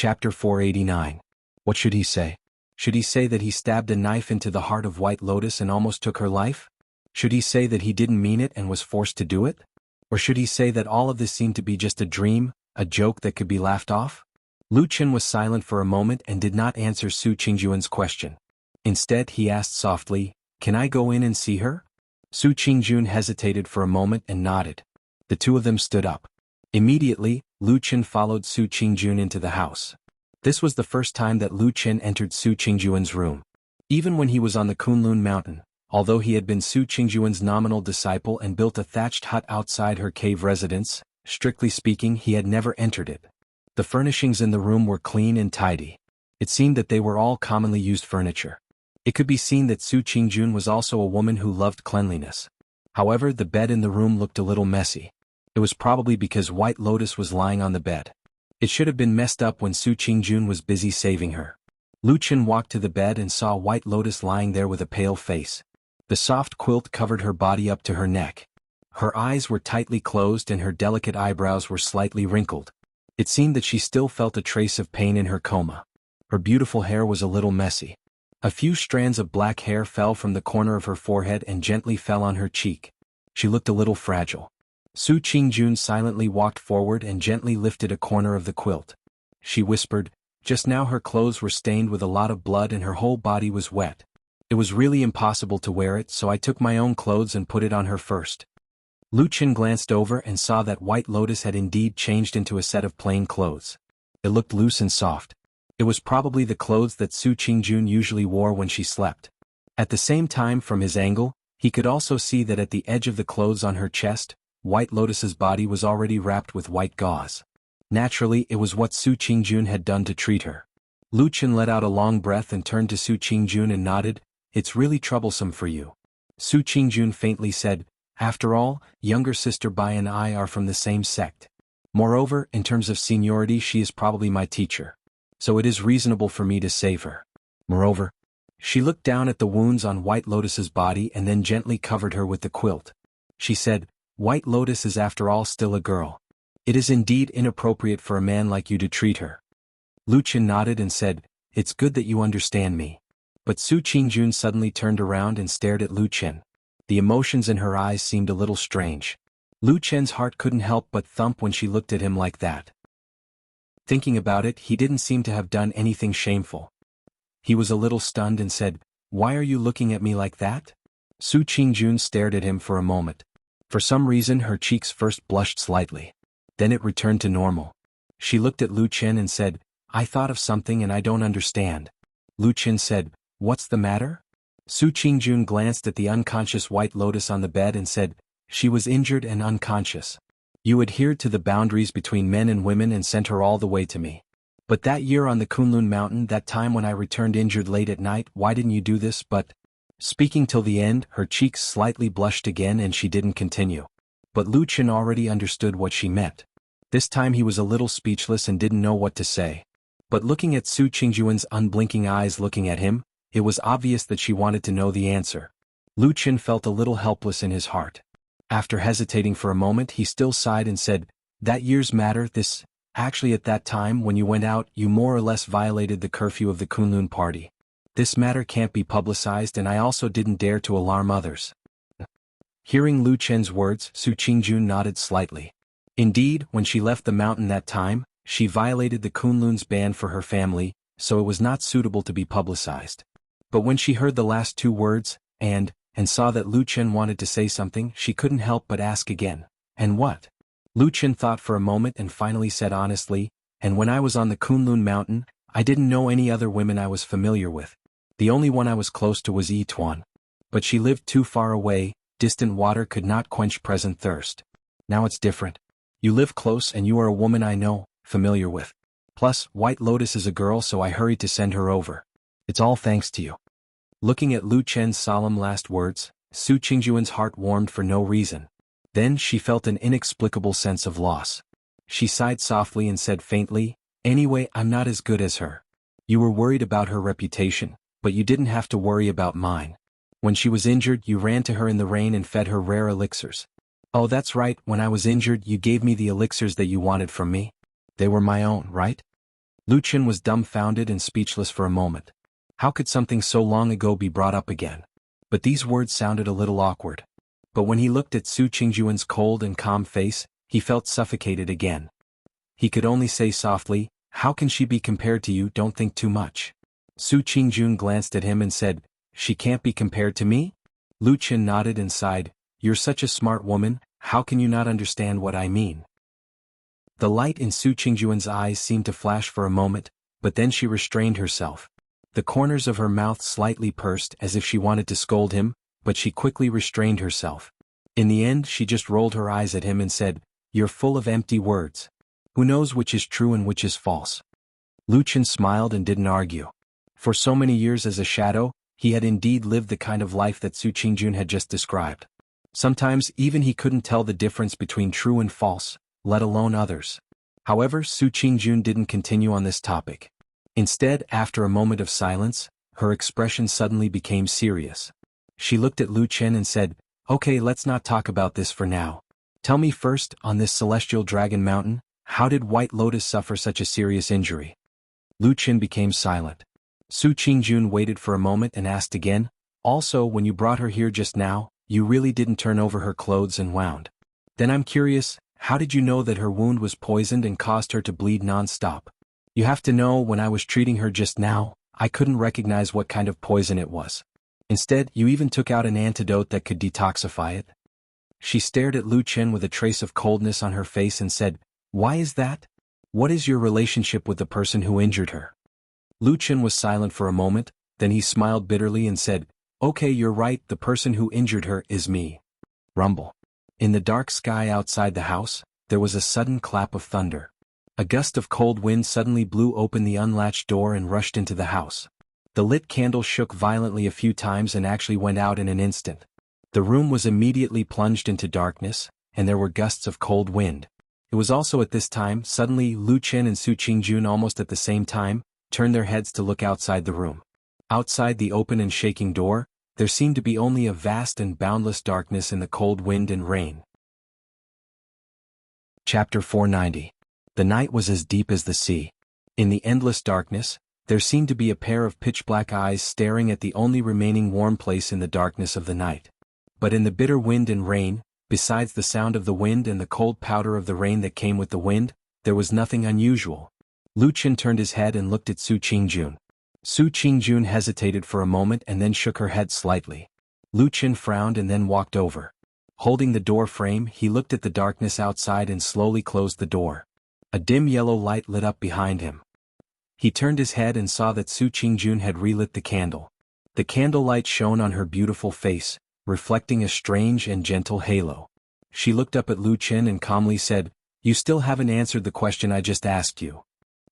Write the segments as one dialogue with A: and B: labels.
A: Chapter 489. What should he say? Should he say that he stabbed a knife into the heart of White Lotus and almost took her life? Should he say that he didn't mean it and was forced to do it? Or should he say that all of this seemed to be just a dream, a joke that could be laughed off? Lu Chen was silent for a moment and did not answer Su Qingjuan's question. Instead, he asked softly, "Can I go in and see her?" Su Qingjun hesitated for a moment and nodded. The two of them stood up. Immediately, Lu Chen followed Su Qingjun into the house. This was the first time that Lu Chen entered Su Qingjuan's room. Even when he was on the Kunlun mountain, although he had been Su Qingjuan's nominal disciple and built a thatched hut outside her cave residence, strictly speaking he had never entered it. The furnishings in the room were clean and tidy. It seemed that they were all commonly used furniture. It could be seen that Su Qingjun was also a woman who loved cleanliness. However, the bed in the room looked a little messy. It was probably because White Lotus was lying on the bed. It should have been messed up when Su Qingjun was busy saving her. Lu Chen walked to the bed and saw White Lotus lying there with a pale face. The soft quilt covered her body up to her neck. Her eyes were tightly closed and her delicate eyebrows were slightly wrinkled. It seemed that she still felt a trace of pain in her coma. Her beautiful hair was a little messy. A few strands of black hair fell from the corner of her forehead and gently fell on her cheek. She looked a little fragile. Su Qingjun silently walked forward and gently lifted a corner of the quilt. She whispered, "Just now her clothes were stained with a lot of blood and her whole body was wet. It was really impossible to wear it, so I took my own clothes and put it on her first." Lu Chen glanced over and saw that White Lotus had indeed changed into a set of plain clothes. It looked loose and soft. It was probably the clothes that Su Qingjun usually wore when she slept. At the same time, from his angle, he could also see that at the edge of the clothes on her chest, White Lotus's body was already wrapped with white gauze. Naturally, it was what Su Qingjun had done to treat her. Lu Chen let out a long breath and turned to Su Qingjun and nodded, "It's really troublesome for you." Su Qingjun faintly said, "After all, younger sister Bai and I are from the same sect. Moreover, in terms of seniority she is probably my teacher. So it is reasonable for me to save her. Moreover," she looked down at the wounds on White Lotus's body and then gently covered her with the quilt. She said, "White Lotus is after all still a girl. It is indeed inappropriate for a man like you to treat her." Lu Chen nodded and said, "It's good that you understand me." But Su Qingjun suddenly turned around and stared at Lu Chen. The emotions in her eyes seemed a little strange. Lu Chen's heart couldn't help but thump when she looked at him like that. Thinking about it, he didn't seem to have done anything shameful. He was a little stunned and said, "Why are you looking at me like that?" Su Qingjun stared at him for a moment. For some reason her cheeks first blushed slightly. Then it returned to normal. She looked at Lu Chen and said, "I thought of something and I don't understand." Lu Chen said, "What's the matter?" Su Qingjun glanced at the unconscious White Lotus on the bed and said, "She was injured and unconscious. You adhered to the boundaries between men and women and sent her all the way to me. But that year on the Kunlun mountain, that time when I returned injured late at night, why didn't you do this?" But, speaking till the end, her cheeks slightly blushed again and she didn't continue. But Lu Chen already understood what she meant. This time he was a little speechless and didn't know what to say. But looking at Su Qingjuan's unblinking eyes looking at him, it was obvious that she wanted to know the answer. Lu Chen felt a little helpless in his heart. After hesitating for a moment he still sighed and said, "That year's matter, actually at that time when you went out you more or less violated the curfew of the Kunlun party. This matter can't be publicized and I also didn't dare to alarm others." Hearing Lu Chen's words, Su Qingjun nodded slightly. Indeed, when she left the mountain that time, she violated the Kunlun's ban for her family, so it was not suitable to be publicized. But when she heard the last two words, and saw that Lu Chen wanted to say something, she couldn't help but ask again, "And what?" Lu Chen thought for a moment and finally said honestly, "And when I was on the Kunlun mountain, I didn't know any other women I was familiar with. The only one I was close to was Yi Tuan. But she lived too far away, distant water could not quench present thirst. Now it's different. You live close and you are a woman I know, familiar with. Plus, White Lotus is a girl, so I hurried to send her over. It's all thanks to you." Looking at Lu Chen's solemn last words, Su Qingjuan's heart warmed for no reason. Then she felt an inexplicable sense of loss. She sighed softly and said faintly, "Anyway, I'm not as good as her. You were worried about her reputation, but you didn't have to worry about mine. When she was injured, you ran to her in the rain and fed her rare elixirs. Oh, that's right, when I was injured you gave me the elixirs that you wanted from me. They were my own, right?" Lu Chen was dumbfounded and speechless for a moment. How could something so long ago be brought up again? But these words sounded a little awkward. But when he looked at Su Qingyuan's cold and calm face, he felt suffocated again. He could only say softly, "How can she be compared to you? Don't think too much." Su Qingyun glanced at him and said, "She can't be compared to me?" Lu Chen nodded and sighed, "You're such a smart woman, how can you not understand what I mean?" The light in Su Qingyuan's eyes seemed to flash for a moment, but then she restrained herself. The corners of her mouth slightly pursed as if she wanted to scold him, but she quickly restrained herself. In the end she just rolled her eyes at him and said, "You're full of empty words. Who knows which is true and which is false?" Lu Chen smiled and didn't argue. For so many years as a shadow, he had indeed lived the kind of life that Su Qingjun had just described. Sometimes even he couldn't tell the difference between true and false, let alone others. However, Su Qingjun didn't continue on this topic. Instead, after a moment of silence, her expression suddenly became serious. She looked at Lu Chen and said, "Okay, let's not talk about this for now. Tell me first, on this celestial dragon mountain, how did White Lotus suffer such a serious injury?" Lu Chen became silent. Su Qingjun waited for a moment and asked again, "Also, when you brought her here just now, you really didn't turn over her clothes and wound. Then I'm curious, how did you know that her wound was poisoned and caused her to bleed non-stop? You have to know, when I was treating her just now, I couldn't recognize what kind of poison it was. Instead, you even took out an antidote that could detoxify it." She stared at Lu Chen with a trace of coldness on her face and said, "Why is that? What is your relationship with the person who injured her?" Lu Chen was silent for a moment, then he smiled bitterly and said, "Okay, you're right, the person who injured her is me." Rumble. In the dark sky outside the house, there was a sudden clap of thunder. A gust of cold wind suddenly blew open the unlatched door and rushed into the house. The lit candle shook violently a few times and actually went out in an instant. The room was immediately plunged into darkness, and there were gusts of cold wind. It was also at this time, suddenly Lu Chen and Su Qingjun almost at the same time, turned their heads to look outside the room. Outside the open and shaking door, there seemed to be only a vast and boundless darkness in the cold wind and rain. Chapter 490. The night was as deep as the sea. In the endless darkness, there seemed to be a pair of pitch-black eyes staring at the only remaining warm place in the darkness of the night. But in the bitter wind and rain, besides the sound of the wind and the cold powder of the rain that came with the wind, there was nothing unusual. Lu Chen turned his head and looked at Su Qingjun. Su Qingjun hesitated for a moment and then shook her head slightly. Lu Chen frowned and then walked over. Holding the door frame, he looked at the darkness outside and slowly closed the door. A dim yellow light lit up behind him. He turned his head and saw that Su Qingjun had relit the candle. The candlelight shone on her beautiful face, reflecting a strange and gentle halo. She looked up at Lu Chen and calmly said, "You still haven't answered the question I just asked you."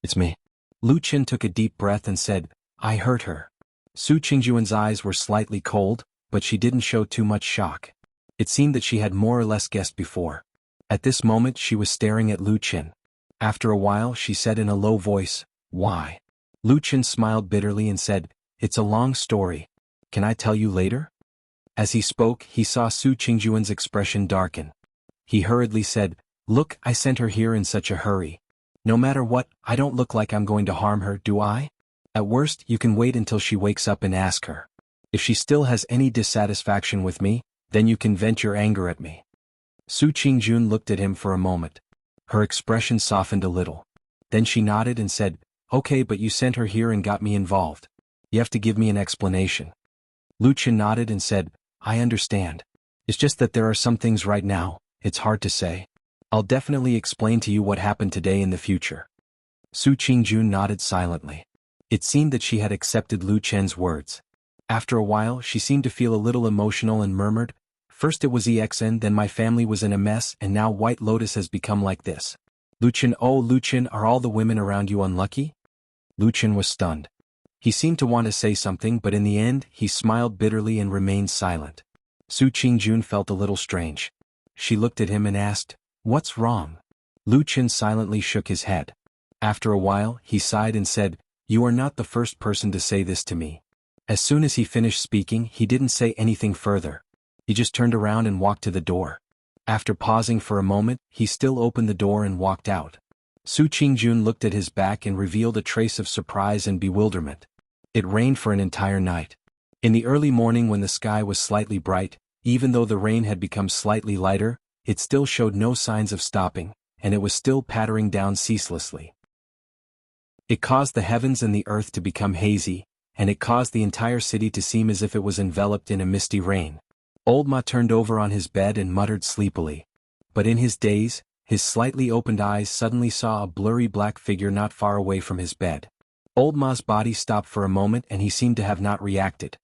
A: "It's me." Lu Chen took a deep breath and said, "I hurt her." Su Qingjun's eyes were slightly cold, but she didn't show too much shock. It seemed that she had more or less guessed before. At this moment she was staring at Lu Chen. After a while she said in a low voice, "Why?" Lu Chen smiled bitterly and said, "It's a long story. Can I tell you later?" As he spoke, he saw Su Qingjun's expression darken. He hurriedly said, "Look, I sent her here in such a hurry. No matter what, I don't look like I'm going to harm her, do I? At worst, you can wait until she wakes up and ask her. If she still has any dissatisfaction with me, then you can vent your anger at me." Su Qingjun looked at him for a moment. Her expression softened a little. Then she nodded and said, "Okay, but you sent her here and got me involved. You have to give me an explanation." Lu Chen nodded and said, "I understand. It's just that there are some things right now, it's hard to say. I'll definitely explain to you what happened today in the future." Su Qingjun nodded silently. It seemed that she had accepted Lu Chen's words. After a while she seemed to feel a little emotional and murmured, "First it was EXN, then my family was in a mess, and now White Lotus has become like this. Lu Chen, oh Lu Chen, are all the women around you unlucky?" Lu Chen was stunned. He seemed to want to say something, but in the end he smiled bitterly and remained silent. Su Qingjun felt a little strange. She looked at him and asked, "What's wrong?" Lu Chen silently shook his head. After a while he sighed and said, "You are not the first person to say this to me." As soon as he finished speaking, he didn't say anything further. He just turned around and walked to the door. After pausing for a moment, he still opened the door and walked out. Su Qingjun looked at his back and revealed a trace of surprise and bewilderment. It rained for an entire night. In the early morning when the sky was slightly bright, even though the rain had become slightly lighter, it still showed no signs of stopping, and it was still pattering down ceaselessly. It caused the heavens and the earth to become hazy, and it caused the entire city to seem as if it was enveloped in a misty rain. Old Ma turned over on his bed and muttered sleepily. But in his daze, his slightly opened eyes suddenly saw a blurry black figure not far away from his bed. Old Ma's body stopped for a moment and he seemed to have not reacted.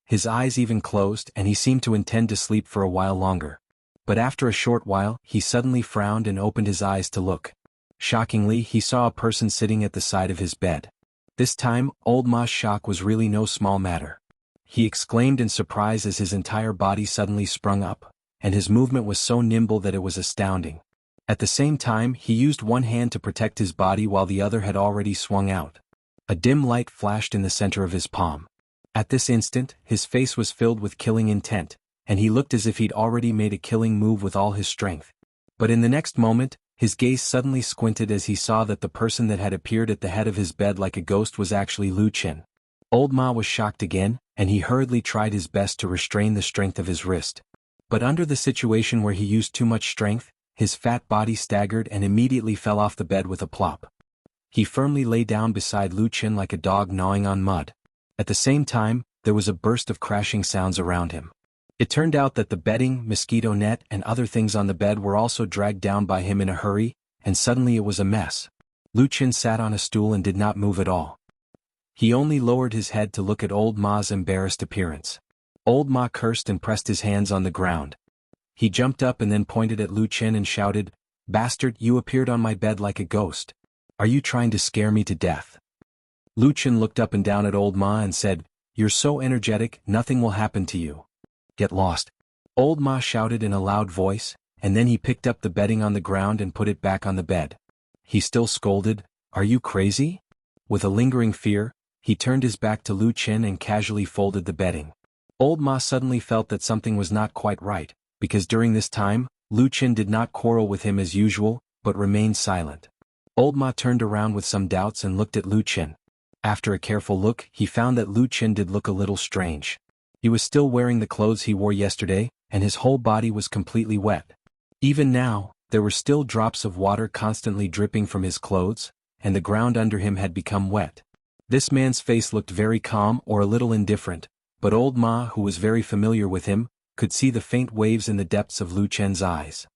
A: His eyes even closed and he seemed to intend to sleep for a while longer. But after a short while, he suddenly frowned and opened his eyes to look. Shockingly, he saw a person sitting at the side of his bed. This time, Old Ma's shock was really no small matter. He exclaimed in surprise as his entire body suddenly sprung up, and his movement was so nimble that it was astounding. At the same time, he used one hand to protect his body while the other had already swung out. A dim light flashed in the center of his palm. At this instant, his face was filled with killing intent, and he looked as if he'd already made a killing move with all his strength. But in the next moment, his gaze suddenly squinted as he saw that the person that had appeared at the head of his bed like a ghost was actually Lu Qin. Old Ma was shocked again, and he hurriedly tried his best to restrain the strength of his wrist. But under the situation where he used too much strength, his fat body staggered and immediately fell off the bed with a plop. He firmly lay down beside Lu Qin like a dog gnawing on mud. At the same time, there was a burst of crashing sounds around him. It turned out that the bedding, mosquito net, and other things on the bed were also dragged down by him in a hurry, and suddenly it was a mess. Lu Qin sat on a stool and did not move at all. He only lowered his head to look at Old Ma's embarrassed appearance. Old Ma cursed and pressed his hands on the ground. He jumped up and then pointed at Lu Qin and shouted, "Bastard, you appeared on my bed like a ghost. Are you trying to scare me to death?" Lu Qin looked up and down at Old Ma and said, "You're so energetic, nothing will happen to you. Get lost." Old Ma shouted in a loud voice, and then he picked up the bedding on the ground and put it back on the bed. He still scolded, "Are you crazy?" With a lingering fear, he turned his back to Lu Qin and casually folded the bedding. Old Ma suddenly felt that something was not quite right, because during this time, Lu Qin did not quarrel with him as usual, but remained silent. Old Ma turned around with some doubts and looked at Lu Qin. After a careful look, he found that Lu Qin did look a little strange. He was still wearing the clothes he wore yesterday, and his whole body was completely wet. Even now, there were still drops of water constantly dripping from his clothes, and the ground under him had become wet. This man's face looked very calm or a little indifferent, but Old Ma, who was very familiar with him, could see the faint waves in the depths of Lu Qin's eyes.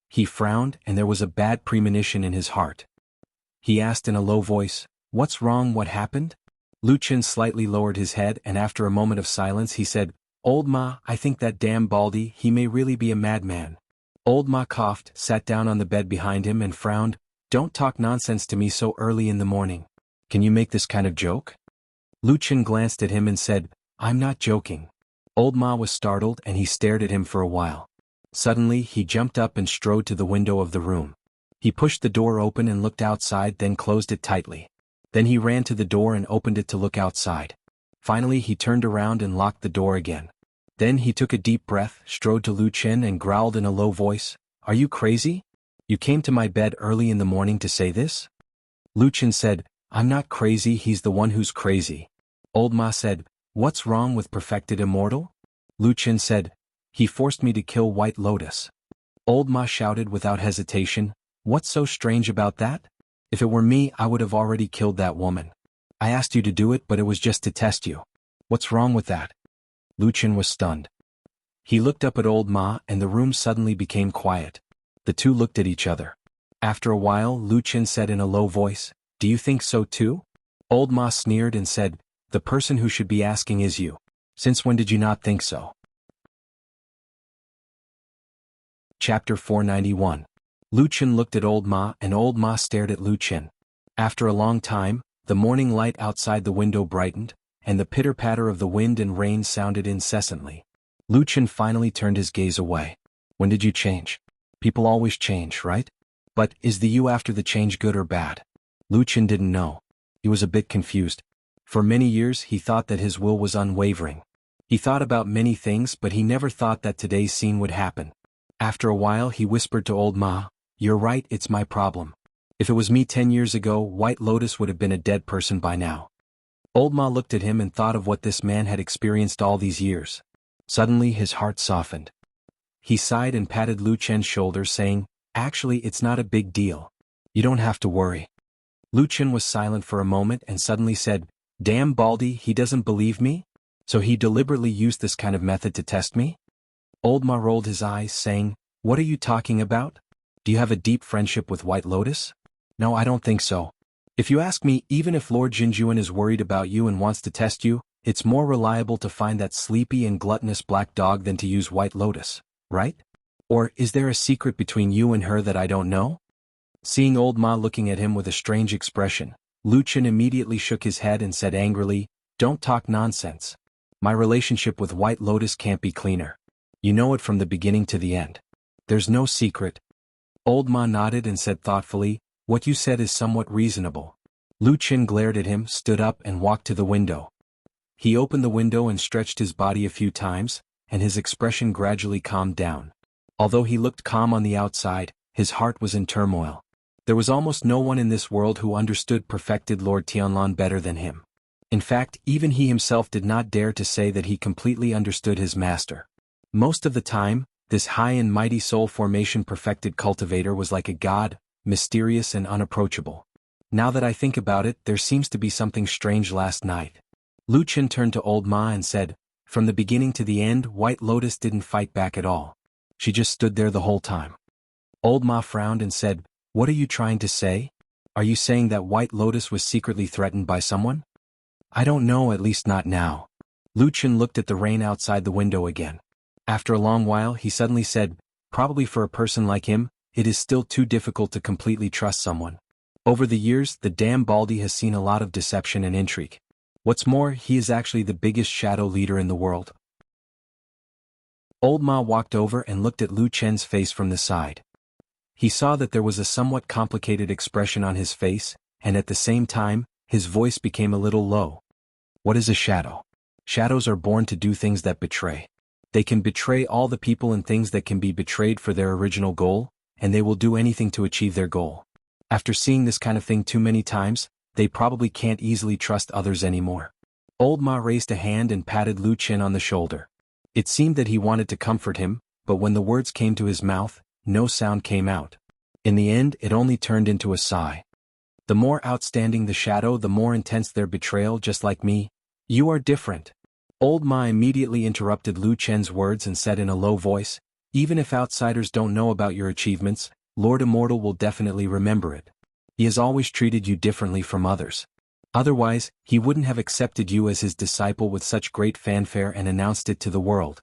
A: He frowned and there was a bad premonition in his heart. He asked in a low voice, "What's wrong, what happened?" Lu Qin slightly lowered his head and after a moment of silence he said, "Old Ma, I think that damn Baldy, he may really be a madman." Old Ma coughed, sat down on the bed behind him and frowned, "Don't talk nonsense to me so early in the morning. Can you make this kind of joke?" Lu Qin glanced at him and said, "I'm not joking." Old Ma was startled and he stared at him for a while. Suddenly he jumped up and strode to the window of the room. He pushed the door open and looked outside, then closed it tightly. Then he ran to the door and opened it to look outside. Finally he turned around and locked the door again. Then he took a deep breath, strode to Lu Qin and growled in a low voice, "Are you crazy? You came to my bed early in the morning to say this?" Lu Qin said, "I'm not crazy, he's the one who's crazy." Old Ma said, "What's wrong with Perfected Immortal?" Lu Qin said, "He forced me to kill White Lotus." Old Ma shouted without hesitation, "What's so strange about that? If it were me, I would have already killed that woman. I asked you to do it, but it was just to test you. What's wrong with that?" Lu Qin was stunned. He looked up at Old Ma and the room suddenly became quiet. The two looked at each other. After a while, Lu Qin said in a low voice, "Do you think so too?" Old Ma sneered and said, "The person who should be asking is you. Since when did you not think so?" Chapter 491. Lu Qin looked at Old Ma and Old Ma stared at Lu Qin. After a long time, the morning light outside the window brightened, and the pitter-patter of the wind and rain sounded incessantly. Lu Qin finally turned his gaze away. "When did you change? People always change, right? But, is the you after the change good or bad?" Lu Qin didn't know. He was a bit confused. For many years he thought that his will was unwavering. He thought about many things but he never thought that today's scene would happen. After a while he whispered to Old Ma, You're right, it's my problem. If it was me 10 years ago, White Lotus would have been a dead person by now. Old Ma looked at him and thought of what this man had experienced all these years. Suddenly his heart softened. He sighed and patted Lu Chen's shoulder, saying, "Actually, it's not a big deal. You don't have to worry." Lu Chen was silent for a moment and suddenly said, "Damn Baldy, he doesn't believe me? So he deliberately used this kind of method to test me?" Old Ma rolled his eyes, saying, "What are you talking about? Do you have a deep friendship with White Lotus?" "No, I don't think so. If you ask me, even if Lord Jinjuan is worried about you and wants to test you, it's more reliable to find that sleepy and gluttonous black dog than to use White Lotus, right? Or is there a secret between you and her that I don't know?" Seeing Old Ma looking at him with a strange expression, Lu Chen immediately shook his head and said angrily, "Don't talk nonsense. My relationship with White Lotus can't be cleaner. You know it from the beginning to the end. There's no secret." Old Ma nodded and said thoughtfully, "What you said is somewhat reasonable." Lu Chen glared at him, stood up and walked to the window. He opened the window and stretched his body a few times, and his expression gradually calmed down. Although he looked calm on the outside, his heart was in turmoil. There was almost no one in this world who understood perfected Lord Tianlan better than him. In fact, even he himself did not dare to say that he completely understood his master. Most of the time, this high and mighty soul formation perfected cultivator was like a god, mysterious and unapproachable. Now that I think about it, there seems to be something strange last night. Lu Chen turned to Old Ma and said, "From the beginning to the end, White Lotus didn't fight back at all. She just stood there the whole time." Old Ma frowned and said, "What are you trying to say? Are you saying that White Lotus was secretly threatened by someone?" "I don't know, at least not now." Lu Chen looked at the rain outside the window again. After a long while he suddenly said, "Probably for a person like him, it is still too difficult to completely trust someone. Over the years, the damn Baldy has seen a lot of deception and intrigue. What's more, he is actually the biggest shadow leader in the world." Old Ma walked over and looked at Lu Chen's face from the side. He saw that there was a somewhat complicated expression on his face, and at the same time, his voice became a little low. "What is a shadow? Shadows are born to do things that betray. They can betray all the people and things that can be betrayed for their original goal, and they will do anything to achieve their goal. After seeing this kind of thing too many times, they probably can't easily trust others anymore." Old Ma raised a hand and patted Lu Chen on the shoulder. It seemed that he wanted to comfort him, but when the words came to his mouth, no sound came out. In the end, it only turned into a sigh. "The more outstanding the shadow, the more intense their betrayal, just like me. You are different." Old Ma immediately interrupted Lu Chen's words and said in a low voice, "Even if outsiders don't know about your achievements, Lord Immortal will definitely remember it. He has always treated you differently from others. Otherwise, he wouldn't have accepted you as his disciple with such great fanfare and announced it to the world."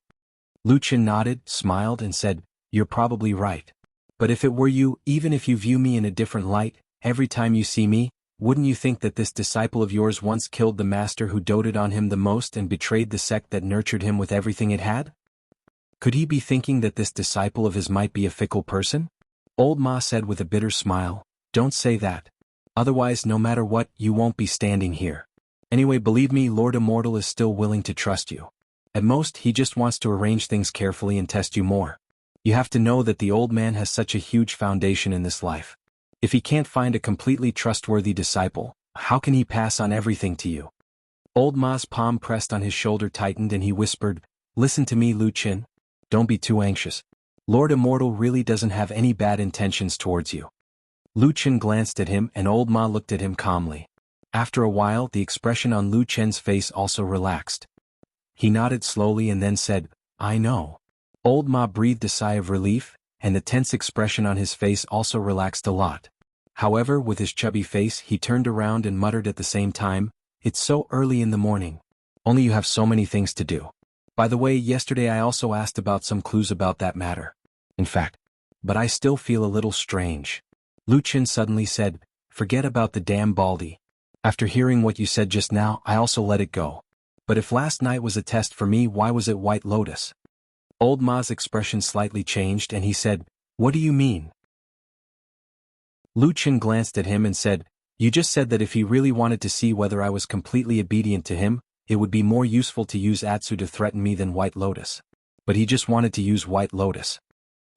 A: Lu Chen nodded, smiled and said, "You're probably right. But if it were you, even if you view me in a different light, every time you see me, wouldn't you think that this disciple of yours once killed the master who doted on him the most and betrayed the sect that nurtured him with everything it had? Could he be thinking that this disciple of his might be a fickle person?" Old Ma said with a bitter smile, "Don't say that. Otherwise, no matter what, you won't be standing here. Anyway, believe me, Lord Immortal is still willing to trust you. At most, he just wants to arrange things carefully and test you more. You have to know that the old man has such a huge foundation in this life. If he can't find a completely trustworthy disciple, how can he pass on everything to you?" Old Ma's palm pressed on his shoulder tightened and he whispered, "Listen to me, Lu Chen. Don't be too anxious. Lord Immortal really doesn't have any bad intentions towards you." Lu Chen glanced at him and Old Ma looked at him calmly. After a while, the expression on Lu Chen's face also relaxed. He nodded slowly and then said, "I know." Old Ma breathed a sigh of relief, and the tense expression on his face also relaxed a lot. However, with his chubby face he turned around and muttered at the same time, "It's so early in the morning. Only you have so many things to do. By the way, yesterday I also asked about some clues about that matter. In fact, but I still feel a little strange." Lu Chen suddenly said, "Forget about the damn Baldy. After hearing what you said just now, I also let it go. But if last night was a test for me, why was it White Lotus?" Old Ma's expression slightly changed and he said, "What do you mean?" Lu Chen glanced at him and said, "You just said that if he really wanted to see whether I was completely obedient to him, it would be more useful to use Atsu to threaten me than White Lotus. But he just wanted to use White Lotus."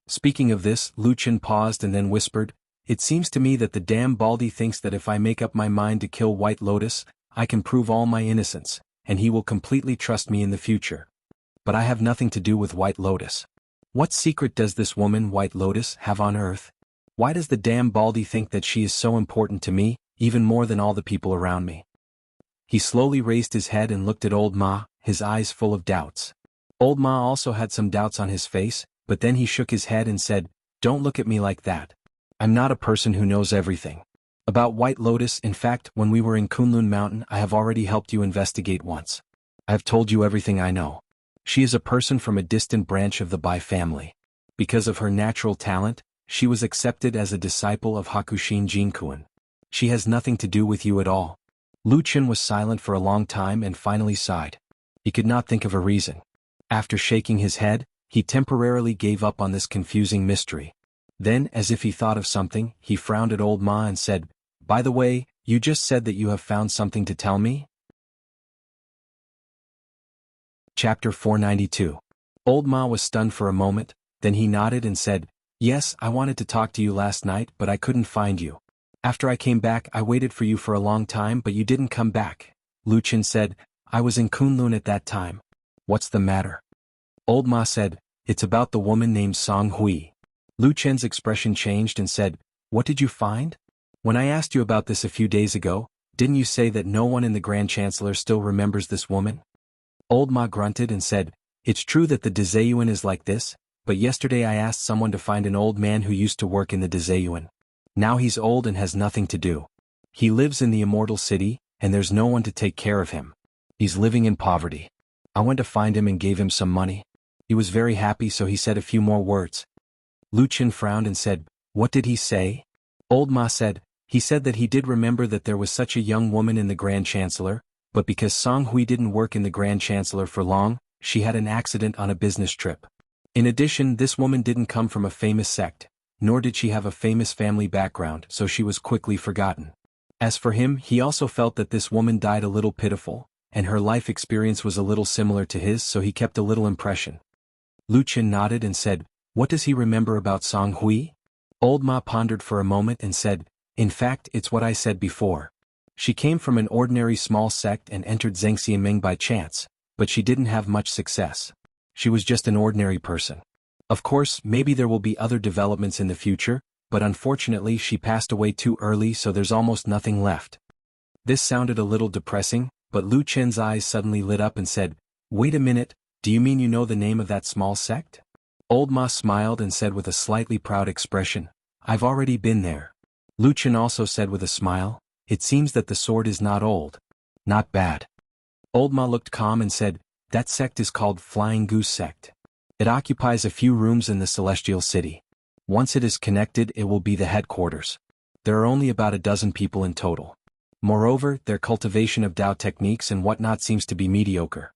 A: Speaking of this, Luchin paused and then whispered, "It seems to me that the damn Baldy thinks that if I make up my mind to kill White Lotus, I can prove all my innocence, and he will completely trust me in the future. But I have nothing to do with White Lotus. What secret does this woman, White Lotus, have on Earth? Why does the damn Baldy think that she is so important to me, even more than all the people around me?" He slowly raised his head and looked at Old Ma, his eyes full of doubts. Old Ma also had some doubts on his face, but then he shook his head and said, "Don't look at me like that. I'm not a person who knows everything. About White Lotus, in fact, when we were in Kunlun Mountain, I have already helped you investigate once. I have told you everything I know. She is a person from a distant branch of the Bai family. Because of her natural talent, she was accepted as a disciple of Hakushin Jinkuan. She has nothing to do with you at all." Lu Chen was silent for a long time and finally sighed. He could not think of a reason. After shaking his head, he temporarily gave up on this confusing mystery. Then, as if he thought of something, he frowned at Old Ma and said, "By the way, you just said that you have found something to tell me?" Chapter 492. Old Ma was stunned for a moment, then he nodded and said, "Yes, I wanted to talk to you last night but I couldn't find you. After I came back I waited for you for a long time but you didn't come back." Lu Chen said, "I was in Kunlun at that time." "What's the matter?" Old Ma said, "It's about the woman named Song Hui." Lu Chen's expression changed and said, "What did you find? When I asked you about this a few days ago, didn't you say that no one in the Grand Chancellor still remembers this woman?" Old Ma grunted and said, "It's true that the Dezayuan is like this, but yesterday I asked someone to find an old man who used to work in the Dezayuan. Now he's old and has nothing to do. He lives in the Immortal City, and there's no one to take care of him. He's living in poverty. I went to find him and gave him some money. He was very happy so he said a few more words." Lu Chen frowned and said, "What did he say?" Old Ma said, "He said that he did remember that there was such a young woman in the Grand Chancellor, but because Song Hui didn't work in the Grand Chancellor for long, she had an accident on a business trip. In addition, this woman didn't come from a famous sect, nor did she have a famous family background, so she was quickly forgotten. As for him, he also felt that this woman died a little pitiful, and her life experience was a little similar to his, so he kept a little impression." Lu Chen nodded and said, "What does he remember about Song Hui?" Old Ma pondered for a moment and said, "In fact, it's what I said before. She came from an ordinary small sect and entered Zhengxianming by chance, but she didn't have much success. She was just an ordinary person. Of course, maybe there will be other developments in the future, but unfortunately she passed away too early so there's almost nothing left." This sounded a little depressing, but Lu Chen's eyes suddenly lit up and said, "Wait a minute, do you mean you know the name of that small sect?" Old Ma smiled and said with a slightly proud expression, "I've already been there." Lu Chen also said with a smile, "It seems that the sword is not old. Not bad." Old Ma looked calm and said, "That sect is called Flying Goose Sect. It occupies a few rooms in the Celestial City. Once it is connected it will be the headquarters. There are only about a dozen people in total. Moreover, their cultivation of Dao techniques and whatnot seems to be mediocre."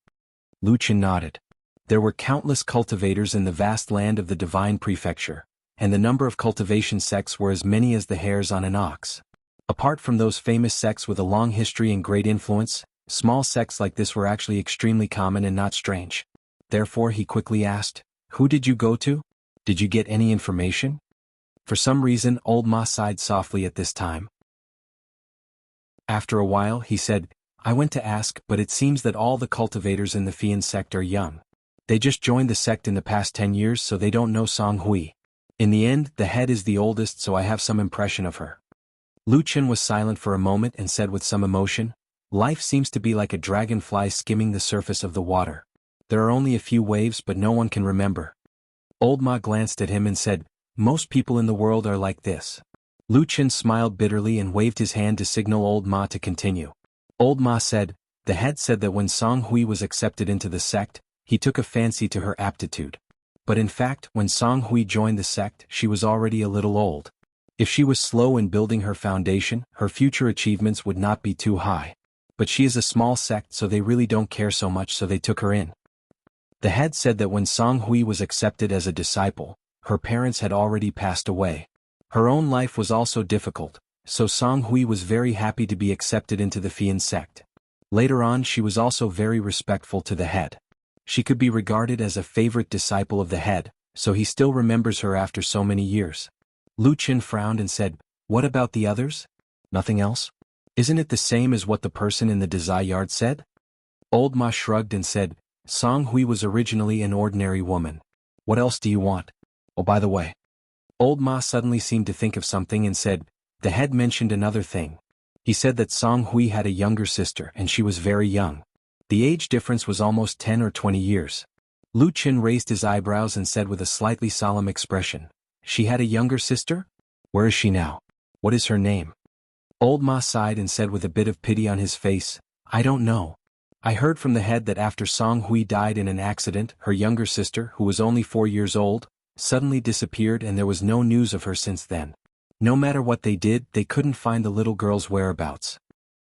A: Lu Chen nodded. There were countless cultivators in the vast land of the Divine Prefecture, and the number of cultivation sects were as many as the hairs on an ox. Apart from those famous sects with a long history and great influence, small sects like this were actually extremely common and not strange. Therefore he quickly asked, "Who did you go to? Did you get any information?" For some reason Old Ma sighed softly at this time. After a while he said, "I went to ask, but it seems that all the cultivators in the Fian sect are young. They just joined the sect in the past 10 years so they don't know Song Hui. In the end, the head is the oldest so I have some impression of her." Lu Chen was silent for a moment and said with some emotion, "Life seems to be like a dragonfly skimming the surface of the water. There are only a few waves but no one can remember." Old Ma glanced at him and said, "Most people in the world are like this." Lu Chen smiled bitterly and waved his hand to signal Old Ma to continue. Old Ma said, "The head said that when Song Hui was accepted into the sect, he took a fancy to her aptitude. But in fact, when Song Hui joined the sect, she was already a little old. If she was slow in building her foundation, her future achievements would not be too high. But she is a small sect so they really don't care so much so they took her in." The head said that when Song Hui was accepted as a disciple, her parents had already passed away. Her own life was also difficult, so Song Hui was very happy to be accepted into the Fian sect. Later on she was also very respectful to the head. She could be regarded as a favorite disciple of the head, So he still remembers her after so many years. Lu Qin frowned and said, "What about the others? Nothing else? Isn't it the same as what the person in the Dazai yard said?" Old Ma shrugged and said, "Song Hui was originally an ordinary woman. What else do you want? Oh, by the way." Old Ma suddenly seemed to think of something and said, "The head mentioned another thing. He said that Song Hui had a younger sister and she was very young. The age difference was almost 10 or 20 years. Lu Qin raised his eyebrows and said with a slightly solemn expression, "She had a younger sister? Where is she now? What is her name?" Old Ma sighed and said with a bit of pity on his face, "I don't know. I heard from the head that after Song Hui died in an accident, her younger sister, who was only 4 years old, suddenly disappeared and there was no news of her since then. No matter what they did, they couldn't find the little girl's whereabouts.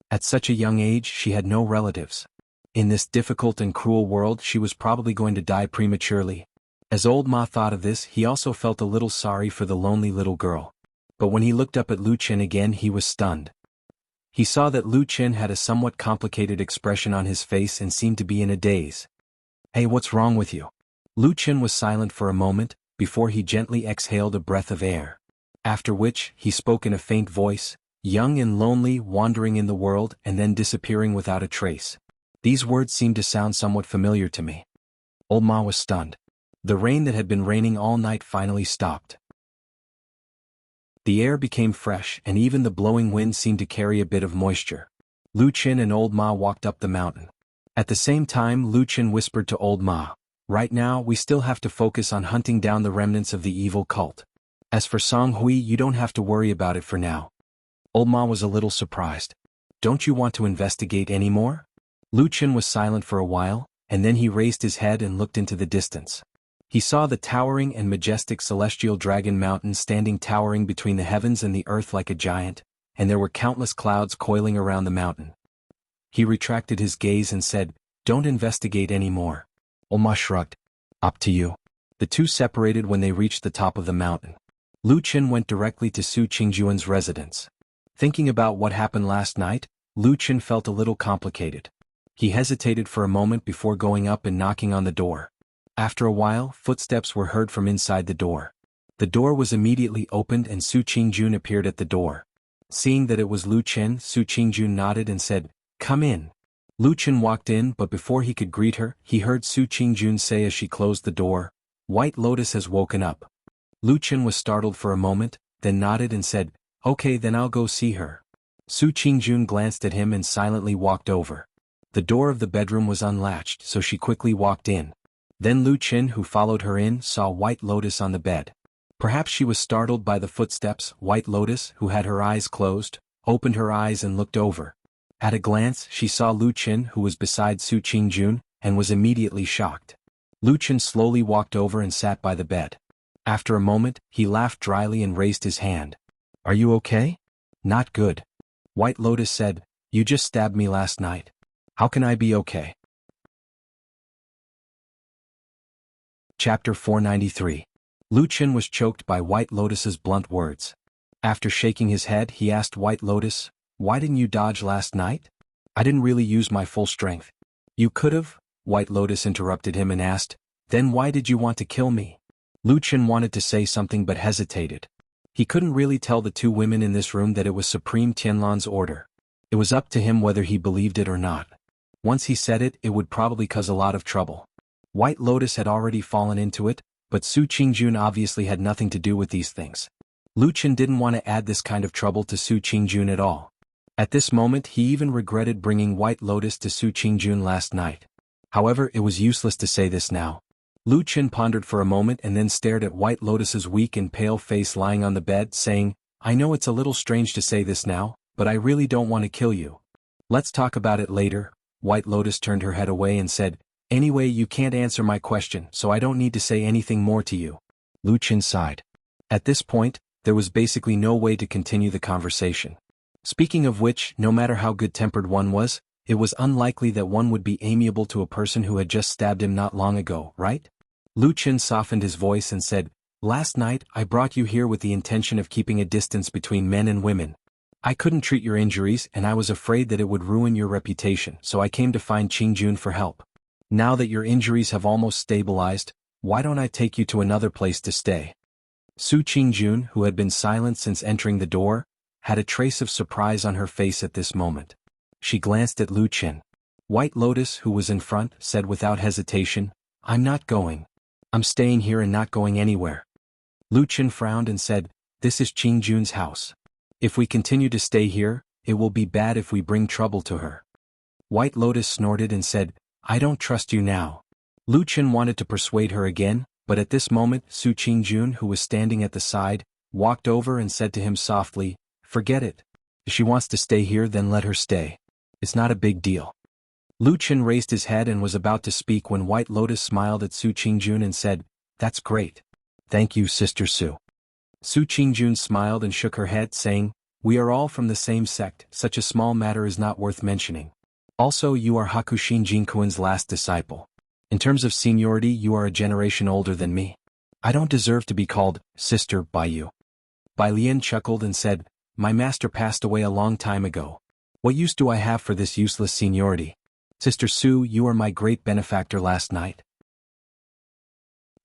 A: At such a young age, she had no relatives. In this difficult and cruel world, she was probably going to die prematurely." As Old Ma thought of this, he also felt a little sorry for the lonely little girl. But when he looked up at Lu Qin again, he was stunned. He saw that Lu Qin had a somewhat complicated expression on his face and seemed to be in a daze. "Hey, what's wrong with you?" Lu Qin was silent for a moment, before he gently exhaled a breath of air. After which, he spoke in a faint voice, "Young and lonely, wandering in the world and then disappearing without a trace. These words seemed to sound somewhat familiar to me." Old Ma was stunned. The rain that had been raining all night finally stopped. The air became fresh and even the blowing wind seemed to carry a bit of moisture. Lu Qin and Old Ma walked up the mountain. At the same time, Lu Qin whispered to Old Ma, "Right now, we still have to focus on hunting down the remnants of the evil cult. As for Song Hui, you don't have to worry about it for now." Old Ma was a little surprised. "Don't you want to investigate any more?" Lu Qin was silent for a while, and then he raised his head and looked into the distance. He saw the towering and majestic celestial dragon mountain standing towering between the heavens and the earth like a giant, and there were countless clouds coiling around the mountain. He retracted his gaze and said, "Don't investigate any more." Old Ma shrugged. "Up to you." The two separated when they reached the top of the mountain. Lu Qin went directly to Su Qingjuan's residence. Thinking about what happened last night, Lu Qin felt a little complicated. He hesitated for a moment before going up and knocking on the door. After a while, footsteps were heard from inside the door. The door was immediately opened and Su Qingjun appeared at the door. Seeing that it was Lu Qin, Su Qingjun nodded and said, "Come in." Lu Qin walked in, but before he could greet her, he heard Su Qingjun say as she closed the door, "White Lotus has woken up." Lu Qin was startled for a moment, then nodded and said, "Okay, then I'll go see her." Su Qingjun glanced at him and silently walked over. The door of the bedroom was unlatched, so she quickly walked in. Then Lu Qin, who followed her in, saw White Lotus on the bed. Perhaps she was startled by the footsteps. White Lotus, who had her eyes closed, opened her eyes and looked over. At a glance, she saw Lu Qin, who was beside Su Qingjun, and was immediately shocked. Lu Qin slowly walked over and sat by the bed. After a moment, he laughed dryly and raised his hand. "Are you okay?" "Not good." White Lotus said, "You just stabbed me last night. How can I be okay?" Chapter 493. Lu Qin was choked by White Lotus's blunt words. After shaking his head, he asked White Lotus, "Why didn't you dodge last night?" "I didn't really use my full strength." "You could've," White Lotus interrupted him and asked, "Then why did you want to kill me?" Lu Qin wanted to say something but hesitated. He couldn't really tell the two women in this room that it was Supreme Tianlan's order. It was up to him whether he believed it or not. Once he said it, it would probably cause a lot of trouble. White Lotus had already fallen into it, but Su Qingjun obviously had nothing to do with these things. Lu Qin didn't want to add this kind of trouble to Su Qingjun at all. At this moment he even regretted bringing White Lotus to Su Qingjun last night. However, it was useless to say this now. Lu Qin pondered for a moment and then stared at White Lotus's weak and pale face lying on the bed, saying, "I know it's a little strange to say this now, but I really don't want to kill you. Let's talk about it later." White Lotus turned her head away and said, "Anyway, you can't answer my question, so I don't need to say anything more to you." Lu Qin sighed. At this point, there was basically no way to continue the conversation. Speaking of which, no matter how good-tempered one was, it was unlikely that one would be amiable to a person who had just stabbed him not long ago, right? Lu Qin softened his voice and said, "Last night, I brought you here with the intention of keeping a distance between men and women. I couldn't treat your injuries and I was afraid that it would ruin your reputation, so I came to find Qingjun for help. Now that your injuries have almost stabilized, Why don't I take you to another place to stay? Su Qingjun, who had been silent since entering the door, had a trace of surprise on her face at this moment. She glanced at Lu Qin. White Lotus, who was in front, said without hesitation, "I'm not going. I'm staying here and not going anywhere." Lu Qin frowned and said, "This is Qingjun's house. If we continue to stay here, it will be bad if we bring trouble to her." White Lotus snorted and said, "I don't trust you now." Lu Qin wanted to persuade her again, but at this moment Su Qingjun, who was standing at the side, walked over and said to him softly, "Forget it. If she wants to stay here, then let her stay. It's not a big deal." Lu Qin raised his head and was about to speak when White Lotus smiled at Su Qingjun and said, "That's great. Thank you, Sister Su." Su Qingjun smiled and shook her head, saying, "We are all from the same sect, such a small matter is not worth mentioning. Also, you are Hakushin Jinkuin's last disciple. In terms of seniority, you are a generation older than me. I don't deserve to be called sister by you." Bai Lian chuckled and said, "My master passed away a long time ago. What use do I have for this useless seniority? Sister Su, you were my great benefactor last night.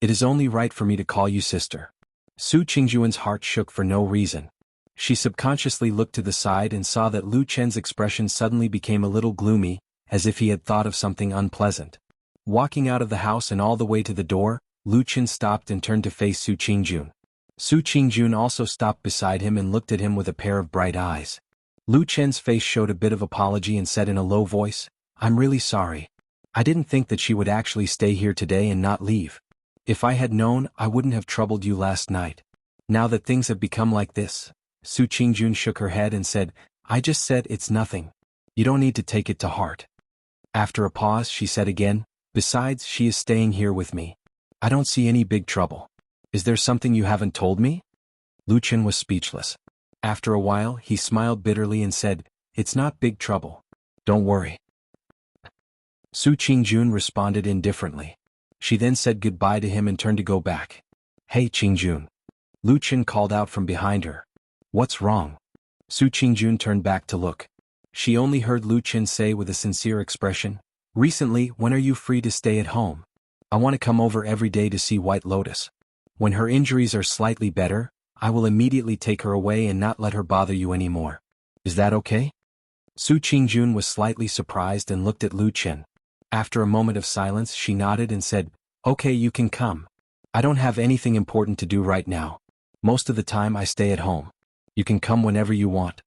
A: It is only right for me to call you sister." Su Qingjuan's heart shook for no reason. She subconsciously looked to the side and saw that Lu Chen's expression suddenly became a little gloomy, as if he had thought of something unpleasant. Walking out of the house and all the way to the door, Lu Chen stopped and turned to face Su Qingjun. Su Qingjun also stopped beside him and looked at him with a pair of bright eyes. Lu Chen's face showed a bit of apology and said in a low voice, "I'm really sorry. I didn't think that she would actually stay here today and not leave. If I had known, I wouldn't have troubled you last night. Now that things have become like this." Su Qingjun shook her head and said, "I just said it's nothing. You don't need to take it to heart." After a pause, she said again, "Besides, she is staying here with me. I don't see any big trouble. Is there something you haven't told me?" Lu Chen was speechless. After a while, he smiled bitterly and said, "It's not big trouble. Don't worry." Su Qingjun responded indifferently. She then said goodbye to him and turned to go back. "Hey Qingjun." Lu Chen called out from behind her. "What's wrong?" Su Qingjun turned back to look. She only heard Lu Chen say with a sincere expression, "Recently, when are you free to stay at home? I want to come over every day to see White Lotus. When her injuries are slightly better, I will immediately take her away and not let her bother you anymore. Is that okay?" Su Qingjun was slightly surprised and looked at Lu Chen. After a moment of silence, she nodded and said, "Okay, you can come. I don't have anything important to do right now. Most of the time I stay at home. You can come whenever you want."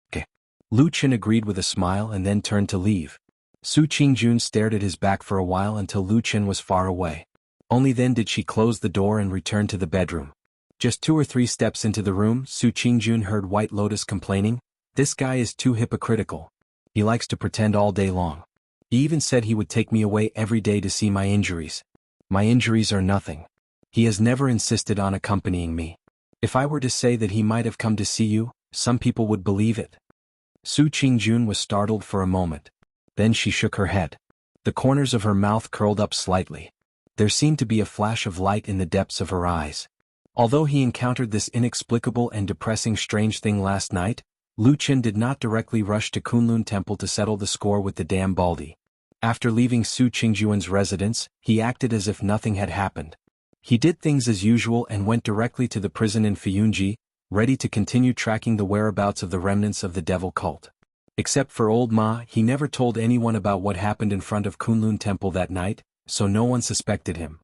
A: Okay. Lu Chen agreed with a smile and then turned to leave. Su Qingjun stared at his back for a while until Lu Chen was far away. Only then did she close the door and return to the bedroom. Just 2 or 3 steps into the room, Su Qingjun heard White Lotus complaining, "This guy is too hypocritical. He likes to pretend all day long. He even said he would take me away every day to see my injuries. My injuries are nothing. He has never insisted on accompanying me. If I were to say that he might have come to see you, some people would believe it." Su Qingjun was startled for a moment. Then she shook her head. The corners of her mouth curled up slightly. There seemed to be a flash of light in the depths of her eyes. Although he encountered this inexplicable and depressing strange thing last night, Lu Chen did not directly rush to Kunlun Temple to settle the score with the damn Baldy. After leaving Su Qingjuan's residence, he acted as if nothing had happened. He did things as usual and went directly to the prison in Fuyunji, ready to continue tracking the whereabouts of the remnants of the devil cult. Except for old Ma, he never told anyone about what happened in front of Kunlun Temple that night, so no one suspected him.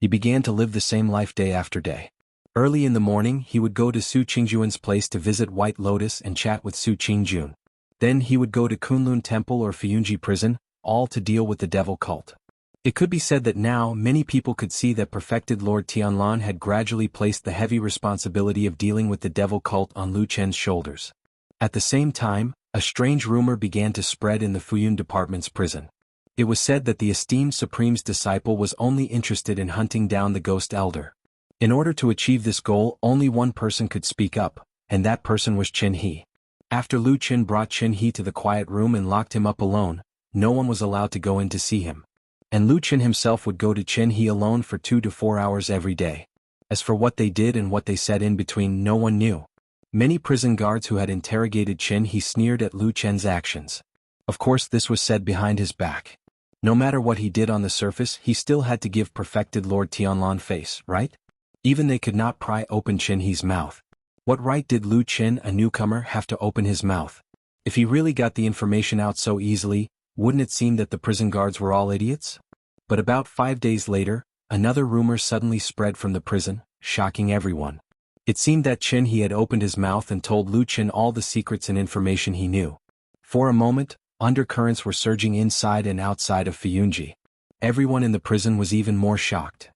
A: He began to live the same life day after day. Early in the morning, he would go to Su Qingjuan's place to visit White Lotus and chat with Su Qingjun. Then he would go to Kunlun Temple or Fuyunji prison, all to deal with the devil cult. It could be said that now many people could see that perfected Lord Tianlan had gradually placed the heavy responsibility of dealing with the devil cult on Lu Chen's shoulders. At the same time, a strange rumor began to spread in the Fuyun Department's prison. It was said that the esteemed Supreme's disciple was only interested in hunting down the Ghost Elder. In order to achieve this goal, only one person could speak up, and that person was Qin He. After Lu Chen brought Qin He to the quiet room and locked him up alone, no one was allowed to go in to see him. And Lu Chen himself would go to Qin He alone for 2 to 4 hours every day. As for what they did and what they said in between, no one knew. Many prison guards who had interrogated Qin He sneered at Lu Chen's actions. Of course, this was said behind his back. No matter what he did on the surface, he still had to give perfected Lord Tianlan face, right? Even they could not pry open Qin He's mouth. What right did Lu Qin, a newcomer, have to open his mouth? If he really got the information out so easily, wouldn't it seem that the prison guards were all idiots? But about 5 days later, another rumor suddenly spread from the prison, shocking everyone. It seemed that Qin He had opened his mouth and told Lu Qin all the secrets and information he knew. For a moment, undercurrents were surging inside and outside of Fiyunji. Everyone in the prison was even more shocked.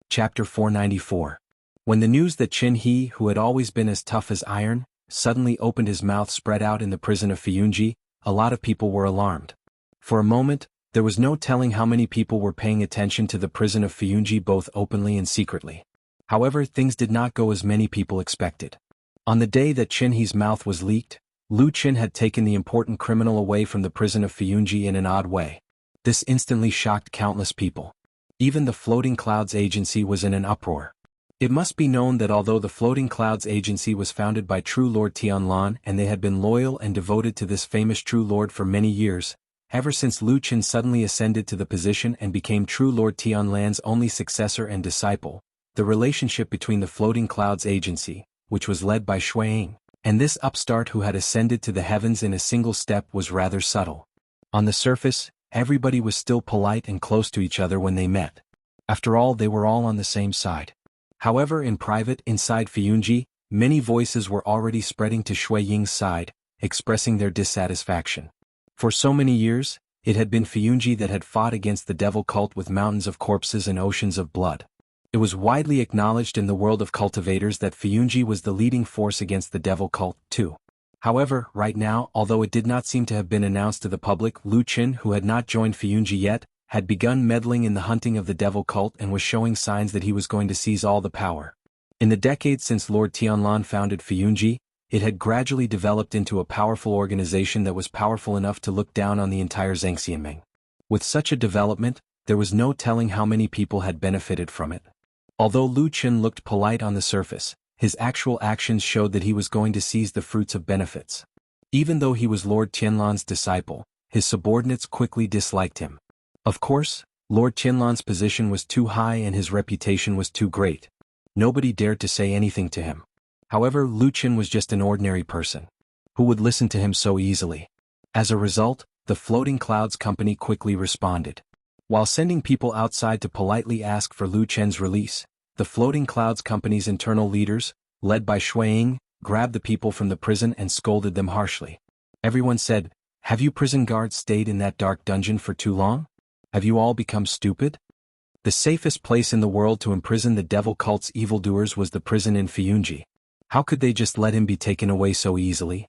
A: Chapter 494. When the news that Qin He, who had always been as tough as iron, suddenly opened his mouth spread out in the prison of Fiyunji, a lot of people were alarmed. For a moment, there was no telling how many people were paying attention to the prison of Fiyunji both openly and secretly. However, things did not go as many people expected. On the day that Qin He's mouth was leaked, Lu Qin had taken the important criminal away from the prison of Fiyunji in an odd way. This instantly shocked countless people. Even the Floating Clouds Agency was in an uproar. It must be known that although the Floating Clouds Agency was founded by true Lord Tianlan and they had been loyal and devoted to this famous true lord for many years, ever since Lu Qin suddenly ascended to the position and became true Lord Tianlan's only successor and disciple, the relationship between the Floating Clouds Agency, which was led by Shuiying, and this upstart who had ascended to the heavens in a single step was rather subtle. On the surface, everybody was still polite and close to each other when they met. After all, they were all on the same side. However, in private, inside Fiyunji, many voices were already spreading to Shuiying's side, expressing their dissatisfaction. For so many years, it had been Fiyunji that had fought against the devil cult with mountains of corpses and oceans of blood. It was widely acknowledged in the world of cultivators that Fiyunji was the leading force against the devil cult, too. However, right now, although it did not seem to have been announced to the public, Lu Qin, who had not joined Fiyunji yet, had begun meddling in the hunting of the devil cult and was showing signs that he was going to seize all the power. In the decades since Lord Tianlan founded Fiyunji, it had gradually developed into a powerful organization that was powerful enough to look down on the entire Zhangxianming. With such a development, there was no telling how many people had benefited from it. Although Lu Qin looked polite on the surface, his actual actions showed that he was going to seize the fruits of benefits. Even though he was Lord Tianlan's disciple, his subordinates quickly disliked him. Of course, Lord Tianlan's position was too high and his reputation was too great. Nobody dared to say anything to him. However, Lu Qin was just an ordinary person. Who would listen to him so easily? As a result, the Floating Clouds Company quickly responded. While sending people outside to politely ask for Lu Qin's release, the Floating Clouds Company's internal leaders, led by Shuiying, grabbed the people from the prison and scolded them harshly. Everyone said, "Have you prison guards stayed in that dark dungeon for too long? Have you all become stupid? The safest place in the world to imprison the devil cult's evildoers was the prison in Fiyunji. How could they just let him be taken away so easily?"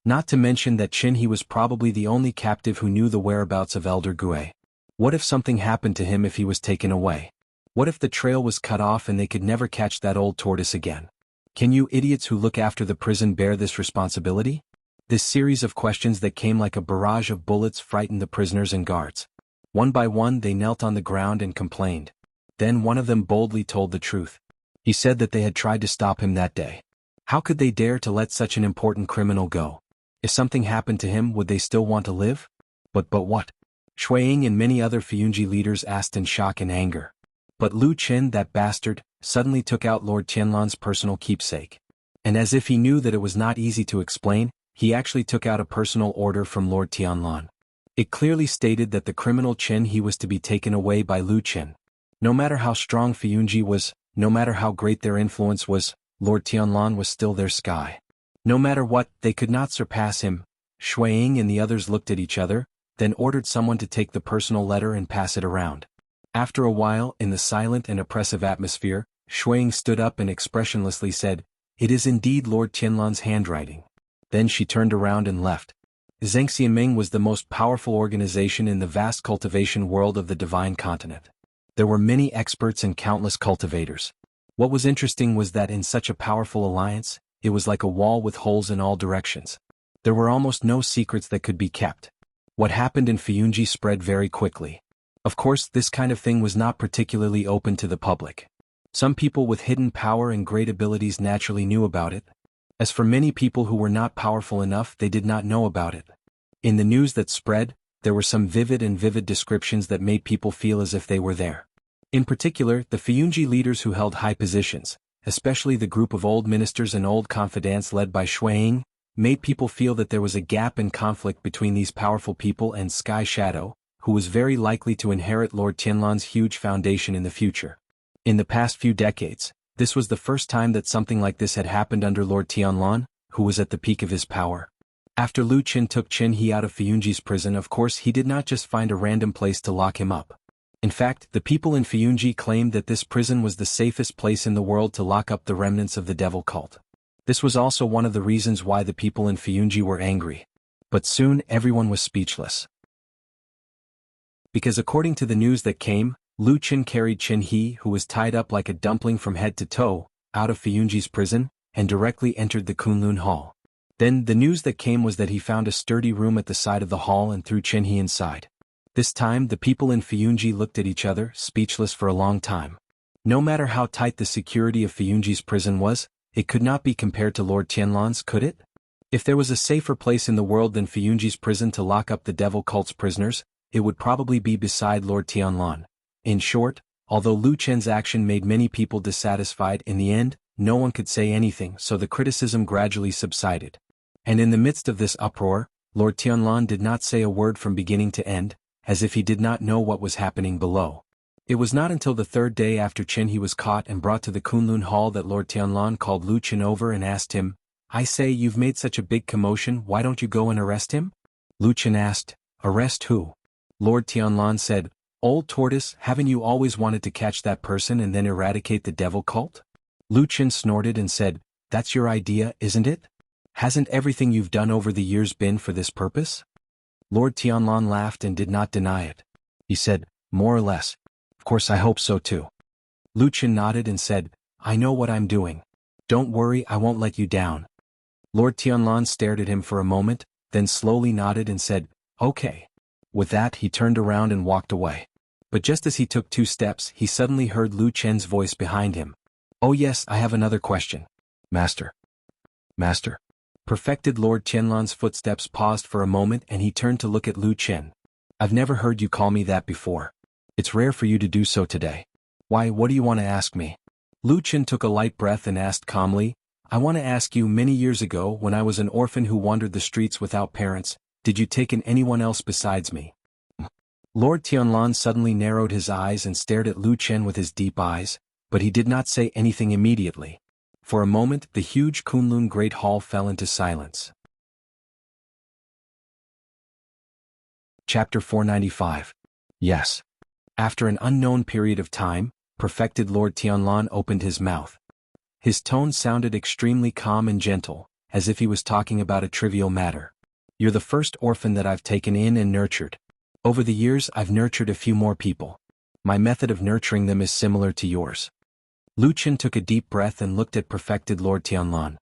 A: Not to mention that Qin He was probably the only captive who knew the whereabouts of Elder Gue. What if something happened to him if he was taken away? What if the trail was cut off and they could never catch that old tortoise again? Can you idiots who look after the prison bear this responsibility? This series of questions that came like a barrage of bullets frightened the prisoners and guards. One by one they knelt on the ground and complained. Then one of them boldly told the truth. He said that they had tried to stop him that day. How could they dare to let such an important criminal go? If something happened to him, would they still want to live? But what? Shuiying and many other Fiyunji leaders asked in shock and anger. But Lu Qin, that bastard, suddenly took out Lord Tianlan's personal keepsake. And as if he knew that it was not easy to explain, he actually took out a personal order from Lord Tianlan. It clearly stated that the criminal Qin He was to be taken away by Lu Qin. No matter how strong Fiyunji was, no matter how great their influence was, Lord Tianlan was still their sky. No matter what, they could not surpass him. Shuiying and the others looked at each other, then ordered someone to take the personal letter and pass it around. After a while, in the silent and oppressive atmosphere, Shuiying stood up and expressionlessly said, "It is indeed Lord Tianlan's handwriting." Then she turned around and left. Zhangxianming was the most powerful organization in the vast cultivation world of the Divine Continent. There were many experts and countless cultivators. What was interesting was that in such a powerful alliance, it was like a wall with holes in all directions. There were almost no secrets that could be kept. What happened in Fiyunji spread very quickly. Of course, this kind of thing was not particularly open to the public. Some people with hidden power and great abilities naturally knew about it. As for many people who were not powerful enough, they did not know about it. In the news that spread, there were some vivid descriptions that made people feel as if they were there. In particular, the Fuyunji leaders who held high positions, especially the group of old ministers and old confidants led by Shuang, made people feel that there was a gap and conflict between these powerful people and Sky Shadow, who was very likely to inherit Lord Tianlan's huge foundation in the future. In the past few decades, this was the first time that something like this had happened under Lord Tianlan, who was at the peak of his power. After Lu Qin took Qin He out of Fuyunji's prison, of course he did not just find a random place to lock him up. In fact, the people in Fuyunji claimed that this prison was the safest place in the world to lock up the remnants of the devil cult. This was also one of the reasons why the people in Fuyunji were angry. But soon everyone was speechless. Because according to the news that came, Lu Qin carried Qin He, who was tied up like a dumpling from head to toe, out of Fuyunji's prison, and directly entered the Kunlun Hall. Then the news that came was that he found a sturdy room at the side of the hall and threw Qin He inside. This time the people in Fuyunji looked at each other, speechless for a long time. No matter how tight the security of Fuyunji's prison was, it could not be compared to Lord Tianlan's, could it? If there was a safer place in the world than Fuyunji's prison to lock up the devil cult's prisoners, it would probably be beside Lord Tianlan. In short, although Lu Chen's action made many people dissatisfied, in the end, no one could say anything, so the criticism gradually subsided. And in the midst of this uproar, Lord Tianlan did not say a word from beginning to end, as if he did not know what was happening below. It was not until the third day after Qin He was caught and brought to the Kunlun Hall that Lord Tianlan called Lu Qin over and asked him, "I say, you've made such a big commotion, why don't you go and arrest him?" Lu Qin asked, "Arrest who?" Lord Tianlan said, "Old tortoise, haven't you always wanted to catch that person and then eradicate the devil cult?" Lu Qin snorted and said, "That's your idea, isn't it? Hasn't everything you've done over the years been for this purpose?" Lord Tianlan laughed and did not deny it. He said, "More or less. Of course I hope so too." Lu Qin nodded and said, "I know what I'm doing. Don't worry, I won't let you down." Lord Tianlan stared at him for a moment, then slowly nodded and said, "Okay." With that he turned around and walked away. But just as he took 2 steps, he suddenly heard Lu Chen's voice behind him. "Oh yes, I have another question." "Master." "Master." Perfected Lord Tianlan's footsteps paused for a moment and he turned to look at Lu Chen. "I've never heard you call me that before. It's rare for you to do so today. Why, what do you want to ask me?" Lu Chen took a light breath and asked calmly, "I want to ask you, many years ago when I was an orphan who wandered the streets without parents, did you take in anyone else besides me?" Lord Tianlan suddenly narrowed his eyes and stared at Lu Chen with his deep eyes, but he did not say anything immediately. For a moment, the huge Kunlun Great Hall fell into silence. Chapter 495. Yes. After an unknown period of time, perfected Lord Tianlan opened his mouth. His tone sounded extremely calm and gentle, as if he was talking about a trivial matter. "You're the first orphan that I've taken in and nurtured. Over the years I've nurtured a few more people. My method of nurturing them is similar to yours." Lu Chen took a deep breath and looked at perfected Lord Tianlan.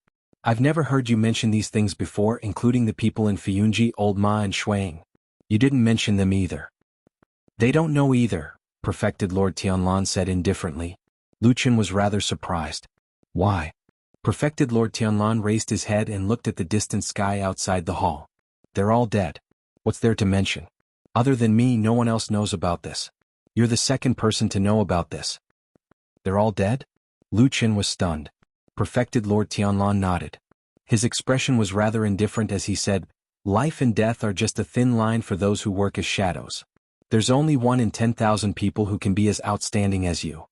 A: "I've never heard you mention these things before, including the people in Fuyunji, Old Ma and Shuang. You didn't mention them either." "They don't know either," perfected Lord Tianlan said indifferently. Lu Chen was rather surprised. "Why?" Perfected Lord Tianlan raised his head and looked at the distant sky outside the hall. "They're all dead. What's there to mention? Other than me, no one else knows about this. You're the second person to know about this." "They're all dead?" Lu Chen was stunned. Perfected Lord Tianlan nodded. His expression was rather indifferent as he said, "Life and death are just a thin line for those who work as shadows. There's only 1 in 10,000 people who can be as outstanding as you.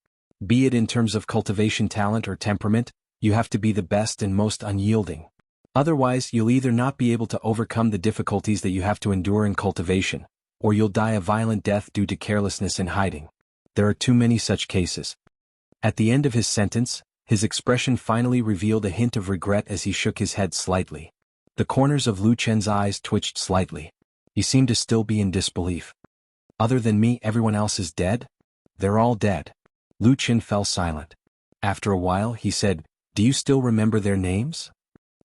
A: Be it in terms of cultivation talent or temperament, you have to be the best and most unyielding. Otherwise, you'll either not be able to overcome the difficulties that you have to endure in cultivation, or you'll die a violent death due to carelessness in hiding. There are too many such cases." At the end of his sentence, his expression finally revealed a hint of regret as he shook his head slightly. The corners of Lu Chen's eyes twitched slightly. He seemed to still be in disbelief. "Other than me, everyone else is dead?" "They're all dead." Lu Chen fell silent. After a while, he said, "Do you still remember their names?"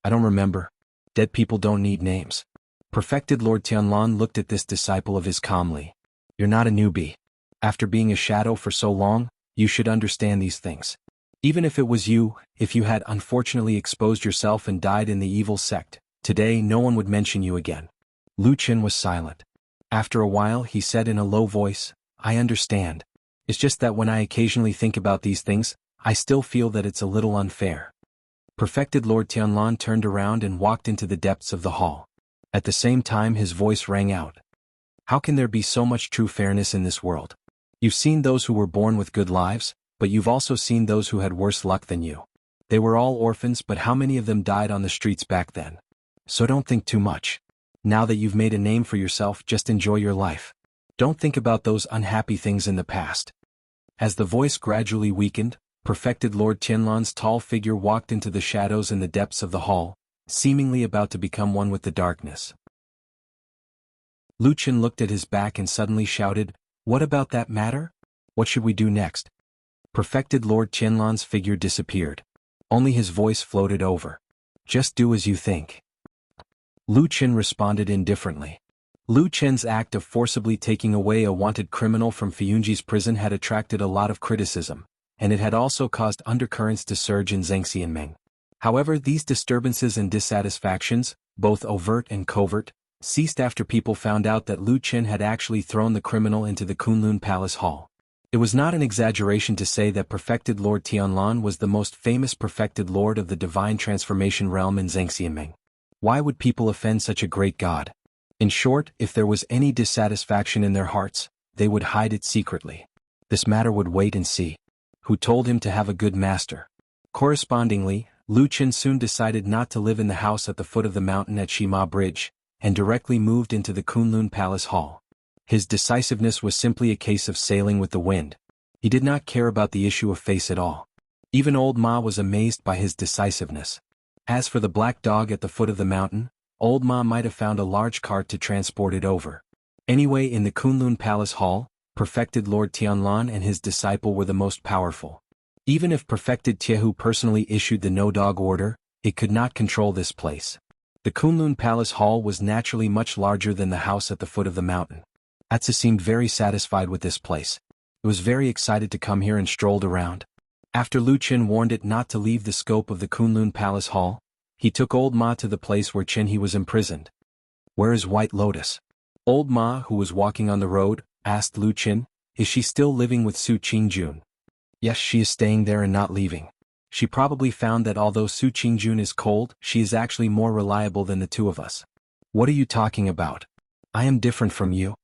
A: "I don't remember. Dead people don't need names." Perfected Lord Tianlan looked at this disciple of his calmly. "You're not a newbie. After being a shadow for so long, you should understand these things. Even if it was you, if you had unfortunately exposed yourself and died in the evil sect, today no one would mention you again. Lu Qin was silent. After a while he said in a low voice, I understand. It's just that when I occasionally think about these things, I still feel that it's a little unfair. Perfected Lord Tianlan turned around and walked into the depths of the hall. At the same time his voice rang out. How can there be so much true fairness in this world? You've seen those who were born with good lives, but you've also seen those who had worse luck than you. They were all orphans, but how many of them died on the streets back then? So don't think too much. Now that you've made a name for yourself, just enjoy your life. Don't think about those unhappy things in the past. As the voice gradually weakened, Perfected Lord Tianlan's tall figure walked into the shadows in the depths of the hall, seemingly about to become one with the darkness. Lu Qin looked at his back and suddenly shouted, What about that matter? What should we do next? Perfected Lord Tianlan's figure disappeared. Only his voice floated over. Just do as you think. Lu Qin responded indifferently. Lu Qin's act of forcibly taking away a wanted criminal from Feiyunji's prison had attracted a lot of criticism, and it had also caused undercurrents to surge in Zhangxianmeng. However, these disturbances and dissatisfactions, both overt and covert, ceased after people found out that Lu Qin had actually thrown the criminal into the Kunlun Palace Hall. It was not an exaggeration to say that Perfected Lord Tianlan was the most famous Perfected Lord of the Divine Transformation realm in Zhangxianmeng. Why would people offend such a great god? In short, if there was any dissatisfaction in their hearts, they would hide it secretly. This matter would wait and see. Who told him to have a good master? Correspondingly, Lu Qin soon decided not to live in the house at the foot of the mountain at Shima Bridge, and directly moved into the Kunlun Palace Hall. His decisiveness was simply a case of sailing with the wind. He did not care about the issue of face at all. Even old Ma was amazed by his decisiveness. As for the black dog at the foot of the mountain, old Ma might have found a large cart to transport it over. Anyway, in the Kunlun Palace Hall, Perfected Lord Tianlan and his disciple were the most powerful. Even if Perfected Tiehu personally issued the no-dog order, it could not control this place. The Kunlun Palace Hall was naturally much larger than the house at the foot of the mountain. Atsu seemed very satisfied with this place. It was very excited to come here and strolled around. After Lu Qin warned it not to leave the scope of the Kunlun Palace Hall, he took old Ma to the place where Qin He was imprisoned. Where is White Lotus? Old Ma, who was walking on the road, asked Lu Qin, Is she still living with Su Qingjun? Yes, she is staying there and not leaving. She probably found that although Su Qingjun is cold, she is actually more reliable than the two of us. What are you talking about? I am different from you.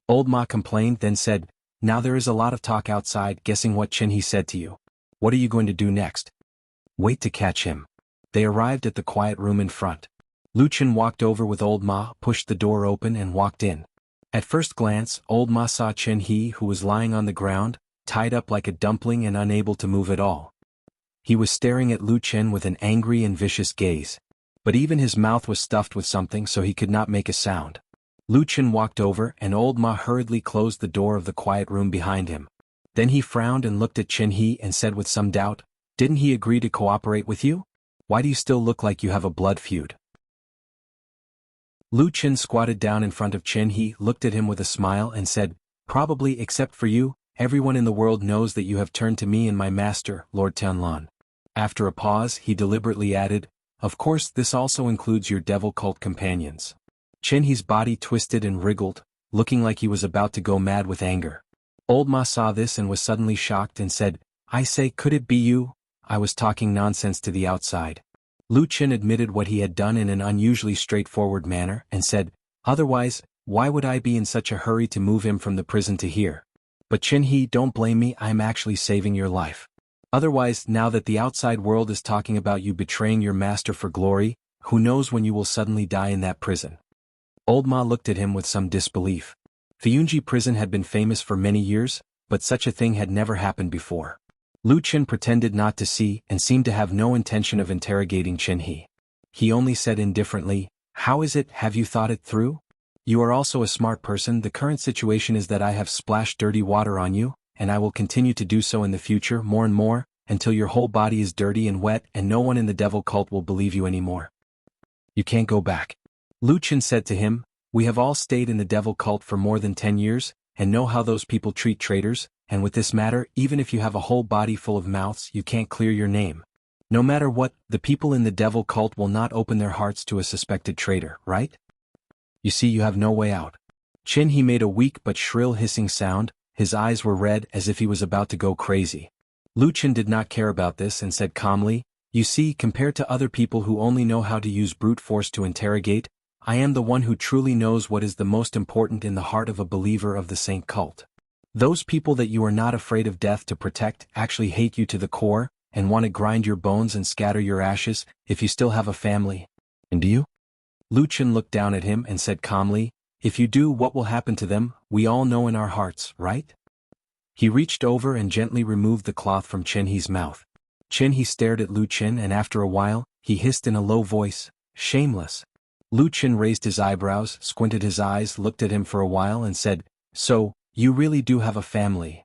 A: Old Ma complained, then said, Now there is a lot of talk outside, guessing what Qin He said to you. What are you going to do next? Wait to catch him. They arrived at the quiet room in front. Lu Qin walked over with old Ma, pushed the door open and walked in. At first glance, old Ma saw Qin He, who was lying on the ground, tied up like a dumpling and unable to move at all. He was staring at Lu Qin with an angry and vicious gaze. But even his mouth was stuffed with something, so he could not make a sound. Lu Qin walked over and old Ma hurriedly closed the door of the quiet room behind him. Then he frowned and looked at Qin He and said with some doubt, Didn't he agree to cooperate with you? Why do you still look like you have a blood feud? Lu Qin squatted down in front of Qin He, looked at him with a smile and said, Probably except for you, everyone in the world knows that you have turned to me and my master, Lord Tianlan. After a pause, he deliberately added, Of course this also includes your devil cult companions. Qin He's body twisted and wriggled, looking like he was about to go mad with anger. Old Ma saw this and was suddenly shocked and said, I say, could it be you? I was talking nonsense to the outside. Lu Qin admitted what he had done in an unusually straightforward manner and said, Otherwise, why would I be in such a hurry to move him from the prison to here? But Qin He, don't blame me, I'm actually saving your life. Otherwise, now that the outside world is talking about you betraying your master for glory, who knows when you will suddenly die in that prison? Old Ma looked at him with some disbelief. Feiyunji prison had been famous for many years, but such a thing had never happened before. Lu Qin pretended not to see and seemed to have no intention of interrogating Qin He. He only said indifferently, How is it, have you thought it through? You are also a smart person. The current situation is that I have splashed dirty water on you, and I will continue to do so in the future more and more, until your whole body is dirty and wet and no one in the devil cult will believe you anymore. You can't go back. Lu Qin said to him, We have all stayed in the devil cult for more than 10 years, and know how those people treat traitors, and with this matter, even if you have a whole body full of mouths, you can't clear your name. No matter what, the people in the devil cult will not open their hearts to a suspected traitor, right? You see, you have no way out. He made a weak but shrill hissing sound. His eyes were red as if he was about to go crazy. Lu Qin did not care about this and said calmly, "You see, compared to other people who only know how to use brute force to interrogate, I am the one who truly knows what is the most important in the heart of a believer of the Saint cult. Those people that you are not afraid of death to protect actually hate you to the core, and want to grind your bones and scatter your ashes, if you still have a family. And do you?" Lu Qin looked down at him and said calmly, "If you do, what will happen to them, we all know in our hearts, right?" He reached over and gently removed the cloth from He's mouth. He stared at Lu Qin and after a while, he hissed in a low voice, "Shameless." Lu Qin raised his eyebrows, squinted his eyes, looked at him for a while and said, "So, you really do have a family."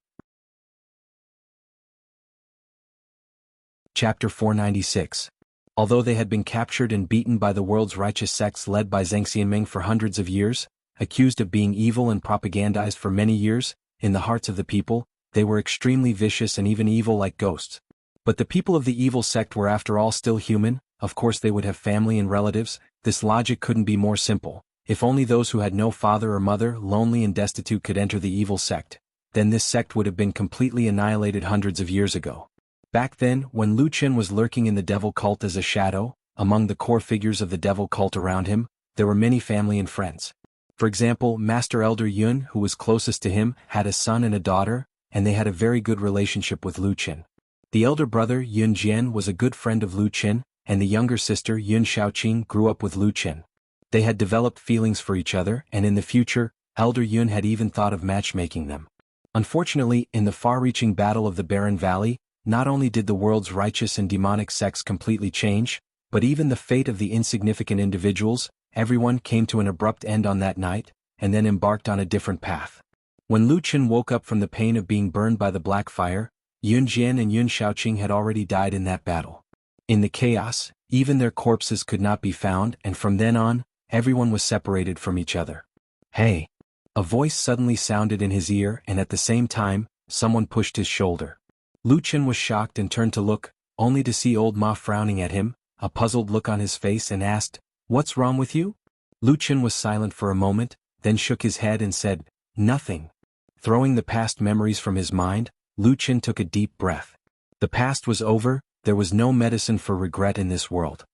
A: Chapter 496. Although they had been captured and beaten by the world's righteous sects led by Zhang Xianming for hundreds of years, accused of being evil and propagandized for many years, in the hearts of the people, they were extremely vicious and even evil like ghosts. But the people of the evil sect were after all still human, of course they would have family and relatives. This logic couldn't be more simple. If only those who had no father or mother, lonely and destitute, could enter the evil sect, then this sect would have been completely annihilated hundreds of years ago. Back then, when Lu Qin was lurking in the devil cult as a shadow, among the core figures of the devil cult around him, there were many family and friends. For example, Master Elder Yun, who was closest to him, had a son and a daughter, and they had a very good relationship with Lu Qin. The elder brother, Yun Jian, was a good friend of Lu Qin, and the younger sister, Yun Shaoqing, grew up with Lu Qin. They had developed feelings for each other, and in the future, Elder Yun had even thought of matchmaking them. Unfortunately, in the far-reaching battle of the Barren Valley, not only did the world's righteous and demonic sects completely change, but even the fate of the insignificant individuals, everyone came to an abrupt end on that night, and then embarked on a different path. When Lu Qin woke up from the pain of being burned by the black fire, Yun Jian and Yun Shaoqing had already died in that battle. In the chaos, even their corpses could not be found, and from then on, everyone was separated from each other. "Hey!" A voice suddenly sounded in his ear, and at the same time, someone pushed his shoulder. Lu Qin was shocked and turned to look, only to see old Ma frowning at him, a puzzled look on his face, and asked, "What's wrong with you?" Lu Qin was silent for a moment, then shook his head and said, "Nothing." Throwing the past memories from his mind, Lu Qin took a deep breath. The past was over, there was no medicine for regret in this world.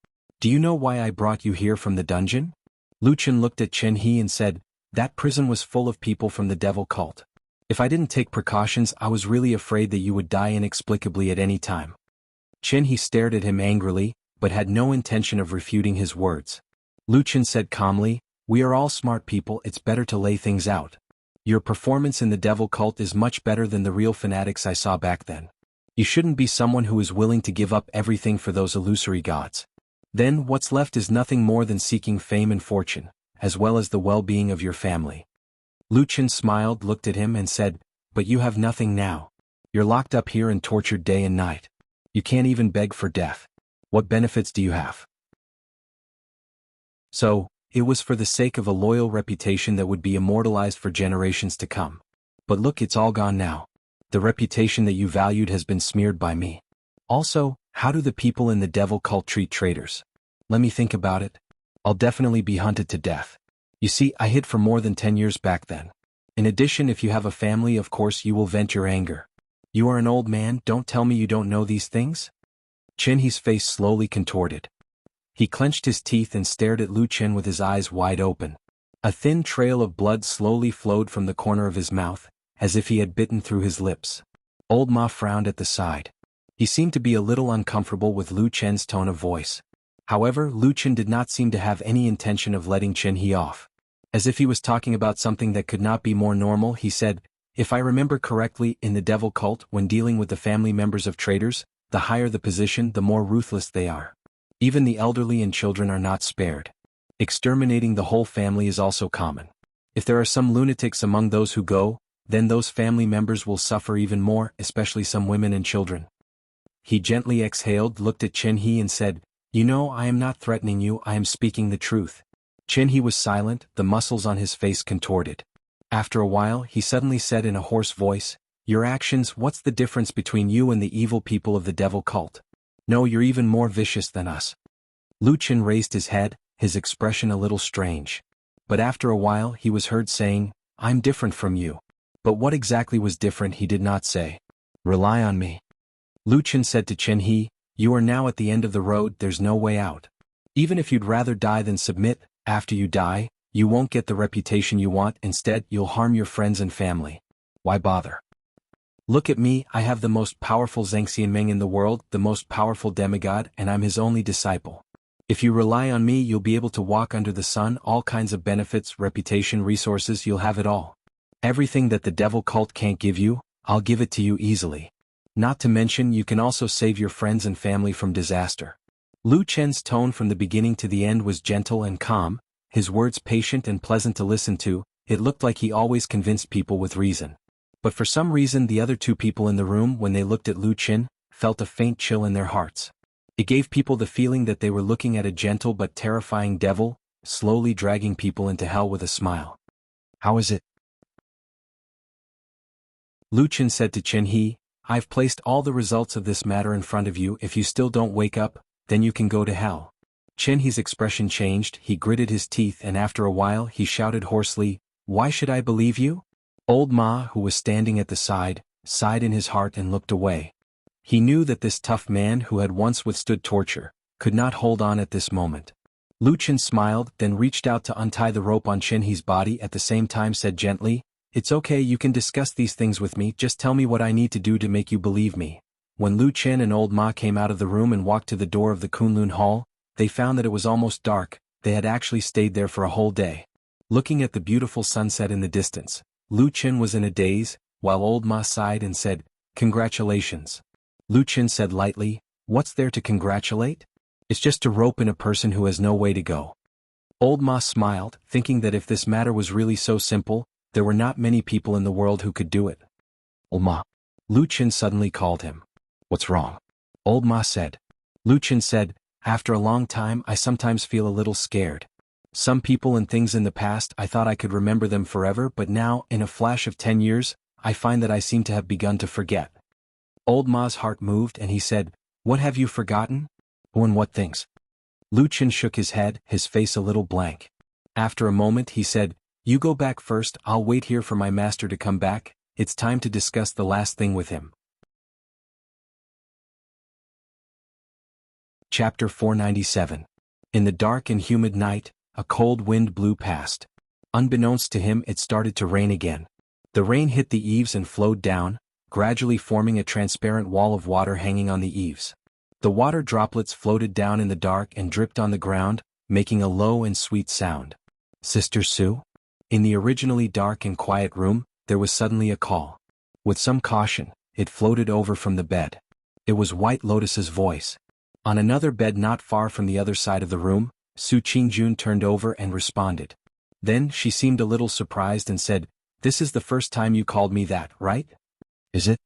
A: "Do you know why I brought you here from the dungeon?" Lu Qin looked at Chen He and said, "That prison was full of people from the devil cult. If I didn't take precautions, I was really afraid that you would die inexplicably at any time." Chen He stared at him angrily, but had no intention of refuting his words. Lu Qin said calmly, "We are all smart people, it's better to lay things out. Your performance in the devil cult is much better than the real fanatics I saw back then. You shouldn't be someone who is willing to give up everything for those illusory gods. Then what's left is nothing more than seeking fame and fortune, as well as the well-being of your family." Lu Qin smiled, looked at him and said, "But you have nothing now. You're locked up here and tortured day and night. You can't even beg for death. What benefits do you have?" So, it was for the sake of a loyal reputation that would be immortalized for generations to come. But look, it's all gone now. The reputation that you valued has been smeared by me. Also, how do the people in the devil cult treat traitors? Let me think about it. I'll definitely be hunted to death. You see, I hid for more than 10 years back then. In addition, if you have a family, of course you will vent your anger. You are an old man, don't tell me you don't know these things? Chen He's face slowly contorted. He clenched his teeth and stared at Lu Qin with his eyes wide open. A thin trail of blood slowly flowed from the corner of his mouth, as if he had bitten through his lips. Old Ma frowned at the side. He seemed to be a little uncomfortable with Lu Qin's tone of voice. However, Lu Qin did not seem to have any intention of letting Chen He off. As if he was talking about something that could not be more normal, he said, "If I remember correctly, in the devil cult, when dealing with the family members of traitors, the higher the position, the more ruthless they are. Even the elderly and children are not spared. Exterminating the whole family is also common. If there are some lunatics among those who go, then those family members will suffer even more, especially some women and children." He gently exhaled, looked at Chen He and said, "You know, I am not threatening you, I am speaking the truth." Chen He was silent, the muscles on his face contorted. After a while, he suddenly said in a hoarse voice, Your actions, what's the difference between you and the evil people of the devil cult? No, you're even more vicious than us. Lu Qin raised his head, his expression a little strange. But after a while he was heard saying, I'm different from you. But what exactly was different he did not say. Rely on me. Lu Qin said to Chen He, you are now at the end of the road, there's no way out. Even if you'd rather die than submit, after you die, you won't get the reputation you want, instead you'll harm your friends and family. Why bother? Look at me, I have the most powerful Zhengxianmeng in the world, the most powerful demigod, and I'm his only disciple. If you rely on me you'll be able to walk under the sun, all kinds of benefits, reputation, resources, you'll have it all. Everything that the devil cult can't give you, I'll give it to you easily. Not to mention you can also save your friends and family from disaster. Lu Chen's tone from the beginning to the end was gentle and calm, his words patient and pleasant to listen to. It looked like he always convinced people with reason. But for some reason the other two people in the room, when they looked at Lu Qin, felt a faint chill in their hearts. It gave people the feeling that they were looking at a gentle but terrifying devil, slowly dragging people into hell with a smile. How is it? Lu Qin said to Chen He, I've placed all the results of this matter in front of you. If you still don't wake up, then you can go to hell. Chen He's expression changed, he gritted his teeth, and after a while he shouted hoarsely, Why should I believe you? Old Ma, who was standing at the side, sighed in his heart and looked away. He knew that this tough man who had once withstood torture, could not hold on at this moment. Lu Qin smiled, then reached out to untie the rope on Chen He's body, at the same time said gently, It's okay, you can discuss these things with me, just tell me what I need to do to make you believe me. When Lu Qin and Old Ma came out of the room and walked to the door of the Kunlun Hall, they found that it was almost dark. They had actually stayed there for a whole day. Looking at the beautiful sunset in the distance, Lu Qin was in a daze, while Old Ma sighed and said, Congratulations. Lu Qin said lightly, What's there to congratulate? It's just a rope in a person who has no way to go. Old Ma smiled, thinking that if this matter was really so simple, there were not many people in the world who could do it. Old Ma. Lu Qin suddenly called him. What's wrong? Old Ma said. Lu Qin said, After a long time I sometimes feel a little scared. Some people and things in the past I thought I could remember them forever, but now, in a flash of 10 years, I find that I seem to have begun to forget. Old Ma's heart moved and he said, What have you forgotten? Oh, and what things? Lu Qin shook his head, his face a little blank. After a moment he said, You go back first, I'll wait here for my master to come back, it's time to discuss the last thing with him. Chapter 497. In the dark and humid night, a cold wind blew past. Unbeknownst to him it started to rain again. The rain hit the eaves and flowed down, gradually forming a transparent wall of water hanging on the eaves. The water droplets floated down in the dark and dripped on the ground, making a low and sweet sound. Sister Sue? In the originally dark and quiet room, there was suddenly a call. With some caution, it floated over from the bed. It was White Lotus's voice. On another bed not far from the other side of the room, Su Qingjun turned over and responded. Then she seemed a little surprised and said, This is the first time you called me that, right? Is it?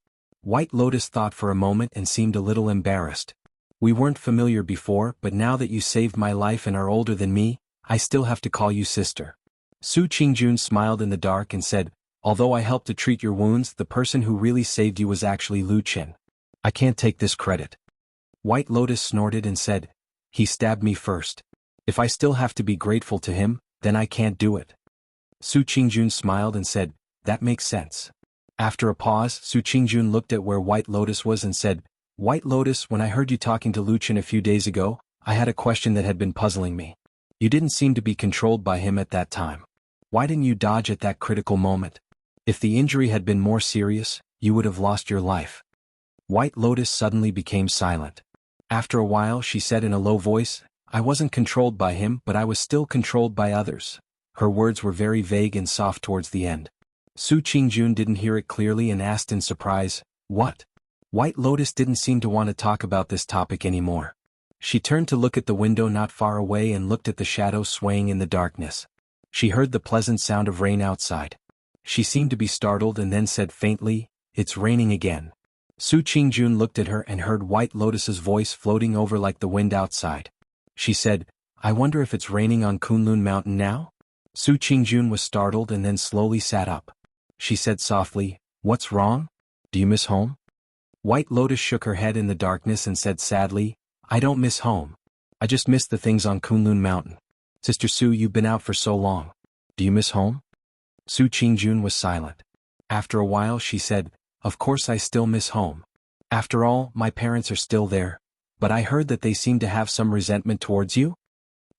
A: White Lotus thought for a moment and seemed a little embarrassed. We weren't familiar before, but now that you saved my life and are older than me, I still have to call you sister. Su Qingjun smiled in the dark and said, Although I helped to treat your wounds, the person who really saved you was actually Lu Qin. I can't take this credit. White Lotus snorted and said, He stabbed me first. If I still have to be grateful to him, then I can't do it. Su Qingjun smiled and said, That makes sense. After a pause, Su Qingjun looked at where White Lotus was and said, White Lotus, when I heard you talking to Lu Qin a few days ago, I had a question that had been puzzling me. You didn't seem to be controlled by him at that time. Why didn't you dodge at that critical moment? If the injury had been more serious, you would have lost your life. White Lotus suddenly became silent. After a while she said in a low voice, I wasn't controlled by him, but I was still controlled by others. Her words were very vague and soft towards the end. Su Qingjun didn't hear it clearly and asked in surprise, What? White Lotus didn't seem to want to talk about this topic anymore. She turned to look at the window not far away and looked at the shadow swaying in the darkness. She heard the pleasant sound of rain outside. She seemed to be startled and then said faintly, It's raining again. Su Qingjun looked at her and heard White Lotus's voice floating over like the wind outside. She said, I wonder if it's raining on Kunlun Mountain now? Su Qingjun was startled and then slowly sat up. She said softly, What's wrong? Do you miss home? White Lotus shook her head in the darkness and said sadly, I don't miss home. I just miss the things on Kunlun Mountain. Sister Su, you've been out for so long. Do you miss home? Su Qingjun was silent. After a while she said, Of course I still miss home. After all, my parents are still there. But I heard that they seem to have some resentment towards you?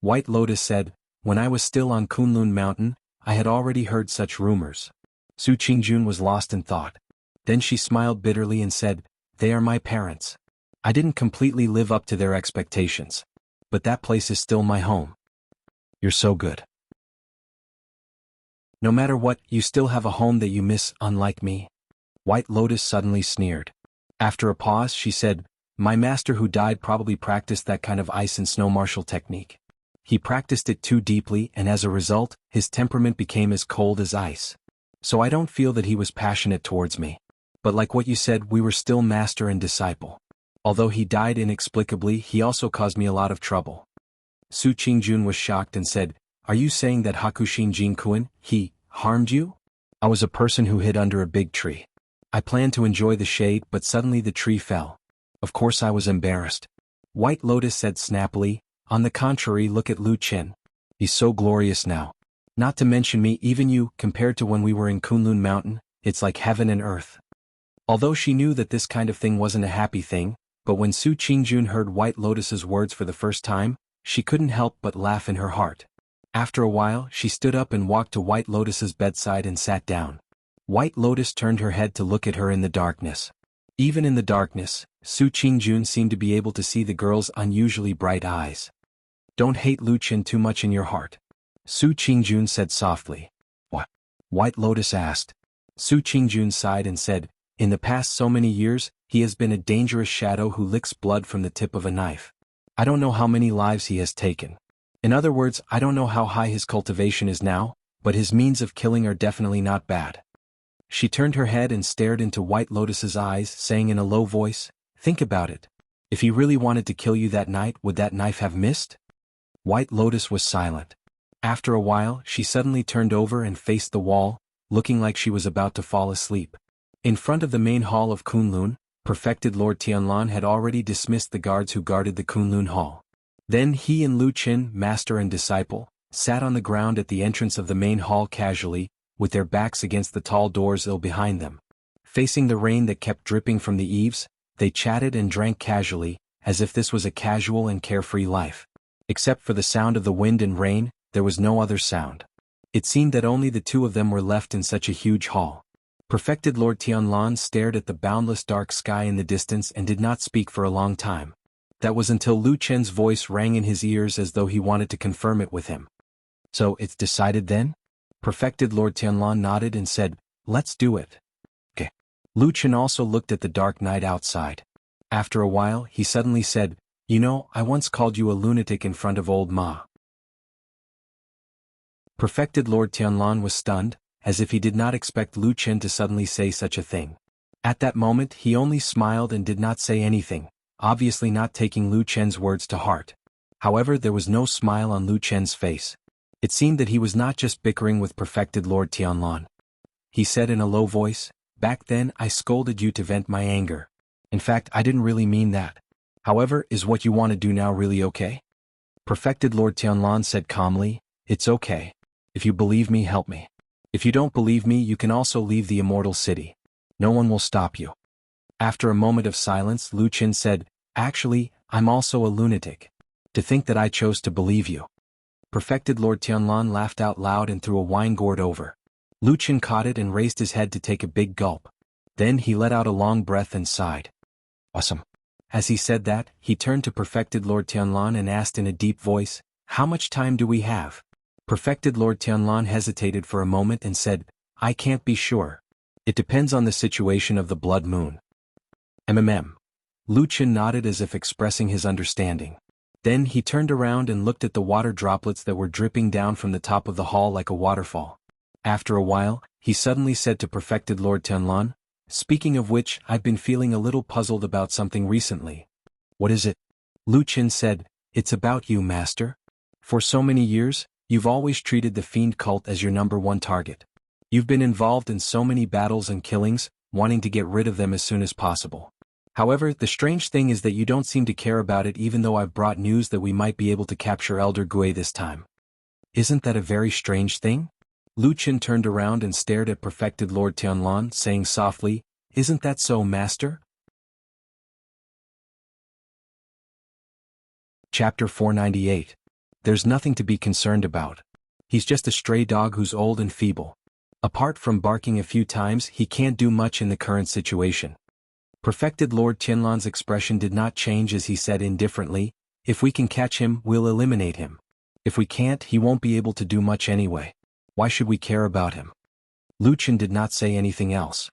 A: White Lotus said, When I was still on Kunlun Mountain, I had already heard such rumors. Su Qingjun was lost in thought. Then she smiled bitterly and said, They are my parents. I didn't completely live up to their expectations. But that place is still my home. You're so good. No matter what, you still have a home that you miss, unlike me. White Lotus suddenly sneered. After a pause she said, My master who died probably practiced that kind of ice and snow martial technique. He practiced it too deeply and as a result, his temperament became as cold as ice. So I don't feel that he was passionate towards me. But like what you said, we were still master and disciple. Although he died inexplicably, he also caused me a lot of trouble. Su Qingjun was shocked and said, Are you saying that Hakushin Jinkuin, he, harmed you? I was a person who hid under a big tree. I planned to enjoy the shade, but suddenly the tree fell. Of course I was embarrassed. White Lotus said snappily, On the contrary, look at Lu Chen. He's so glorious now. Not to mention me, even you, compared to when we were in Kunlun Mountain, it's like heaven and earth. Although she knew that this kind of thing wasn't a happy thing, but when Su Qingjun heard White Lotus's words for the first time, she couldn't help but laugh in her heart. After a while, she stood up and walked to White Lotus's bedside and sat down. White Lotus turned her head to look at her in the darkness. Even in the darkness, Su Qingjun seemed to be able to see the girl's unusually bright eyes. Don't hate Lu Chen too much in your heart. Su Qingjun said softly. What? White Lotus asked. Su Qingjun sighed and said, In the past so many years, he has been a dangerous shadow who licks blood from the tip of a knife. I don't know how many lives he has taken. In other words, I don't know how high his cultivation is now, but his means of killing are definitely not bad. She turned her head and stared into White Lotus's eyes, saying in a low voice, Think about it. If he really wanted to kill you that night, would that knife have missed? White Lotus was silent. After a while, she suddenly turned over and faced the wall, looking like she was about to fall asleep. In front of the main hall of Kunlun, Perfected Lord Tianlan had already dismissed the guards who guarded the Kunlun hall. Then he and Lu Chen, master and disciple, sat on the ground at the entrance of the main hall casually, with their backs against the tall doors behind them. Facing the rain that kept dripping from the eaves, they chatted and drank casually, as if this was a casual and carefree life. Except for the sound of the wind and rain, there was no other sound. It seemed that only the two of them were left in such a huge hall. Perfected Lord Tianlan stared at the boundless dark sky in the distance and did not speak for a long time. That was until Lu Chen's voice rang in his ears as though he wanted to confirm it with him. So, it's decided then? Perfected Lord Tianlan nodded and said, Let's do it. Okay. Lu Chen also looked at the dark night outside. After a while, he suddenly said, You know, I once called you a lunatic in front of old Ma. Perfected Lord Tianlan was stunned, as if he did not expect Lu Chen to suddenly say such a thing. At that moment, he only smiled and did not say anything, obviously not taking Lu Chen's words to heart. However, there was no smile on Lu Chen's face. It seemed that he was not just bickering with Perfected Lord Tianlan. He said in a low voice, Back then I scolded you to vent my anger. In fact, I didn't really mean that. However, is what you want to do now really okay? Perfected Lord Tianlan said calmly, It's okay. If you believe me, help me. If you don't believe me, you can also leave the immortal city. No one will stop you. After a moment of silence, Lu Chen said, Actually, I'm also a lunatic. To think that I chose to believe you. Perfected Lord Tianlan laughed out loud and threw a wine gourd over. Lu Chen caught it and raised his head to take a big gulp. Then he let out a long breath and sighed. Awesome. As he said that, he turned to Perfected Lord Tianlan and asked in a deep voice, How much time do we have? Perfected Lord Tianlan hesitated for a moment and said, I can't be sure. It depends on the situation of the blood moon. Lu Chen nodded as if expressing his understanding. Then he turned around and looked at the water droplets that were dripping down from the top of the hall like a waterfall. After a while, he suddenly said to Perfected Lord Tianlan, Speaking of which, I've been feeling a little puzzled about something recently. What is it? Lu Chen said, It's about you, Master. For so many years, you've always treated the fiend cult as your #1 target. You've been involved in so many battles and killings, wanting to get rid of them as soon as possible. However, the strange thing is that you don't seem to care about it even though I've brought news that we might be able to capture Elder Gui this time. Isn't that a very strange thing? Lu Qin turned around and stared at perfected Lord Tianlan, saying softly, "Isn't that so, Master?" Chapter 498. There's nothing to be concerned about. He's just a stray dog who's old and feeble. Apart from barking a few times, he can't do much in the current situation. Perfected Lord Tianlan's expression did not change as he said indifferently, "If we can catch him, we'll eliminate him. If we can't, he won't be able to do much anyway. Why should we care about him?" Lu Qin did not say anything else.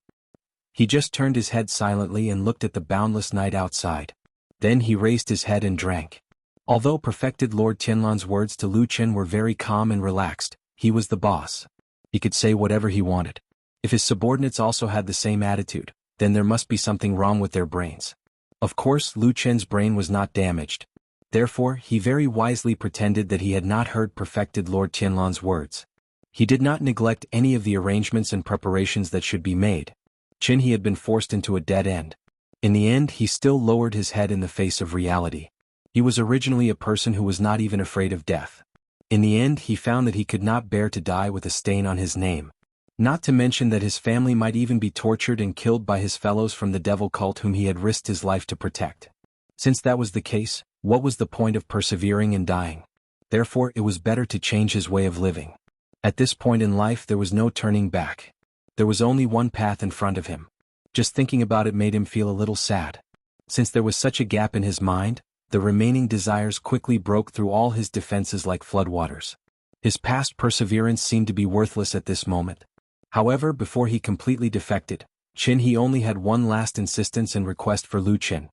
A: He just turned his head silently and looked at the boundless night outside. Then he raised his head and drank. Although perfected Lord Tianlan's words to Lu Qin were very calm and relaxed, he was the boss. He could say whatever he wanted. If his subordinates also had the same attitude, then there must be something wrong with their brains. Of course, Lu Qin's brain was not damaged. Therefore, he very wisely pretended that he had not heard perfected Lord Tianlan's words. He did not neglect any of the arrangements and preparations that should be made. He had been forced into a dead end. In the end, he still lowered his head in the face of reality. He was originally a person who was not even afraid of death. In the end, he found that he could not bear to die with a stain on his name. Not to mention that his family might even be tortured and killed by his fellows from the devil cult whom he had risked his life to protect. Since that was the case, what was the point of persevering and dying? Therefore, it was better to change his way of living. At this point in life there was no turning back. There was only one path in front of him. Just thinking about it made him feel a little sad. Since there was such a gap in his mind, the remaining desires quickly broke through all his defenses like floodwaters. His past perseverance seemed to be worthless at this moment. However, before he completely defected, he only had one last insistence and request for Lu Qin.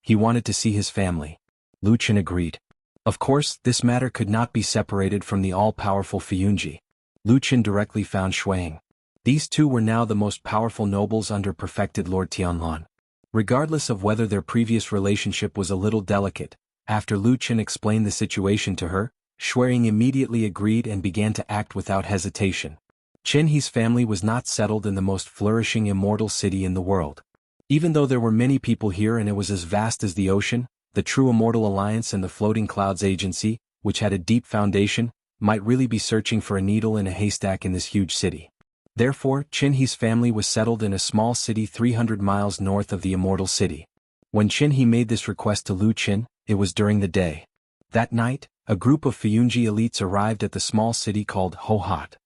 A: He wanted to see his family. Lu Qin agreed. Of course, this matter could not be separated from the all-powerful Fiyunji. Lu Qin directly found Shuang. These two were now the most powerful nobles under perfected Lord Tianlan. Regardless of whether their previous relationship was a little delicate, after Lu Qin explained the situation to her, Shuang immediately agreed and began to act without hesitation. He's family was not settled in the most flourishing immortal city in the world. Even though there were many people here and it was as vast as the ocean, the True Immortal Alliance and the Floating Clouds Agency, which had a deep foundation, might really be searching for a needle in a haystack in this huge city. Therefore, He's family was settled in a small city 300 miles north of the immortal city. When He made this request to Lu Qin, it was during the day. That night, a group of Fiyunji elites arrived at the small city called Hohat.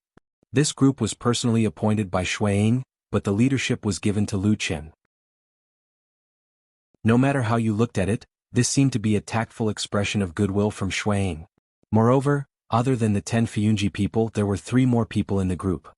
A: This group was personally appointed by Shuang, but the leadership was given to Lu Qin. No matter how you looked at it, this seemed to be a tactful expression of goodwill from Shuang. Moreover, other than the 10 Fiyunji people, there were 3 more people in the group.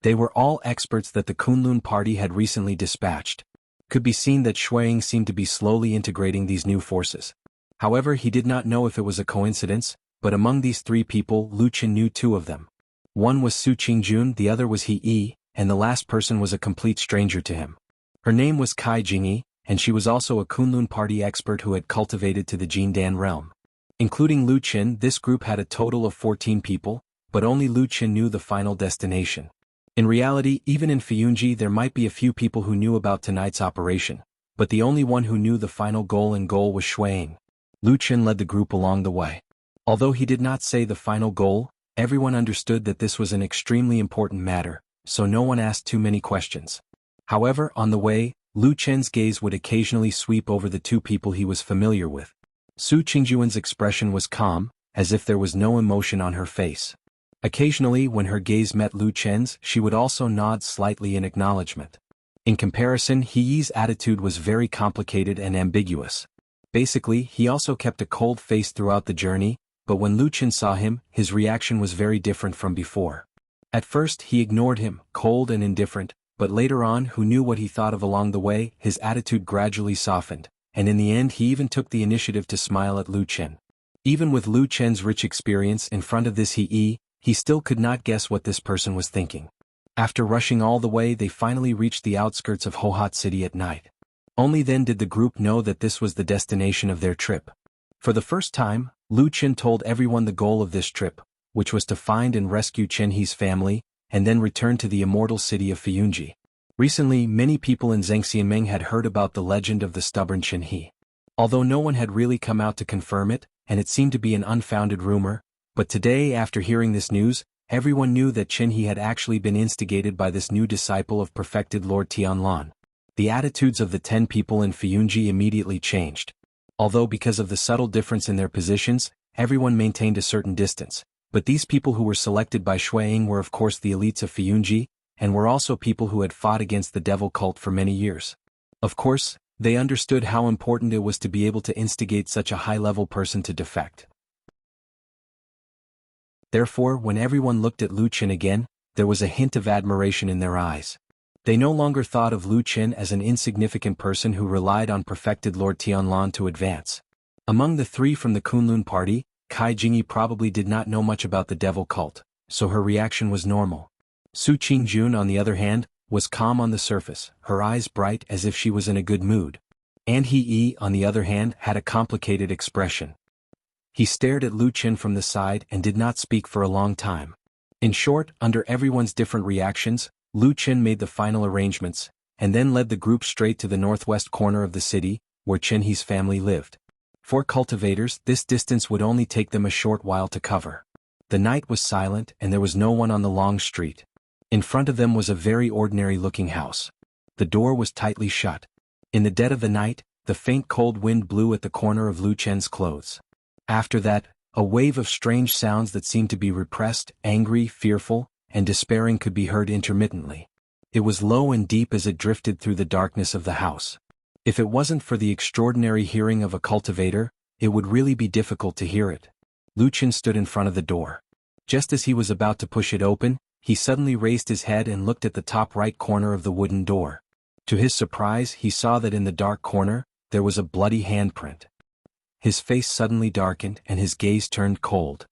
A: They were all experts that the Kunlun party had recently dispatched. Could be seen that Shuang seemed to be slowly integrating these new forces. However, he did not know if it was a coincidence, but among these 3 people, Lu Qin knew 2 of them. One was Su Qingjun, the other was He Yi, and the last person was a complete stranger to him. Her name was Kai Jingyi, and she was also a Kunlun party expert who had cultivated to the Jindan realm. Including Lu Qin, this group had a total of 14 people, but only Lu Qin knew the final destination. In reality, even in Fiyunji there might be a few people who knew about tonight's operation, but the only one who knew the final goal was Shuang. Lu Qin led the group along the way. Although he did not say the final goal, everyone understood that this was an extremely important matter, so no one asked too many questions. However, on the way, Lu Qin's gaze would occasionally sweep over the 2 people he was familiar with. Su Qingjuan's expression was calm, as if there was no emotion on her face. Occasionally, when her gaze met Lu Qin's, she would also nod slightly in acknowledgement. In comparison, He Yi's attitude was very complicated and ambiguous. Basically, he also kept a cold face throughout the journey, but when Lu Qin saw him, his reaction was very different from before. At first, he ignored him, cold and indifferent, but later on, who knew what he thought of along the way, his attitude gradually softened, and in the end he even took the initiative to smile at Lu Qin. Even with Lu Qin's rich experience in front of this He Yi, he still could not guess what this person was thinking. After rushing all the way, they finally reached the outskirts of Hohat City at night. Only then did the group know that this was the destination of their trip. For the first time, Lu Qin told everyone the goal of this trip, which was to find and rescue He's family, and then return to the immortal city of Fiyunji. Recently, many people in Zhangxianming had heard about the legend of the stubborn Qin He. Although no one had really come out to confirm it, and it seemed to be an unfounded rumor, but today, after hearing this news, everyone knew that Qin He had actually been instigated by this new disciple of perfected Lord Tianlan. The attitudes of the 10 people in Fuyunji immediately changed. Although because of the subtle difference in their positions, everyone maintained a certain distance, but these people who were selected by Xueying were of course the elites of Fuyunji, and were also people who had fought against the devil cult for many years. Of course, they understood how important it was to be able to instigate such a high-level person to defect. Therefore, when everyone looked at Lu Qin again, there was a hint of admiration in their eyes. They no longer thought of Lu Qin as an insignificant person who relied on perfected Lord Tianlan to advance. Among the 3 from the Kunlun party, Kai Jingyi probably did not know much about the devil cult, so her reaction was normal. Su Qingjun, on the other hand, was calm on the surface, her eyes bright as if she was in a good mood. And He, on the other hand, had a complicated expression. He stared at Lu Qin from the side and did not speak for a long time. In short, under everyone's different reactions, Lu Qin made the final arrangements, and then led the group straight to the northwest corner of the city, where Qin He's family lived. For cultivators, this distance would only take them a short while to cover. The night was silent and there was no one on the long street. In front of them was a very ordinary-looking house. The door was tightly shut. In the dead of the night, the faint cold wind blew at the corner of Lu Chen's clothes. After that, a wave of strange sounds that seemed to be repressed, angry, fearful, and despairing could be heard intermittently. It was low and deep as it drifted through the darkness of the house. If it wasn't for the extraordinary hearing of a cultivator, it would really be difficult to hear it. Lu Chen stood in front of the door. Just as he was about to push it open, he suddenly raised his head and looked at the top right corner of the wooden door. To his surprise, he saw that in the dark corner, there was a bloody handprint. His face suddenly darkened and his gaze turned cold.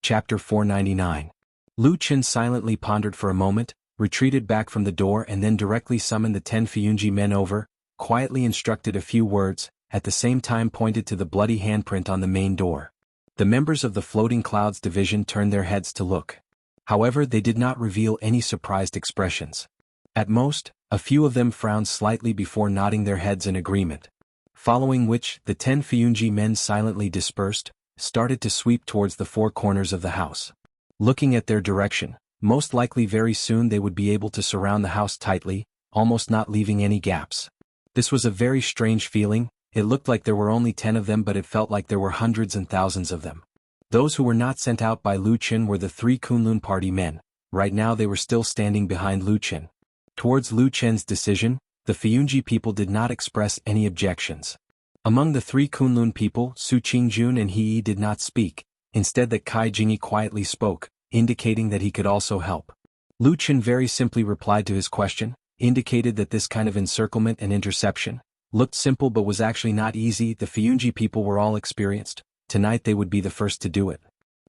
A: Chapter 499. Lu Chen silently pondered for a moment, retreated back from the door and then directly summoned the 10 Fuyunji men over, quietly instructed a few words, at the same time pointed to the bloody handprint on the main door. The members of the Floating Clouds division turned their heads to look. However, they did not reveal any surprised expressions. At most, a few of them frowned slightly before nodding their heads in agreement. Following which, the 10 Fuyunji men silently dispersed, started to sweep towards the 4 corners of the house. Looking at their direction, most likely very soon they would be able to surround the house tightly, almost not leaving any gaps. This was a very strange feeling. It looked like there were only 10 of them, but it felt like there were hundreds and thousands of them. Those who were not sent out by Lu Chen were the 3 Kunlun party men. Right now they were still standing behind Lu Chen. Towards Lu Chen's decision, the Fuyunji people did not express any objections. Among the 3 Kunlun people, Su Qingjun and He did not speak, instead that Kai Jingyi quietly spoke, indicating that he could also help. Lu Chen very simply replied to his question, indicated that this kind of encirclement and interception looked simple but was actually not easy. The Fuyunji people were all experienced. Tonight they would be the first to do it.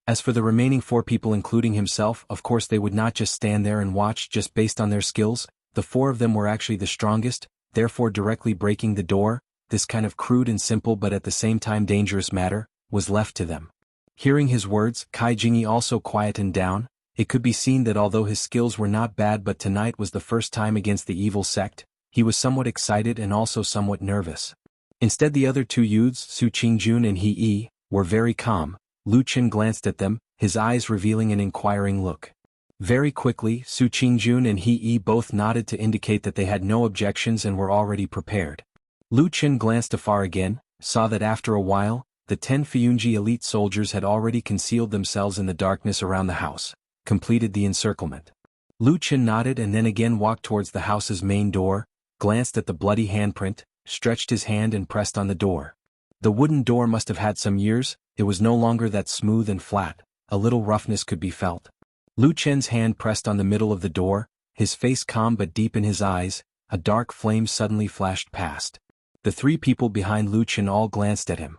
A: As for the remaining 4 people including himself, of course they would not just stand there and watch just based on their skills. The 4 of them were actually the strongest, therefore directly breaking the door, this kind of crude and simple but at the same time dangerous matter, was left to them. Hearing his words, Kai Jingyi also quietened down. It could be seen that although his skills were not bad, but tonight was the first time against the evil sect, he was somewhat excited and also somewhat nervous. Instead, the other 2 youths, Su Qingjun and He, were very calm. Lu Chen glanced at them, his eyes revealing an inquiring look. Very quickly, Su Qingjun and He both nodded to indicate that they had no objections and were already prepared. Lu Chen glanced afar again, saw that after a while, the 10 Fuyunji elite soldiers had already concealed themselves in the darkness around the house, completed the encirclement. Lu Chen nodded and then again walked towards the house's main door, glanced at the bloody handprint, stretched his hand and pressed on the door. The wooden door must have had some years. It was no longer that smooth and flat, a little roughness could be felt. Lu Chen's hand pressed on the middle of the door, his face calm but deep in his eyes, a dark flame suddenly flashed past. The 3 people behind Lu Chen all glanced at him.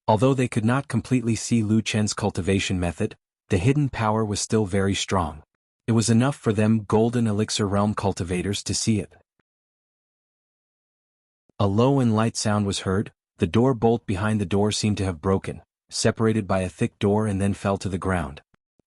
A: Although they could not completely see Lu Chen's cultivation method, the hidden power was still very strong. It was enough for them Golden Elixir Realm cultivators to see it. A low and light sound was heard. The door bolt behind the door seemed to have broken, separated by a thick door and then fell to the ground.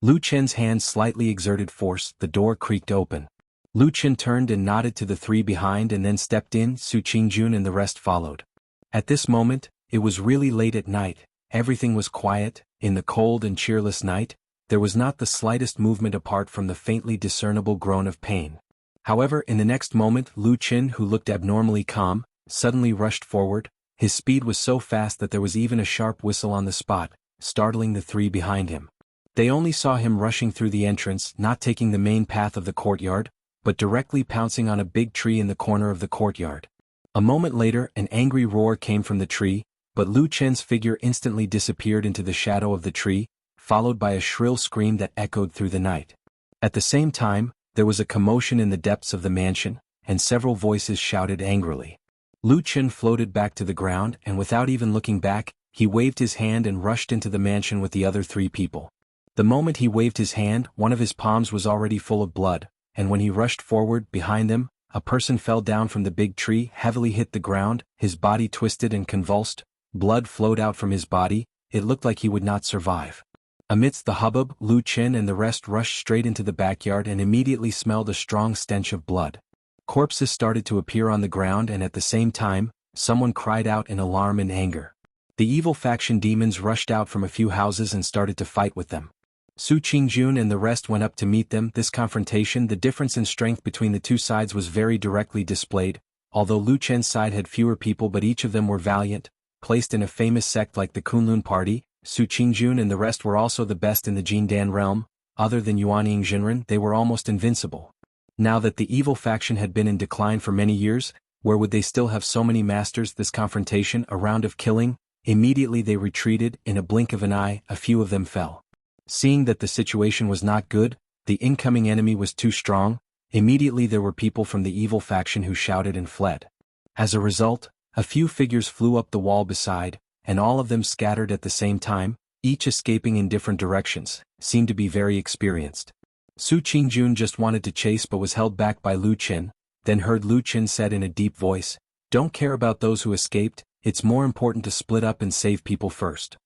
A: Lu Chen's hand slightly exerted force, the door creaked open. Lu Chen turned and nodded to the three behind and then stepped in. Su Qingjun and the rest followed. At this moment, it was really late at night, everything was quiet. In the cold and cheerless night, there was not the slightest movement apart from the faintly discernible groan of pain. However, in the next moment, Lu Chen, who looked abnormally calm, suddenly rushed forward. His speed was so fast that there was even a sharp whistle on the spot, startling the three behind him. They only saw him rushing through the entrance, not taking the main path of the courtyard, but directly pouncing on a big tree in the corner of the courtyard. A moment later, an angry roar came from the tree, but Lu Chen's figure instantly disappeared into the shadow of the tree, followed by a shrill scream that echoed through the night. At the same time, there was a commotion in the depths of the mansion, and several voices shouted angrily. Lu Chen floated back to the ground, and without even looking back, he waved his hand and rushed into the mansion with the other three people. The moment he waved his hand, one of his palms was already full of blood, and when he rushed forward, behind them, a person fell down from the big tree, heavily hit the ground, his body twisted and convulsed, blood flowed out from his body, it looked like he would not survive. Amidst the hubbub, Lu Chen and the rest rushed straight into the backyard and immediately smelled a strong stench of blood. Corpses started to appear on the ground, and at the same time, someone cried out in alarm and anger. The evil faction demons rushed out from a few houses and started to fight with them. Su Qingjun and the rest went up to meet them. This confrontation, the difference in strength between the two sides was very directly displayed, although Lu Chen's side had fewer people but each of them were valiant, placed in a famous sect like the Kunlun Party. Su Qingjun and the rest were also the best in the Jindan realm, other than Yuanying Jinren they were almost invincible. Now that the evil faction had been in decline for many years, where would they still have so many masters? This confrontation, a round of killing, immediately they retreated, in a blink of an eye, a few of them fell. Seeing that the situation was not good, the incoming enemy was too strong, immediately there were people from the evil faction who shouted and fled. As a result, a few figures flew up the wall beside, and all of them scattered at the same time, each escaping in different directions, seemed to be very experienced. Su Qingjun just wanted to chase but was held back by Lu Chen, then heard Lu Chen said in a deep voice, "Don't care about those who escaped, it's more important to split up and save people first."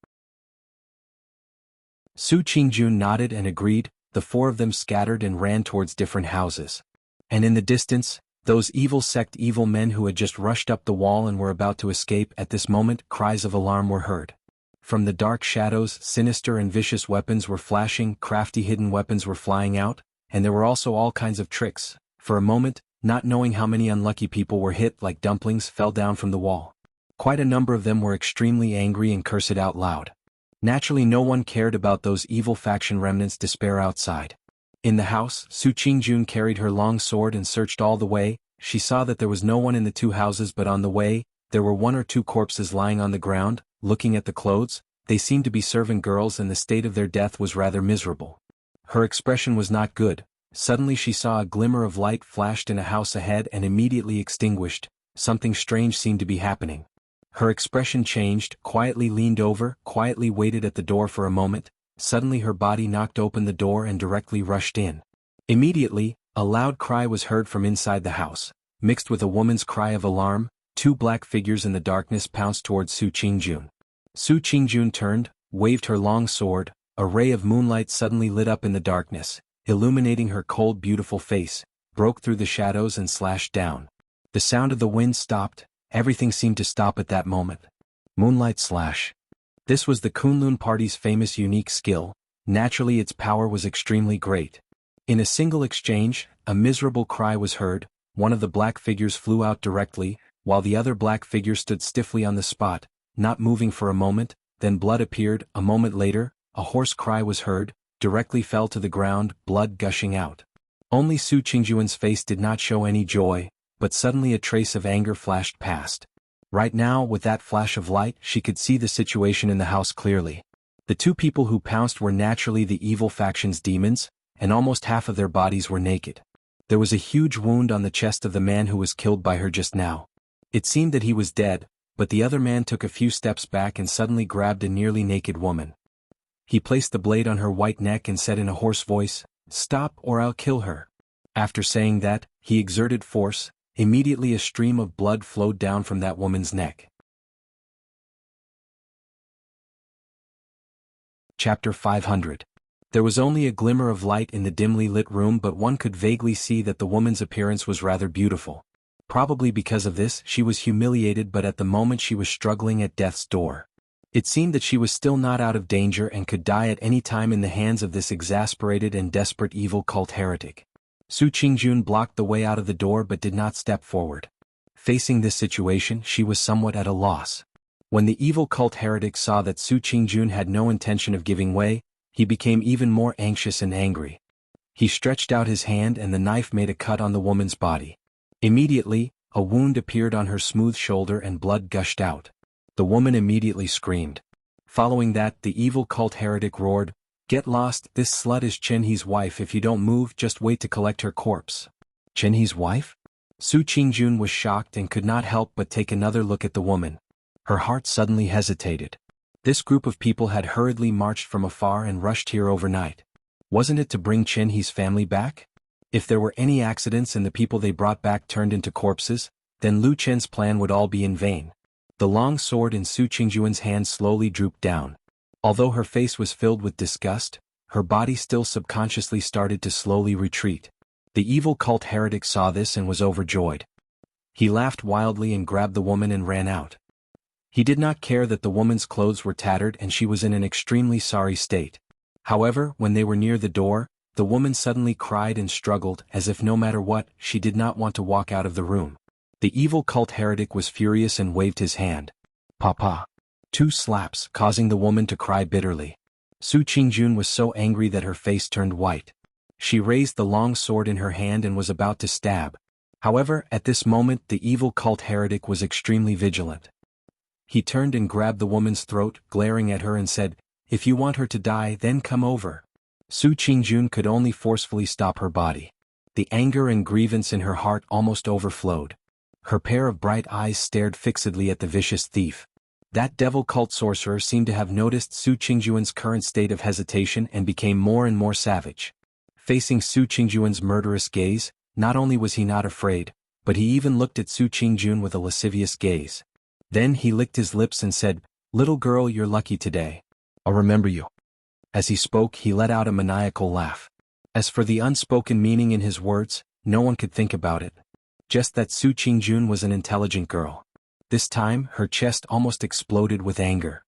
A: Su Qingjun nodded and agreed. The four of them scattered and ran towards different houses. And in the distance, those evil sect evil men who had just rushed up the wall and were about to escape. At this moment, cries of alarm were heard. From the dark shadows, sinister and vicious weapons were flashing, crafty hidden weapons were flying out, and there were also all kinds of tricks. For a moment, not knowing how many unlucky people were hit like dumplings fell down from the wall. Quite a number of them were extremely angry and cursed out loud. Naturally, no one cared about those evil faction remnants' despair outside. In the house, Su Qingjun carried her long sword and searched all the way. She saw that there was no one in the two houses, but on the way, there were one or two corpses lying on the ground. Looking at the clothes, they seemed to be servant girls and the state of their death was rather miserable. Her expression was not good. Suddenly she saw a glimmer of light flashed in a house ahead and immediately extinguished. Something strange seemed to be happening. Her expression changed, quietly leaned over, quietly waited at the door for a moment. Suddenly her body knocked open the door and directly rushed in. Immediately, a loud cry was heard from inside the house. Mixed with a woman's cry of alarm, two black figures in the darkness pounced towards Su Qingjun. Su Qingjun turned, waved her long sword. A ray of moonlight suddenly lit up in the darkness, illuminating her cold beautiful face, broke through the shadows and slashed down. The sound of the wind stopped. Everything seemed to stop at that moment. Moonlight slash. This was the Kunlun Party's famous unique skill. Naturally, its power was extremely great. In a single exchange, a miserable cry was heard. One of the black figures flew out directly, while the other black figure stood stiffly on the spot, not moving for a moment. Then blood appeared. A moment later, a hoarse cry was heard, directly fell to the ground, blood gushing out. Only Su Qingjun's face did not show any joy, but suddenly a trace of anger flashed past. Right now, with that flash of light, she could see the situation in the house clearly. The two people who pounced were naturally the evil faction's demons, and almost half of their bodies were naked. There was a huge wound on the chest of the man who was killed by her just now. It seemed that he was dead, but the other man took a few steps back and suddenly grabbed a nearly naked woman. He placed the blade on her white neck and said in a hoarse voice, "Stop or I'll kill her." After saying that, he exerted force. Immediately a stream of blood flowed down from that woman's neck. Chapter 500. There was only a glimmer of light in the dimly lit room, but one could vaguely see that the woman's appearance was rather beautiful. Probably because of this, she was humiliated, but at the moment she was struggling at death's door. It seemed that she was still not out of danger and could die at any time in the hands of this exasperated and desperate evil cult heretic. Su Qingjun blocked the way out of the door but did not step forward. Facing this situation, she was somewhat at a loss. When the evil cult heretic saw that Su Qingjun had no intention of giving way, he became even more anxious and angry. He stretched out his hand and the knife made a cut on the woman's body. Immediately, a wound appeared on her smooth shoulder and blood gushed out. The woman immediately screamed. Following that, the evil cult heretic roared, "Get lost, this slut is Chen He's wife. If you don't move, just wait to collect her corpse." Chen He's wife? Su Qingjun was shocked and could not help but take another look at the woman. Her heart suddenly hesitated. This group of people had hurriedly marched from afar and rushed here overnight. Wasn't it to bring Chen He's family back? If there were any accidents and the people they brought back turned into corpses, then Lu Chen's plan would all be in vain. The long sword in Su Qingjun's hand slowly drooped down. Although her face was filled with disgust, her body still subconsciously started to slowly retreat. The evil cult heretic saw this and was overjoyed. He laughed wildly and grabbed the woman and ran out. He did not care that the woman's clothes were tattered and she was in an extremely sorry state. However, when they were near the door, the woman suddenly cried and struggled as if no matter what, she did not want to walk out of the room. The evil cult heretic was furious and waved his hand. "Papa." 2 slaps, causing the woman to cry bitterly. Su Qingjun was so angry that her face turned white. She raised the long sword in her hand and was about to stab. However, at this moment the evil cult heretic was extremely vigilant. He turned and grabbed the woman's throat, glaring at her and said, "If you want her to die, then come over." Su Qingjun could only forcefully stop her body. The anger and grievance in her heart almost overflowed. Her pair of bright eyes stared fixedly at the vicious thief. That devil cult sorcerer seemed to have noticed Su Qingjun's current state of hesitation and became more and more savage. Facing Su Qingjun's murderous gaze, not only was he not afraid, but he even looked at Su Qingjun with a lascivious gaze. Then he licked his lips and said, "Little girl, you're lucky today. I'll remember you." As he spoke, he let out a maniacal laugh. As for the unspoken meaning in his words, no one could think about it. Just that Su Qingjun was an intelligent girl. This time, her chest almost exploded with anger.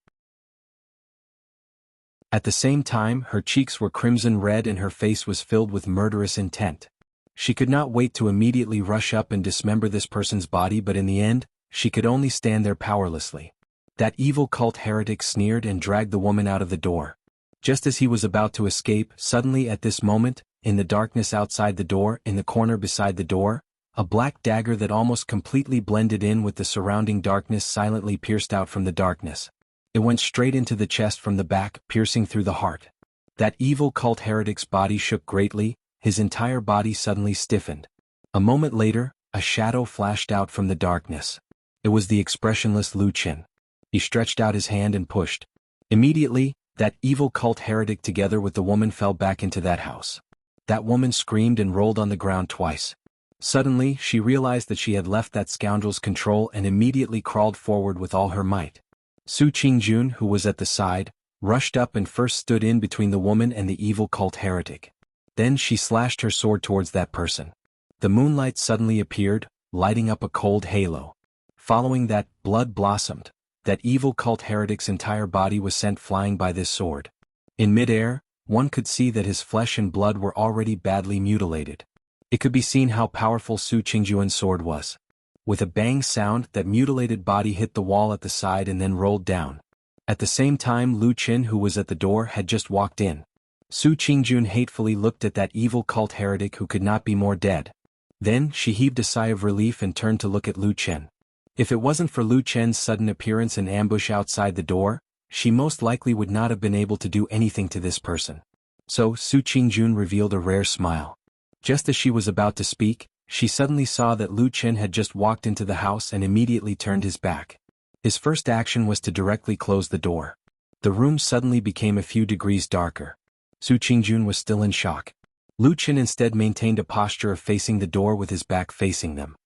A: At the same time, her cheeks were crimson red and her face was filled with murderous intent. She could not wait to immediately rush up and dismember this person's body, but in the end, she could only stand there powerlessly. That evil cult heretic sneered and dragged the woman out of the door. Just as he was about to escape, suddenly at this moment, in the darkness outside the door, in the corner beside the door, a black dagger that almost completely blended in with the surrounding darkness silently pierced out from the darkness. It went straight into the chest from the back, piercing through the heart. That evil cult heretic's body shook greatly, his entire body suddenly stiffened. A moment later, a shadow flashed out from the darkness. It was the expressionless Lu Chen. He stretched out his hand and pushed. Immediately, that evil cult heretic together with the woman fell back into that house. That woman screamed and rolled on the ground twice. Suddenly, she realized that she had left that scoundrel's control and immediately crawled forward with all her might. Su Qingjun, who was at the side, rushed up and first stood in between the woman and the evil cult heretic. Then she slashed her sword towards that person. The moonlight suddenly appeared, lighting up a cold halo. Following that, blood blossomed. That evil cult heretic's entire body was sent flying by this sword. In midair, one could see that his flesh and blood were already badly mutilated. It could be seen how powerful Su Qingjun's sword was. With a bang sound, that mutilated body hit the wall at the side and then rolled down. At the same time, Lu Chen, who was at the door, had just walked in. Su Qingjun hatefully looked at that evil cult heretic who could not be more dead. Then, she heaved a sigh of relief and turned to look at Lu Chen. If it wasn't for Lu Chen's sudden appearance and ambush outside the door, she most likely would not have been able to do anything to this person. So, Su Qingjun revealed a rare smile. Just as she was about to speak, she suddenly saw that Lu Chen had just walked into the house and immediately turned his back. His first action was to directly close the door. The room suddenly became a few degrees darker. Su Qingjun was still in shock. Lu Chen instead maintained a posture of facing the door with his back facing them.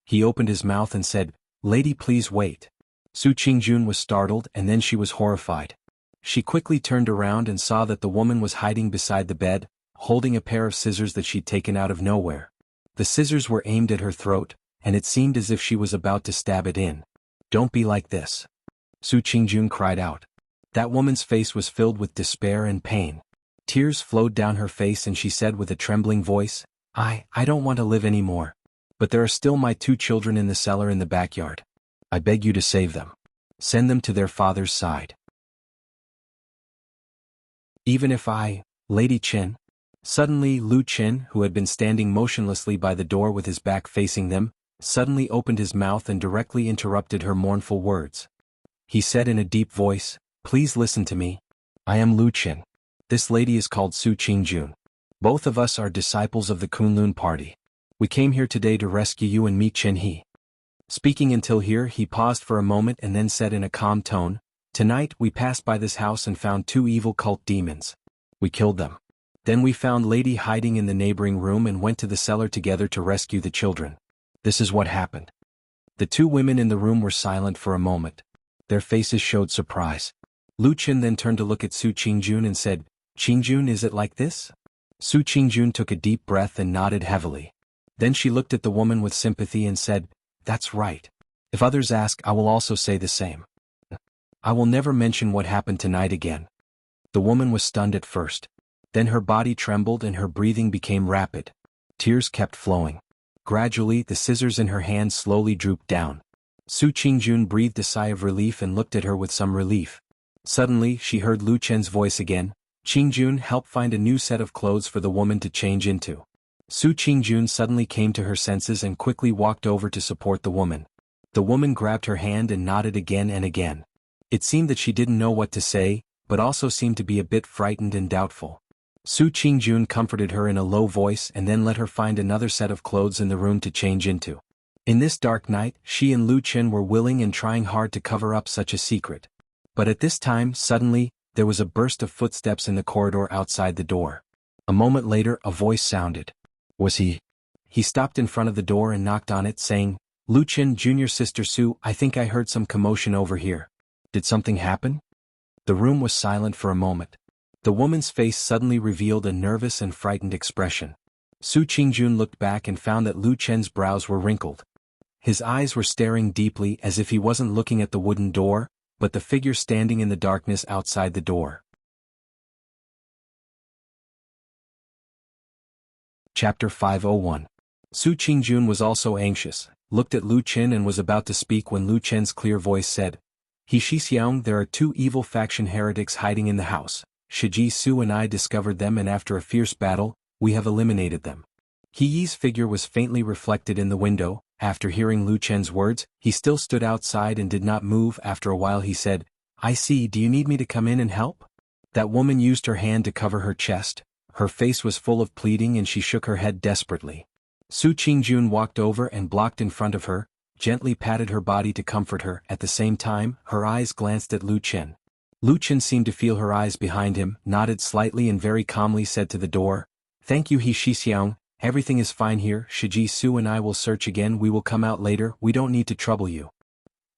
A: He opened his mouth and said, "Lady, please wait." Su Qingjun was startled and then she was horrified. She quickly turned around and saw that the woman was hiding beside the bed, holding a pair of scissors that she'd taken out of nowhere. The scissors were aimed at her throat, and it seemed as if she was about to stab it in. "Don't be like this," Su Qingjun cried out. That woman's face was filled with despair and pain. Tears flowed down her face and she said with a trembling voice, I don't want to live anymore. But there are still my 2 children in the cellar in the backyard. I beg you to save them. Send them to their father's side. Even if Lady Qin. Suddenly Lu Qin, who had been standing motionlessly by the door with his back facing them, suddenly opened his mouth and directly interrupted her mournful words. He said in a deep voice, "Please listen to me. I am Lu Qin. This lady is called Su Qingjun. Both of us are disciples of the Kunlun party. We came here today to rescue you and meet Qin He." Speaking until here, he paused for a moment and then said in a calm tone, "Tonight we passed by this house and found 2 evil cult demons. We killed them. Then we found Lady hiding in the neighboring room and went to the cellar together to rescue the children. This is what happened." The 2 women in the room were silent for a moment. Their faces showed surprise. Lu Qin then turned to look at Su Qingjun and said, "Qingjun, is it like this?" Su Qingjun took a deep breath and nodded heavily. Then she looked at the woman with sympathy and said, "That's right. If others ask, I will also say the same. I will never mention what happened tonight again." The woman was stunned at first. Then her body trembled and her breathing became rapid. Tears kept flowing. Gradually, the scissors in her hand slowly drooped down. Su Qingjun breathed a sigh of relief and looked at her with some relief. Suddenly, she heard Lu Chen's voice again, "Qingjun, help find a new set of clothes for the woman to change into." Su Qingjun suddenly came to her senses and quickly walked over to support the woman. The woman grabbed her hand and nodded again and again. It seemed that she didn't know what to say, but also seemed to be a bit frightened and doubtful. Su Qingjun comforted her in a low voice and then let her find another set of clothes in the room to change into. In this dark night, she and Lu Qin were willing and trying hard to cover up such a secret. But at this time, suddenly, there was a burst of footsteps in the corridor outside the door. A moment later, a voice sounded. Was he? He stopped in front of the door and knocked on it, saying, "Lu Qin, junior sister Su, I think I heard some commotion over here. Did something happen?" The room was silent for a moment. The woman's face suddenly revealed a nervous and frightened expression. Su Qingjun looked back and found that Lu Chen's brows were wrinkled. His eyes were staring deeply as if he wasn't looking at the wooden door, but the figure standing in the darkness outside the door. Chapter 501. Su Qingjun was also anxious, looked at Lu Qin and was about to speak when Lu Chen's clear voice said, "He Shixiang, there are 2 evil faction heretics hiding in the house. Shiji Su and I discovered them and after a fierce battle, we have eliminated them." He Yi's figure was faintly reflected in the window. After hearing Lu Chen's words, he still stood outside and did not move. After a while he said, "I see, do you need me to come in and help?" That woman used her hand to cover her chest. Her face was full of pleading and she shook her head desperately. Su Qingjun walked over and blocked in front of her, gently patted her body to comfort her. At the same time, her eyes glanced at Lu Qin. Lu Qin seemed to feel her eyes behind him, nodded slightly and very calmly said to the door, "Thank you He Shixiang, everything is fine here. Shiji Su and I will search again. We will come out later. We don't need to trouble you."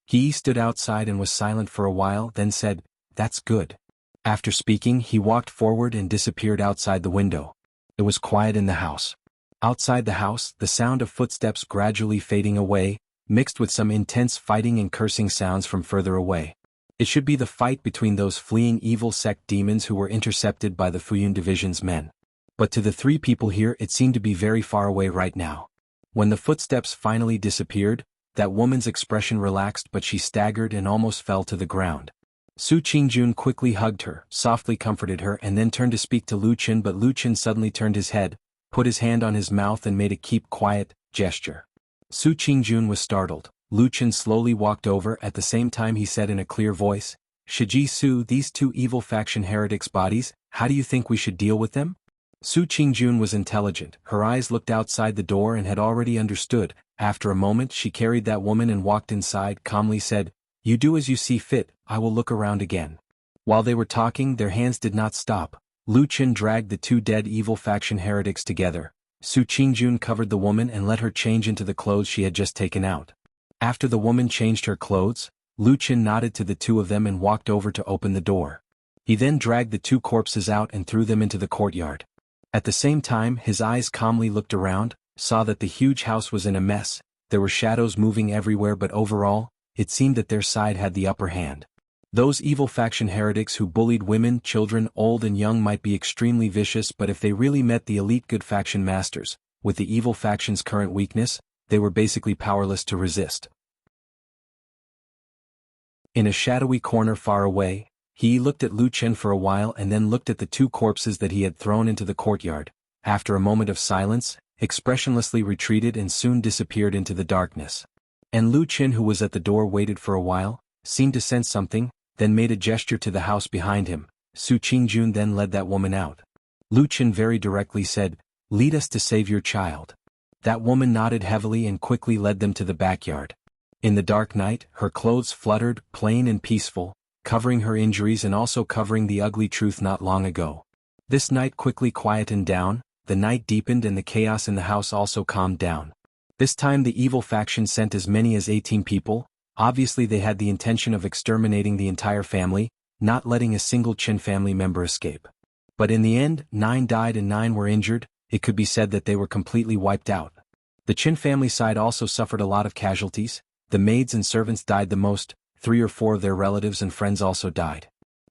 A: He stood outside and was silent for a while, then said, "That's good." After speaking, he walked forward and disappeared outside the window. It was quiet in the house. Outside the house, the sound of footsteps gradually fading away, mixed with some intense fighting and cursing sounds from further away. It should be the fight between those fleeing evil sect demons who were intercepted by the Fuyun Division's men. But to the 3 people here it seemed to be very far away right now. When the footsteps finally disappeared, that woman's expression relaxed but she staggered and almost fell to the ground. Su Qingjun quickly hugged her, softly comforted her and then turned to speak to Lu Qin, but Lu Qin suddenly turned his head, put his hand on his mouth and made a "keep quiet" gesture. Su Qingjun was startled. Lu Qin slowly walked over. At the same time he said in a clear voice, "Shiji Su, these 2 evil faction heretics' bodies, how do you think we should deal with them?" Su Qingjun was intelligent. Her eyes looked outside the door and had already understood. After a moment she carried that woman and walked inside, calmly said, "You do as you see fit, I will look around again." While they were talking, their hands did not stop. Lu Qin dragged the 2 dead evil faction heretics together. Su Qingjun covered the woman and let her change into the clothes she had just taken out. After the woman changed her clothes, Lu Qin nodded to the 2 of them and walked over to open the door. He then dragged the two corpses out and threw them into the courtyard. At the same time, his eyes calmly looked around, saw that the huge house was in a mess, there were shadows moving everywhere, but overall, it seemed that their side had the upper hand. Those evil faction heretics who bullied women, children, old and young might be extremely vicious, but if they really met the elite good faction masters, with the evil faction's current weakness, they were basically powerless to resist. In a shadowy corner far away, he looked at Lu Chen for a while and then looked at the two corpses that he had thrown into the courtyard. After a moment of silence, expressionlessly retreated and soon disappeared into the darkness. And Lu Chen, who was at the door, waited for a while, seemed to sense something, then made a gesture to the house behind him. Su Qingjun then led that woman out. Lu Chen very directly said, "Lead us to save your child." That woman nodded heavily and quickly led them to the backyard. In the dark night, her clothes fluttered, plain and peaceful, covering her injuries and also covering the ugly truth not long ago. This night quickly quietened down, the night deepened and the chaos in the house also calmed down. This time the evil faction sent as many as 18 people. Obviously they had the intention of exterminating the entire family, not letting a single Qin family member escape. But in the end, 9 died and 9 were injured. It could be said that they were completely wiped out. The Qin family side also suffered a lot of casualties. The maids and servants died the most, 3 or 4 of their relatives and friends also died.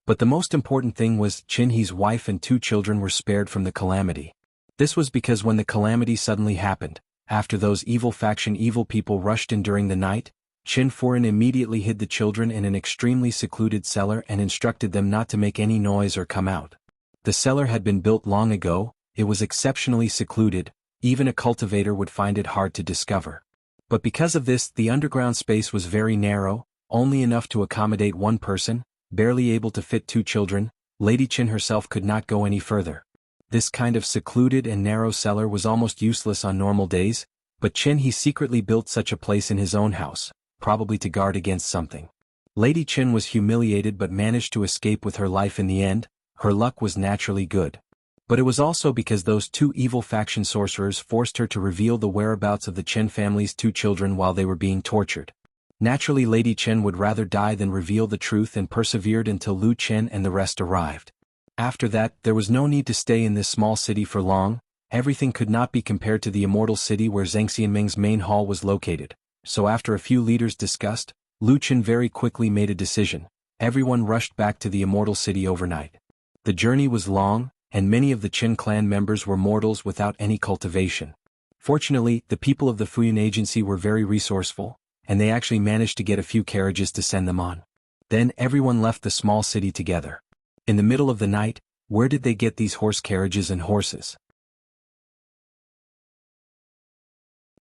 A: But the most important thing was Qin He's wife and 2 children were spared from the calamity. This was because when the calamity suddenly happened, after those evil faction evil people rushed in during the night, Qin Furen immediately hid the children in an extremely secluded cellar and instructed them not to make any noise or come out. The cellar had been built long ago, it was exceptionally secluded, even a cultivator would find it hard to discover. But because of this, the underground space was very narrow, only enough to accommodate 1 person, barely able to fit 2 children. Lady Qin herself could not go any further. This kind of secluded and narrow cellar was almost useless on normal days, but Qin He secretly built such a place in his own house, probably to guard against something. Lady Qin was humiliated but managed to escape with her life in the end. Her luck was naturally good. But it was also because those 2 evil faction sorcerers forced her to reveal the whereabouts of the Qin family's 2 children while they were being tortured. Naturally Lady Qin would rather die than reveal the truth and persevered until Lu Chen and the rest arrived. After that, there was no need to stay in this small city for long. Everything could not be compared to the immortal city where Zhang Xianming's main hall was located. So after a few leaders discussed, Lu Chen very quickly made a decision. Everyone rushed back to the immortal city overnight. The journey was long, and many of the Qin clan members were mortals without any cultivation. Fortunately, the people of the Fuyun agency were very resourceful, and they actually managed to get a few carriages to send them on. Then everyone left the small city together. In the middle of the night, where did they get these horse carriages and horses?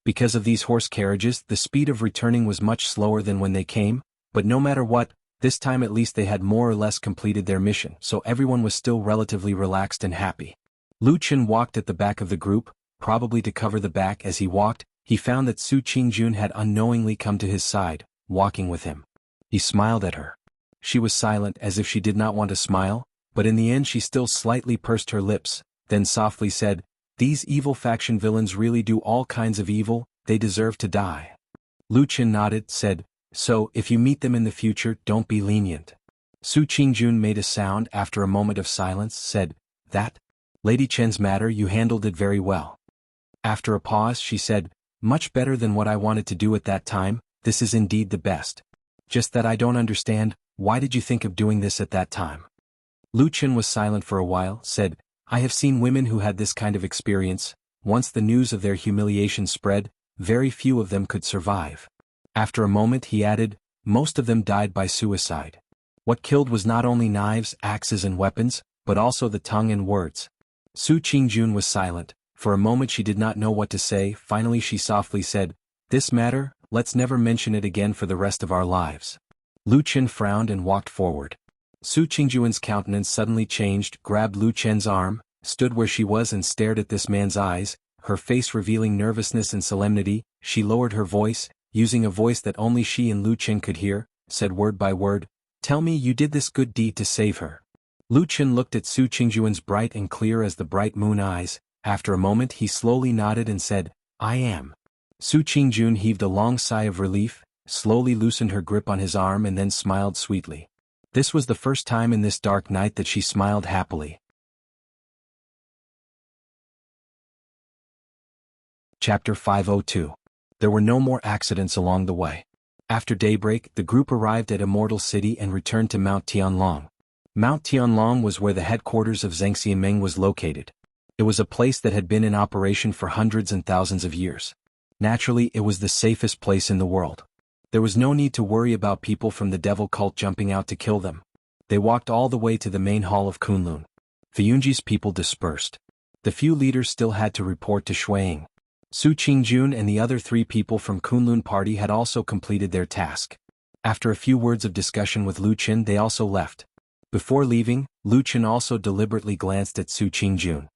A: Because of these horse carriages, the speed of returning was much slower than when they came, but no matter what, this time at least they had more or less completed their mission, so everyone was still relatively relaxed and happy. Lu Chen walked at the back of the group, probably to cover the back. As he walked, he found that Su Qingjun had unknowingly come to his side, walking with him. He smiled at her. She was silent as if she did not want to smile, but in the end she still slightly pursed her lips, then softly said, "These evil faction villains really do all kinds of evil, they deserve to die." Lu Chen nodded, said, "So, if you meet them in the future, don't be lenient." Su Qingjun made a sound after a moment of silence, said, "That? Lady Chen's matter, you handled it very well." After a pause she said, "Much better than what I wanted to do at that time, this is indeed the best. Just that I don't understand, why did you think of doing this at that time?" Lu Chen was silent for a while, said, "I have seen women who had this kind of experience. Once the news of their humiliation spread, very few of them could survive." After a moment he added, "Most of them died by suicide. What killed was not only knives, axes and weapons, but also the tongue and words." Su Qingjun was silent. For a moment she did not know what to say. Finally she softly said, "This matter, let's never mention it again for the rest of our lives." Lu Chen frowned and walked forward. Su Qingjun's countenance suddenly changed, grabbed Lu Chen's arm, stood where she was and stared at this man's eyes, her face revealing nervousness and solemnity. She lowered her voice, using a voice that only she and Lu Chen could hear, said word by word, "Tell me you did this good deed to save her." Lu Chen looked at Su Qingjun's bright and clear as the bright moon eyes. After a moment he slowly nodded and said, "I am." Su Qingjun heaved a long sigh of relief, slowly loosened her grip on his arm and then smiled sweetly. This was the first time in this dark night that she smiled happily. Chapter 502. There were no more accidents along the way. After daybreak, the group arrived at Immortal City and returned to Mount Tianlong. Mount Tianlong was where the headquarters of Zheng Xianmeng was located. It was a place that had been in operation for hundreds and thousands of years. Naturally, it was the safest place in the world. There was no need to worry about people from the devil cult jumping out to kill them. They walked all the way to the main hall of Kunlun. Fuyunji's people dispersed. The few leaders still had to report to Shuiying. Su Qingjun and the other 3 people from Kunlun party had also completed their task. After a few words of discussion with Lu Qin, they also left. Before leaving, Lu Qin also deliberately glanced at Su Qingjun.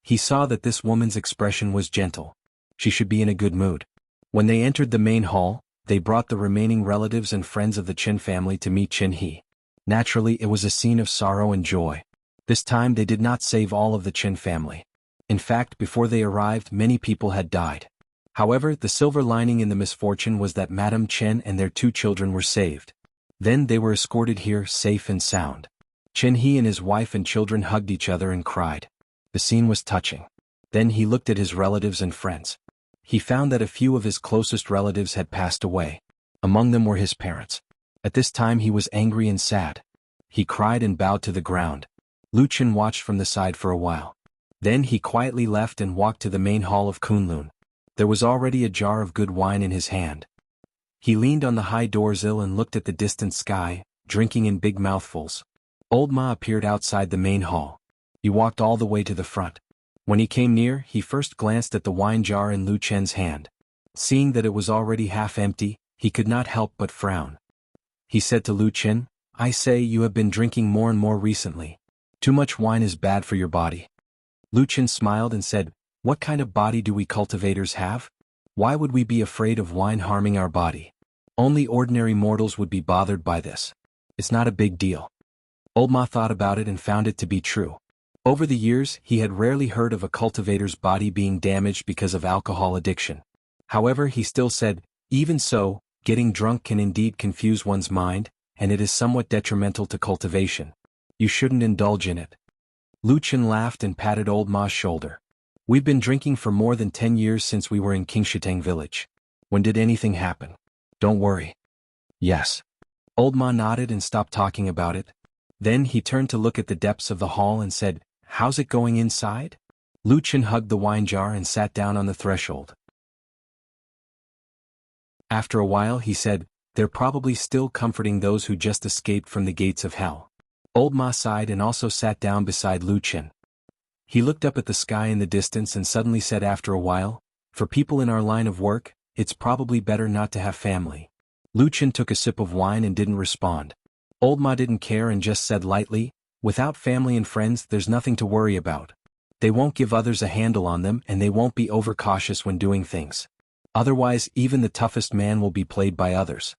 A: He saw that this woman's expression was gentle. She should be in a good mood. When they entered the main hall, they brought the remaining relatives and friends of the Qin family to meet Qin He. Naturally, it was a scene of sorrow and joy. This time they did not save all of the Qin family. In fact, before they arrived, many people had died. However, the silver lining in the misfortune was that Madame Chen and their 2 children were saved. Then they were escorted here safe and sound. Qin He and his wife and children hugged each other and cried. The scene was touching. Then he looked at his relatives and friends. He found that a few of his closest relatives had passed away. Among them were his parents. At this time he was angry and sad. He cried and bowed to the ground. Lu Qin watched from the side for a while. Then he quietly left and walked to the main hall of Kunlun. There was already a jar of good wine in his hand. He leaned on the high doorsill and looked at the distant sky, drinking in big mouthfuls. Old Ma appeared outside the main hall. He walked all the way to the front. When he came near, he first glanced at the wine jar in Lu Chen's hand. Seeing that it was already half empty, he could not help but frown. He said to Lu Chen, "I say you have been drinking more and more recently. Too much wine is bad for your body." Lu Chen smiled and said, "What kind of body do we cultivators have? Why would we be afraid of wine harming our body? Only ordinary mortals would be bothered by this. It's not a big deal." Old Ma thought about it and found it to be true. Over the years, he had rarely heard of a cultivator's body being damaged because of alcohol addiction. However, he still said, "Even so, getting drunk can indeed confuse one's mind, and it is somewhat detrimental to cultivation. You shouldn't indulge in it." Lu Chen laughed and patted Old Ma's shoulder. "We've been drinking for more than 10 years since we were in Qingshitang village. When did anything happen? Don't worry." "Yes." Old Ma nodded and stopped talking about it. Then he turned to look at the depths of the hall and said, "How's it going inside?" Lu Chen hugged the wine jar and sat down on the threshold. After a while he said, "They're probably still comforting those who just escaped from the gates of hell." Old Ma sighed and also sat down beside Lu Chen. He looked up at the sky in the distance and suddenly said after a while, "For people in our line of work, it's probably better not to have family." Lu Chen took a sip of wine and didn't respond. Old Ma didn't care and just said lightly, "Without family and friends there's nothing to worry about. They won't give others a handle on them and they won't be overcautious when doing things. Otherwise even the toughest man will be played by others."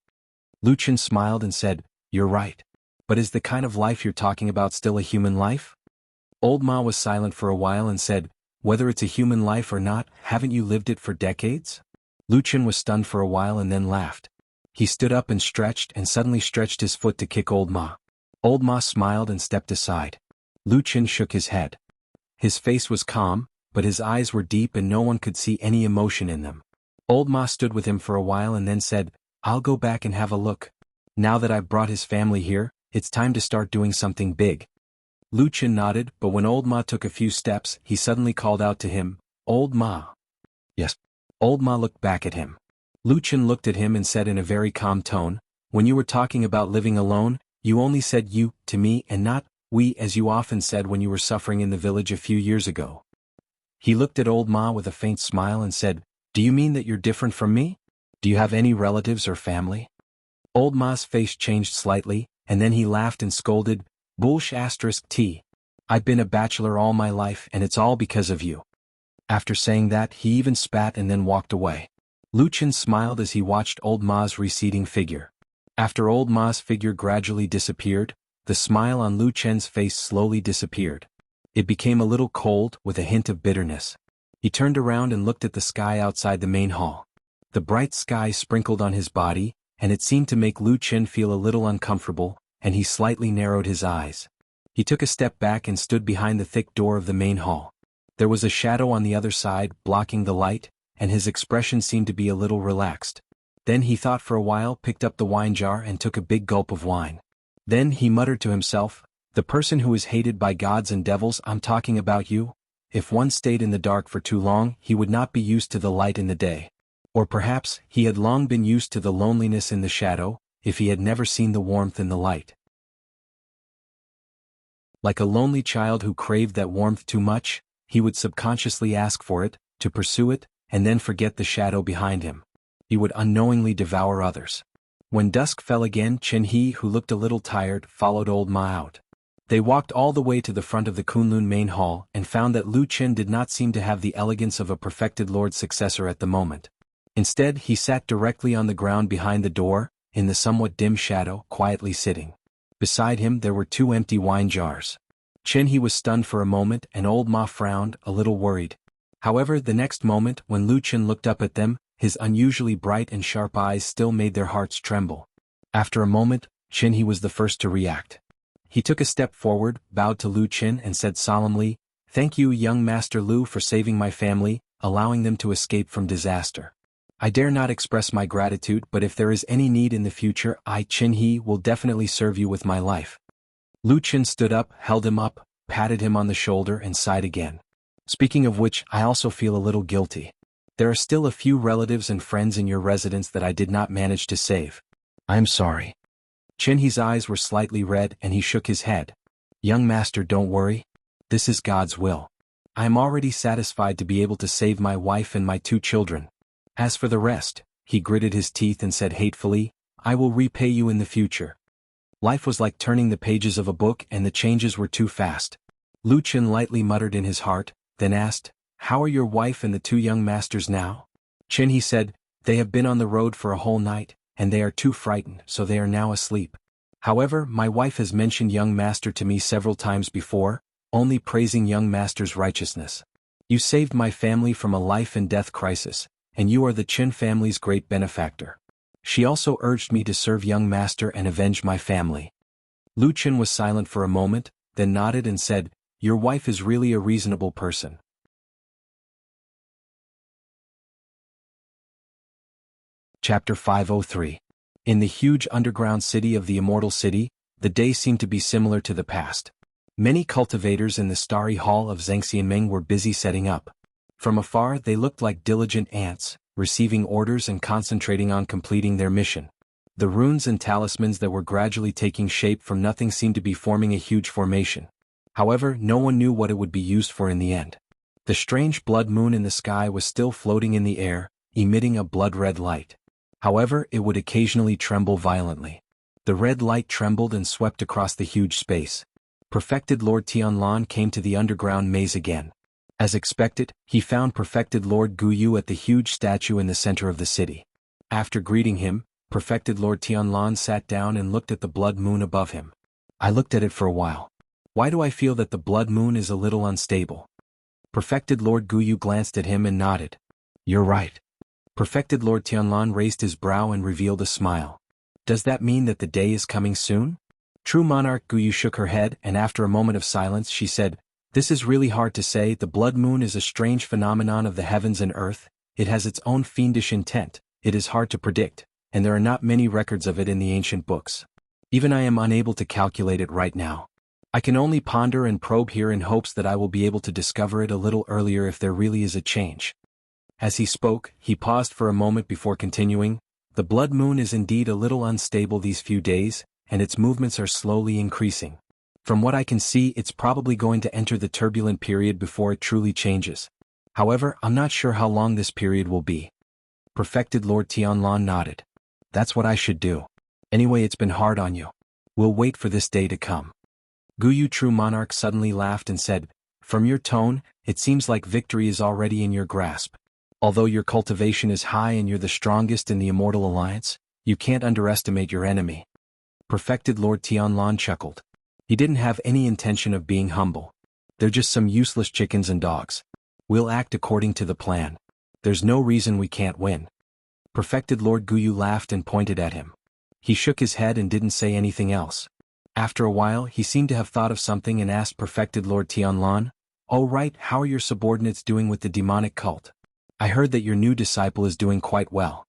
A: Lu Chen smiled and said, "You're right. But is the kind of life you're talking about still a human life?" Old Ma was silent for a while and said, "Whether it's a human life or not, haven't you lived it for decades?" Lu Chen was stunned for a while and then laughed. He stood up and stretched and suddenly stretched his foot to kick Old Ma. Old Ma smiled and stepped aside. Lu Chen shook his head. His face was calm, but his eyes were deep and no one could see any emotion in them. Old Ma stood with him for a while and then said, "I'll go back and have a look. Now that I've brought his family here, it's time to start doing something big." Lu Chen nodded, but when Old Ma took a few steps, he suddenly called out to him, "Old Ma." "Yes." Old Ma looked back at him. Lu Chen looked at him and said in a very calm tone, "When you were talking about living alone, you only said you to me and not we as you often said when you were suffering in the village a few years ago." He looked at Old Ma with a faint smile and said, "Do you mean that you're different from me? Do you have any relatives or family?" Old Ma's face changed slightly, and then he laughed and scolded, "Bullsh*t. I've been a bachelor all my life and it's all because of you." After saying that, he even spat and then walked away. Lu Chen smiled as he watched Old Ma's receding figure. After Old Ma's figure gradually disappeared, the smile on Lu Chen's face slowly disappeared. It became a little cold with a hint of bitterness. He turned around and looked at the sky outside the main hall. The bright sky sprinkled on his body, and it seemed to make Lu Chen feel a little uncomfortable, and he slightly narrowed his eyes. He took a step back and stood behind the thick door of the main hall. There was a shadow on the other side, blocking the light, and his expression seemed to be a little relaxed. Then he thought for a while, picked up the wine jar and took a big gulp of wine. Then he muttered to himself, "The person who is hated by gods and devils, I'm talking about you. If one stayed in the dark for too long, he would not be used to the light in the day. Or perhaps, he had long been used to the loneliness in the shadow, if he had never seen the warmth in the light. Like a lonely child who craved that warmth too much, he would subconsciously ask for it, to pursue it, and then forget the shadow behind him. He would unknowingly devour others." When dusk fell again, Chen He, who looked a little tired, followed old Ma out. They walked all the way to the front of the Kunlun main hall and found that Lu Chen did not seem to have the elegance of a perfected lord's successor at the moment. Instead, he sat directly on the ground behind the door, in the somewhat dim shadow, quietly sitting. Beside him there were 2 empty wine jars. Chen He was stunned for a moment and old Ma frowned, a little worried. However, the next moment, when Lu Chen looked up at them, his unusually bright and sharp eyes still made their hearts tremble. After a moment, Chen He was the first to react. He took a step forward, bowed to Lu Chen and said solemnly, "Thank you, young Master Lu, for saving my family, allowing them to escape from disaster. I dare not express my gratitude, but if there is any need in the future, I, Chen He, will definitely serve you with my life." Lu Chen stood up, held him up, patted him on the shoulder and sighed again. "Speaking of which, I also feel a little guilty. There are still a few relatives and friends in your residence that I did not manage to save. I am sorry." Chen He's eyes were slightly red and he shook his head. "Young master, don't worry. This is God's will. I am already satisfied to be able to save my wife and my 2 children. As for the rest," he gritted his teeth and said hatefully, "I will repay you in the future." Life was like turning the pages of a book and the changes were too fast. Lu Chen lightly muttered in his heart, then asked, "How are your wife and the 2 young masters now?" Chen He said, "They have been on the road for a whole night, and they are too frightened, so they are now asleep. However, my wife has mentioned young master to me several times before, only praising young master's righteousness. You saved my family from a life and death crisis, and you are the Chen family's great benefactor. She also urged me to serve young master and avenge my family." Lu Chen was silent for a moment, then nodded and said, "Your wife is really a reasonable person." Chapter 503. In the huge underground city of the Immortal City, the day seemed to be similar to the past. Many cultivators in the starry hall of Zhengxianmeng were busy setting up. From afar they looked like diligent ants, receiving orders and concentrating on completing their mission. The runes and talismans that were gradually taking shape from nothing seemed to be forming a huge formation. However, no one knew what it would be used for in the end. The strange blood moon in the sky was still floating in the air, emitting a blood-red light. However, it would occasionally tremble violently. The red light trembled and swept across the huge space. Perfected Lord Tianlan came to the underground maze again. As expected, he found Perfected Lord Guyu at the huge statue in the center of the city. After greeting him, Perfected Lord Tianlan sat down and looked at the blood moon above him. "I looked at it for a while. Why do I feel that the blood moon is a little unstable?" Perfected Lord Guyu glanced at him and nodded. "You're right." Perfected Lord Tianlan raised his brow and revealed a smile. "Does that mean that the day is coming soon?" True Monarch Guyu shook her head and after a moment of silence she said, "This is really hard to say. The blood moon is a strange phenomenon of the heavens and earth. It has its own fiendish intent. It is hard to predict, and there are not many records of it in the ancient books. Even I am unable to calculate it right now. I can only ponder and probe here in hopes that I will be able to discover it a little earlier if there really is a change." As he spoke, he paused for a moment before continuing, "The blood moon is indeed a little unstable these few days, and its movements are slowly increasing. From what I can see, it's probably going to enter the turbulent period before it truly changes. However, I'm not sure how long this period will be." Perfected Lord Tianlan nodded. "That's what I should do. Anyway, it's been hard on you. We'll wait for this day to come." Guyu True Monarch suddenly laughed and said, "From your tone, it seems like victory is already in your grasp. Although your cultivation is high and you're the strongest in the Immortal Alliance, you can't underestimate your enemy." Perfected Lord Tianlan chuckled. He didn't have any intention of being humble. "They're just some useless chickens and dogs. We'll act according to the plan. There's no reason we can't win." Perfected Lord Guyu laughed and pointed at him. He shook his head and didn't say anything else. After a while he seemed to have thought of something and asked Perfected Lord Tianlan, "Oh right, how are your subordinates doing with the demonic cult? I heard that your new disciple is doing quite well."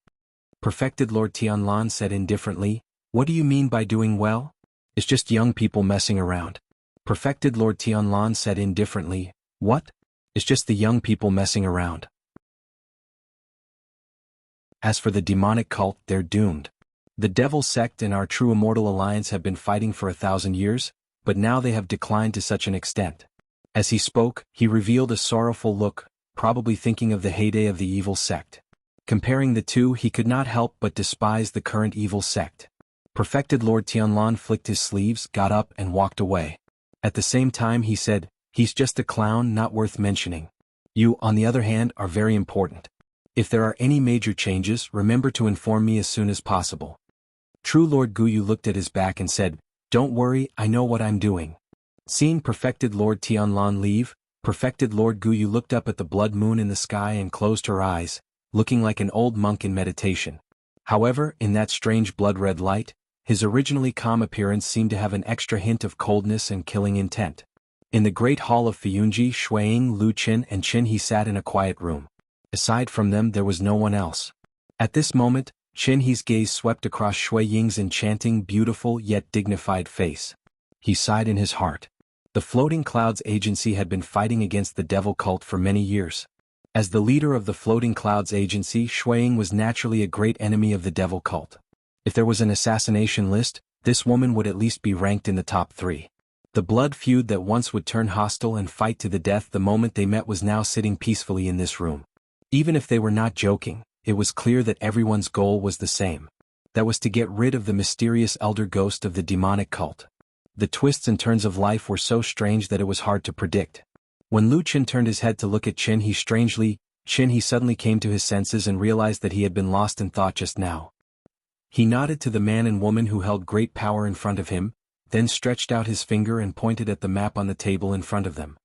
A: Perfected Lord Tianlan said indifferently, "What do you mean by doing well? It's just young people messing around." Perfected Lord Tianlan said indifferently, "What? It's just the young people messing around. As for the demonic cult, they're doomed. The Devil Sect and our True Immortal Alliance have been fighting for 1,000 years, but now they have declined to such an extent." As he spoke, he revealed a sorrowful look, probably thinking of the heyday of the evil sect. Comparing the two, he could not help but despise the current evil sect. Perfected Lord Tianlan flicked his sleeves, got up and walked away. At the same time he said, "He's just a clown, not worth mentioning. You, on the other hand, are very important. If there are any major changes, remember to inform me as soon as possible." True Lord Guyu looked at his back and said, "Don't worry, I know what I'm doing." Seeing Perfected Lord Tianlan leave, Perfected Lord Guyu looked up at the blood moon in the sky and closed her eyes, looking like an old monk in meditation. However, in that strange blood-red light, his originally calm appearance seemed to have an extra hint of coldness and killing intent. In the great hall of Fuyunji, Xueying, Lu Qin and Qin He sat in a quiet room. Aside from them there was no one else. At this moment, Qin He's gaze swept across Shui Ying's enchanting, beautiful yet dignified face. He sighed in his heart. The Floating Clouds Agency had been fighting against the devil cult for many years. As the leader of the Floating Clouds Agency, Shui Ying was naturally a great enemy of the devil cult. If there was an assassination list, this woman would at least be ranked in the top 3. The blood feud that once would turn hostile and fight to the death the moment they met was now sitting peacefully in this room. Even if they were not joking, it was clear that everyone's goal was the same. That was to get rid of the mysterious elder ghost of the demonic cult. The twists and turns of life were so strange that it was hard to predict. When Lu Qin turned his head to look at Qin He suddenly came to his senses and realized that he had been lost in thought just now. He nodded to the man and woman who held great power in front of him, then stretched out his finger and pointed at the map on the table in front of them.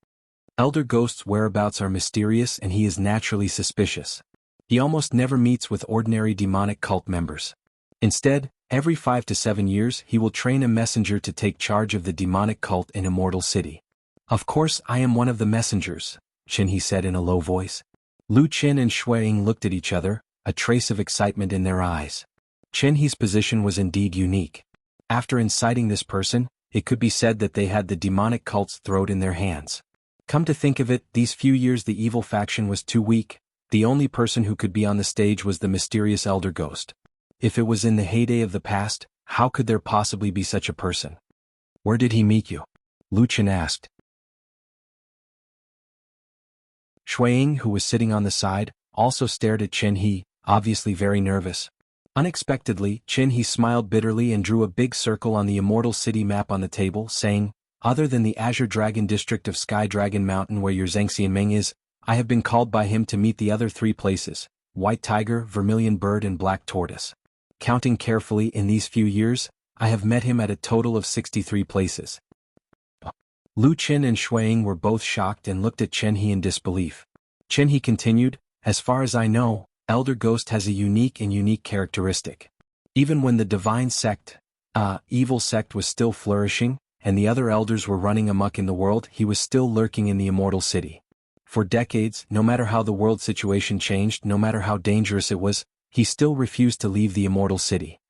A: Elder Ghost's whereabouts are mysterious and he is naturally suspicious. He almost never meets with ordinary demonic cult members. Instead, every 5 to 7 years he will train a messenger to take charge of the demonic cult in Immortal City. "Of course I am one of the messengers," Qin He said in a low voice. Lu Qin and Shui Ying looked at each other, a trace of excitement in their eyes. Qin He's position was indeed unique. After inciting this person, it could be said that they had the demonic cult's throat in their hands. Come to think of it, these few years the evil faction was too weak. The only person who could be on the stage was the mysterious elder ghost. If it was in the heyday of the past, how could there possibly be such a person? "Where did he meet you?" Lu Qin asked. Shui Ying, who was sitting on the side, also stared at Qin He, obviously very nervous. Unexpectedly, Qin He smiled bitterly and drew a big circle on the Immortal City map on the table, saying, "Other than the Azure Dragon district of Sky Dragon Mountain where your Zhengxian Meng is, I have been called by him to meet the other 3 places, White Tiger, Vermilion Bird and Black Tortoise. Counting carefully in these few years, I have met him at a total of 63 places." Lu Qin and Shui Ying were both shocked and looked at Qin He in disbelief. Qin He continued, "As far as I know, Elder Ghost has a unique characteristic. Even when the divine sect, evil sect was still flourishing, and the other elders were running amok in the world, he was still lurking in the Immortal City. For decades, no matter how the world situation changed, no matter how dangerous it was, he still refused to leave the Immortal City."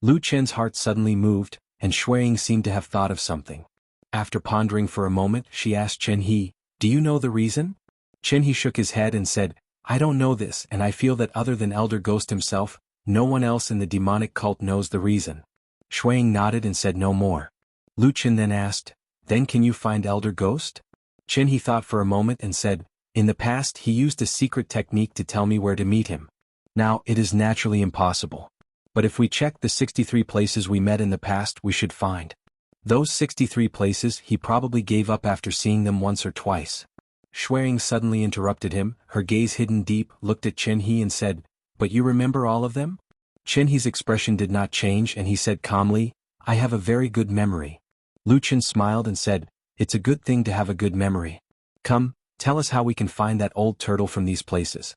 A: Lu Qin's heart suddenly moved, and Shui Ying seemed to have thought of something. After pondering for a moment, she asked Qin He, "Do you know the reason?" Qin He shook his head and said, "I don't know this, and I feel that other than Elder Ghost himself, no one else in the demonic cult knows the reason." Shui Ying nodded and said no more. Lu Qin then asked, "Then can you find Elder Ghost?" Qin He thought for a moment and said, "In the past he used a secret technique to tell me where to meet him. Now, it is naturally impossible. But if we check the 63 places we met in the past, we should find. Those 63 places he probably gave up after seeing them once or twice." Shui Ying suddenly interrupted him, her gaze hidden deep, looked at Qin He and said, "But you remember all of them?" Qin He's expression did not change and he said calmly, "I have a very good memory." Lu Qin smiled and said, "It's a good thing to have a good memory. Come, tell us how we can find that old turtle from these places."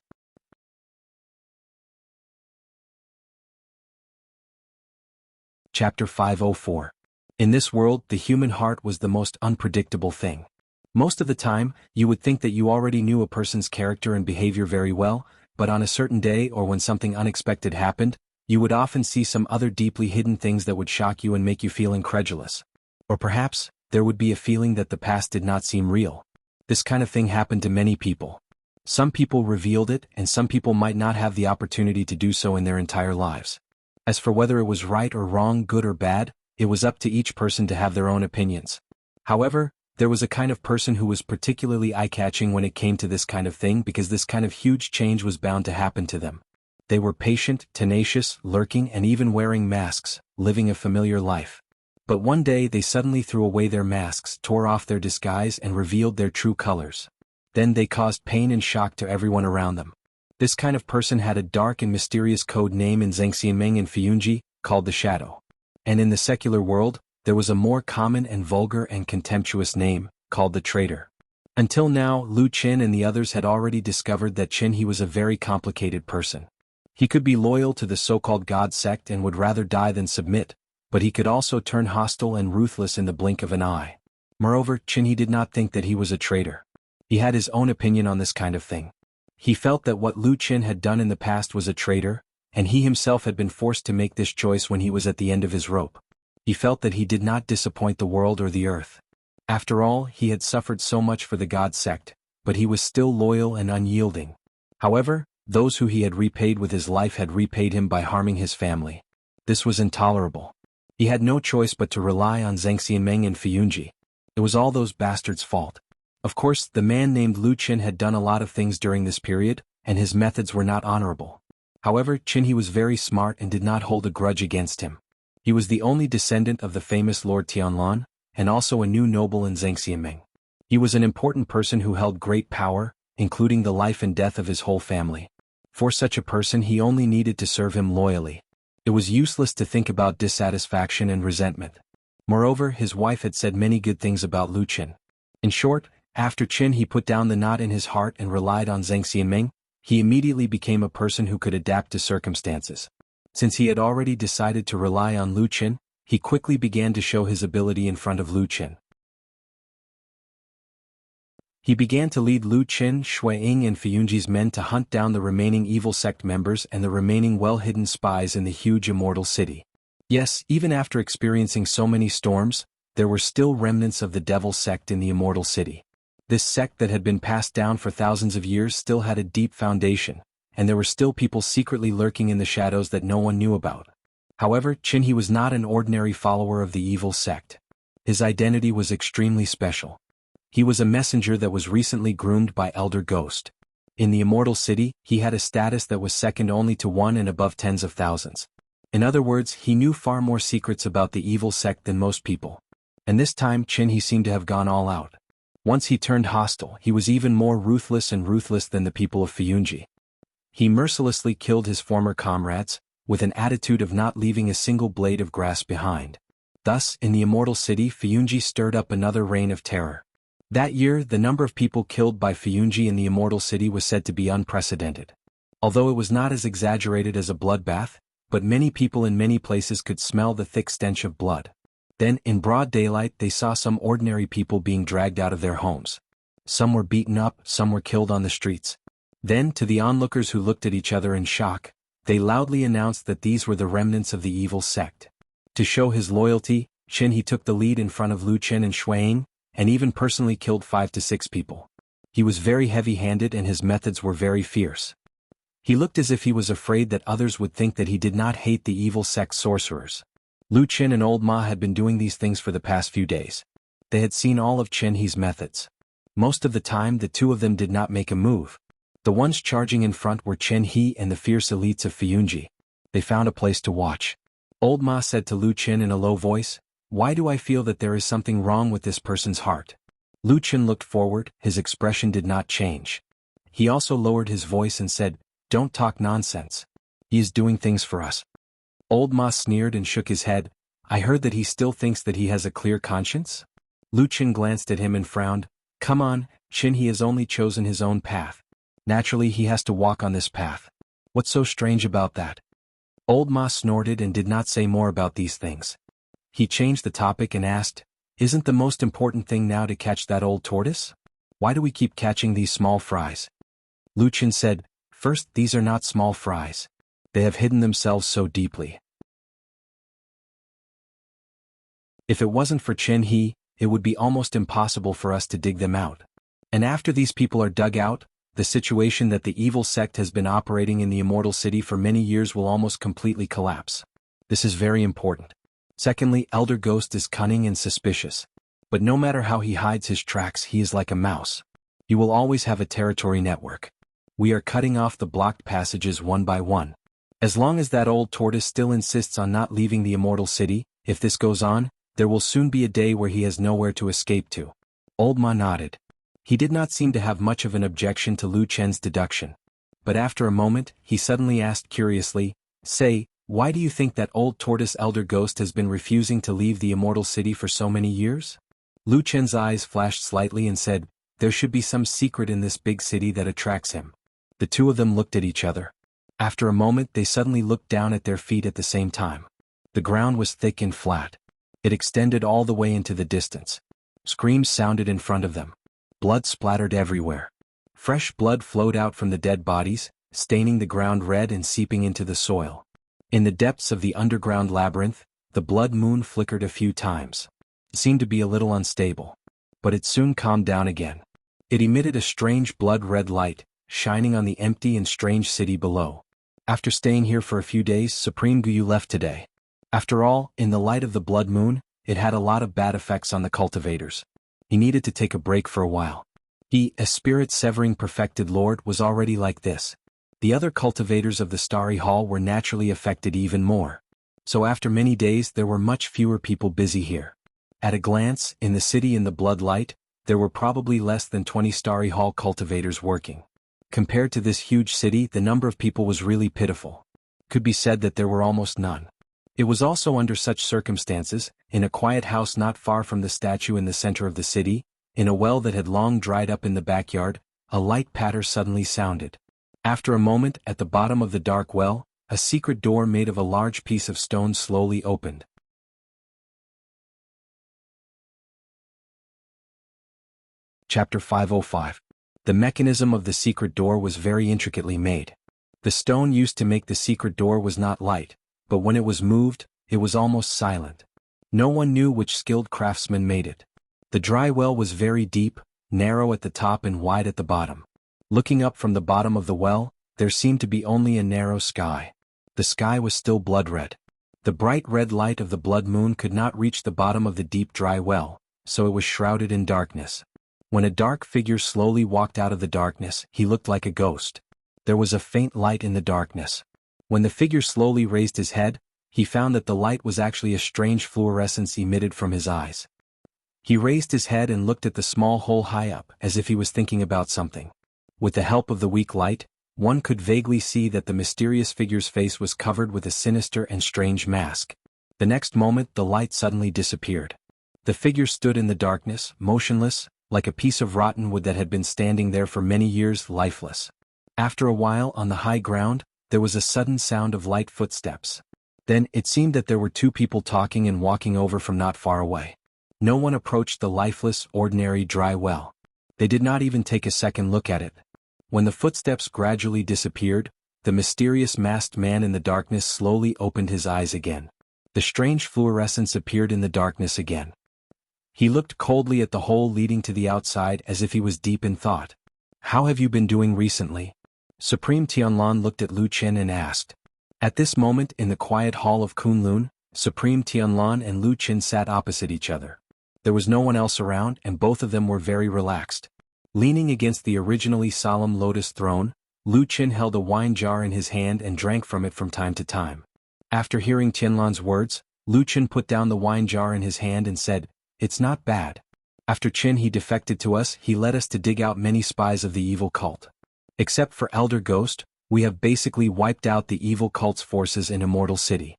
A: Chapter 504. In this world, the human heart was the most unpredictable thing. Most of the time, you would think that you already knew a person's character and behavior very well, but on a certain day or when something unexpected happened, you would often see some other deeply hidden things that would shock you and make you feel incredulous. Or perhaps, there would be a feeling that the past did not seem real. This kind of thing happened to many people. Some people revealed it, and some people might not have the opportunity to do so in their entire lives. As for whether it was right or wrong, good or bad, it was up to each person to have their own opinions. However, there was a kind of person who was particularly eye-catching when it came to this kind of thing because this kind of huge change was bound to happen to them. They were patient, tenacious, lurking and even wearing masks, living a familiar life. But one day they suddenly threw away their masks, tore off their disguise and revealed their true colors. Then they caused pain and shock to everyone around them. This kind of person had a dark and mysterious code name in Zhangxianmeng and Fiyunji, called the Shadow. And in the secular world, there was a more common and vulgar and contemptuous name, called the Traitor. Until now, Lu Qin and the others had already discovered that he was a very complicated person. He could be loyal to the so-called God sect and would rather die than submit, but he could also turn hostile and ruthless in the blink of an eye. Moreover, he did not think that he was a traitor. He had his own opinion on this kind of thing. He felt that what Lu Qin had done in the past was a traitor, and he himself had been forced to make this choice when he was at the end of his rope. He felt that he did not disappoint the world or the earth. After all, he had suffered so much for the God sect, but he was still loyal and unyielding. However, those who he had repaid with his life had repaid him by harming his family. This was intolerable. He had no choice but to rely on Zhangxianmeng and Fiyunji. It was all those bastards' fault. Of course, the man named Lu Qin had done a lot of things during this period, and his methods were not honorable. However, he was very smart and did not hold a grudge against him. He was the only descendant of the famous Lord Tianlan, and also a new noble in Zhangxianmeng. He was an important person who held great power, including the life and death of his whole family. For such a person he only needed to serve him loyally. It was useless to think about dissatisfaction and resentment. Moreover, his wife had said many good things about Lu Qin. In short, after he put down the knot in his heart and relied on Zhangxianmeng, he immediately became a person who could adapt to circumstances. Since he had already decided to rely on Lu Qin, he quickly began to show his ability in front of Lu Qin. He began to lead Lu Qin, Shui Ying and Fiyunji's men to hunt down the remaining evil sect members and the remaining well-hidden spies in the huge immortal city. Yes, even after experiencing so many storms, there were still remnants of the devil sect in the immortal city. This sect that had been passed down for thousands of years still had a deep foundation, and there were still people secretly lurking in the shadows that no one knew about. However, he was not an ordinary follower of the evil sect. His identity was extremely special. He was a messenger that was recently groomed by Elder Ghost. In the immortal city, he had a status that was second only to one and above tens of thousands. In other words, he knew far more secrets about the evil sect than most people. And this time he seemed to have gone all out. Once he turned hostile, he was even more ruthless than the people of Fiyunji. He mercilessly killed his former comrades, with an attitude of not leaving a single blade of grass behind. Thus, in the immortal city, Fiyunji stirred up another reign of terror. That year, the number of people killed by Fiyunji in the immortal city was said to be unprecedented. Although it was not as exaggerated as a bloodbath, but many people in many places could smell the thick stench of blood. Then, in broad daylight, they saw some ordinary people being dragged out of their homes. Some were beaten up, some were killed on the streets. Then, to the onlookers who looked at each other in shock, they loudly announced that these were the remnants of the evil sect. To show his loyalty, he took the lead in front of Lu Qin and Shui Ying, and even personally killed 5 to 6 people. He was very heavy-handed and his methods were very fierce. He looked as if he was afraid that others would think that he did not hate the evil sect sorcerers. Lu Qin and Old Ma had been doing these things for the past few days. They had seen all of He's methods. Most of the time the two of them did not make a move. The ones charging in front were He and the fierce elites of Fiyunji. They found a place to watch. Old Ma said to Lu Qin in a low voice, "Why do I feel that there is something wrong with this person's heart?" Lu Qin looked forward, his expression did not change. He also lowered his voice and said, "Don't talk nonsense. He is doing things for us." Old Ma sneered and shook his head. "I heard that he still thinks that he has a clear conscience?" Lu Qin glanced at him and frowned. "Come on, he has only chosen his own path. Naturally he has to walk on this path. What's so strange about that?" Old Ma snorted and did not say more about these things. He changed the topic and asked, "Isn't the most important thing now to catch that old tortoise? Why do we keep catching these small fries?" Lu Qin said, "First, these are not small fries. They have hidden themselves so deeply. If it wasn't for Qin He, it would be almost impossible for us to dig them out. And after these people are dug out, the situation that the evil sect has been operating in the Immortal City for many years will almost completely collapse. This is very important. Secondly, Elder Ghost is cunning and suspicious. But no matter how he hides his tracks, he is like a mouse. He will always have a territory network. We are cutting off the blocked passages one by one. As long as that old tortoise still insists on not leaving the Immortal City, if this goes on, there will soon be a day where he has nowhere to escape to." Old Ma nodded. He did not seem to have much of an objection to Lu Chen's deduction. But after a moment, he suddenly asked curiously, "Say, why do you think that old tortoise Elder Ghost has been refusing to leave the Immortal City for so many years?" Lu Chen's eyes flashed slightly and said, "There should be some secret in this big city that attracts him." The two of them looked at each other. After a moment they suddenly looked down at their feet at the same time. The ground was thick and flat. It extended all the way into the distance. Screams sounded in front of them. Blood splattered everywhere. Fresh blood flowed out from the dead bodies, staining the ground red and seeping into the soil. In the depths of the underground labyrinth, the blood moon flickered a few times. It seemed to be a little unstable. But it soon calmed down again. It emitted a strange blood-red light, shining on the empty and strange city below. After staying here for a few days, Supreme Guyu left today. After all, in the light of the blood moon, it had a lot of bad effects on the cultivators. He needed to take a break for a while. He, a spirit-severing perfected lord, was already like this. The other cultivators of the Starry Hall were naturally affected even more. So after many days there were much fewer people busy here. At a glance, in the city in the blood light, there were probably less than 20 Starry Hall cultivators working. Compared to this huge city, the number of people was really pitiful. Could be said that there were almost none. It was also under such circumstances, in a quiet house not far from the statue in the center of the city, in a well that had long dried up in the backyard, a light patter suddenly sounded. After a moment, at the bottom of the dark well, a secret door made of a large piece of stone slowly opened. Chapter 505. The mechanism of the secret door was very intricately made. The stone used to make the secret door was not light, but when it was moved, it was almost silent. No one knew which skilled craftsman made it. The dry well was very deep, narrow at the top and wide at the bottom. Looking up from the bottom of the well, there seemed to be only a narrow sky. The sky was still blood-red. The bright red light of the blood moon could not reach the bottom of the deep dry well, so it was shrouded in darkness. When a dark figure slowly walked out of the darkness, he looked like a ghost. There was a faint light in the darkness. When the figure slowly raised his head, he found that the light was actually a strange fluorescence emitted from his eyes. He raised his head and looked at the small hole high up, as if he was thinking about something. With the help of the weak light, one could vaguely see that the mysterious figure's face was covered with a sinister and strange mask. The next moment the light suddenly disappeared. The figure stood in the darkness, motionless, like a piece of rotten wood that had been standing there for many years, lifeless. After a while, on the high ground, there was a sudden sound of light footsteps. Then, it seemed that there were two people talking and walking over from not far away. No one approached the lifeless, ordinary dry well. They did not even take a second look at it. When the footsteps gradually disappeared, the mysterious masked man in the darkness slowly opened his eyes again. The strange fluorescence appeared in the darkness again. He looked coldly at the hole leading to the outside as if he was deep in thought. "How have you been doing recently?" Supreme Tianlan looked at Lu Qin and asked. At this moment in the quiet hall of Kunlun, Supreme Tianlan and Lu Qin sat opposite each other. There was no one else around and both of them were very relaxed. Leaning against the originally solemn lotus throne, Lu Qin held a wine jar in his hand and drank from it from time to time. After hearing Tianlan's words, Lu Qin put down the wine jar in his hand and said, "It's not bad. After Qin he defected to us, he led us to dig out many spies of the evil cult. Except for Elder Ghost, we have basically wiped out the evil cult's forces in Immortal City."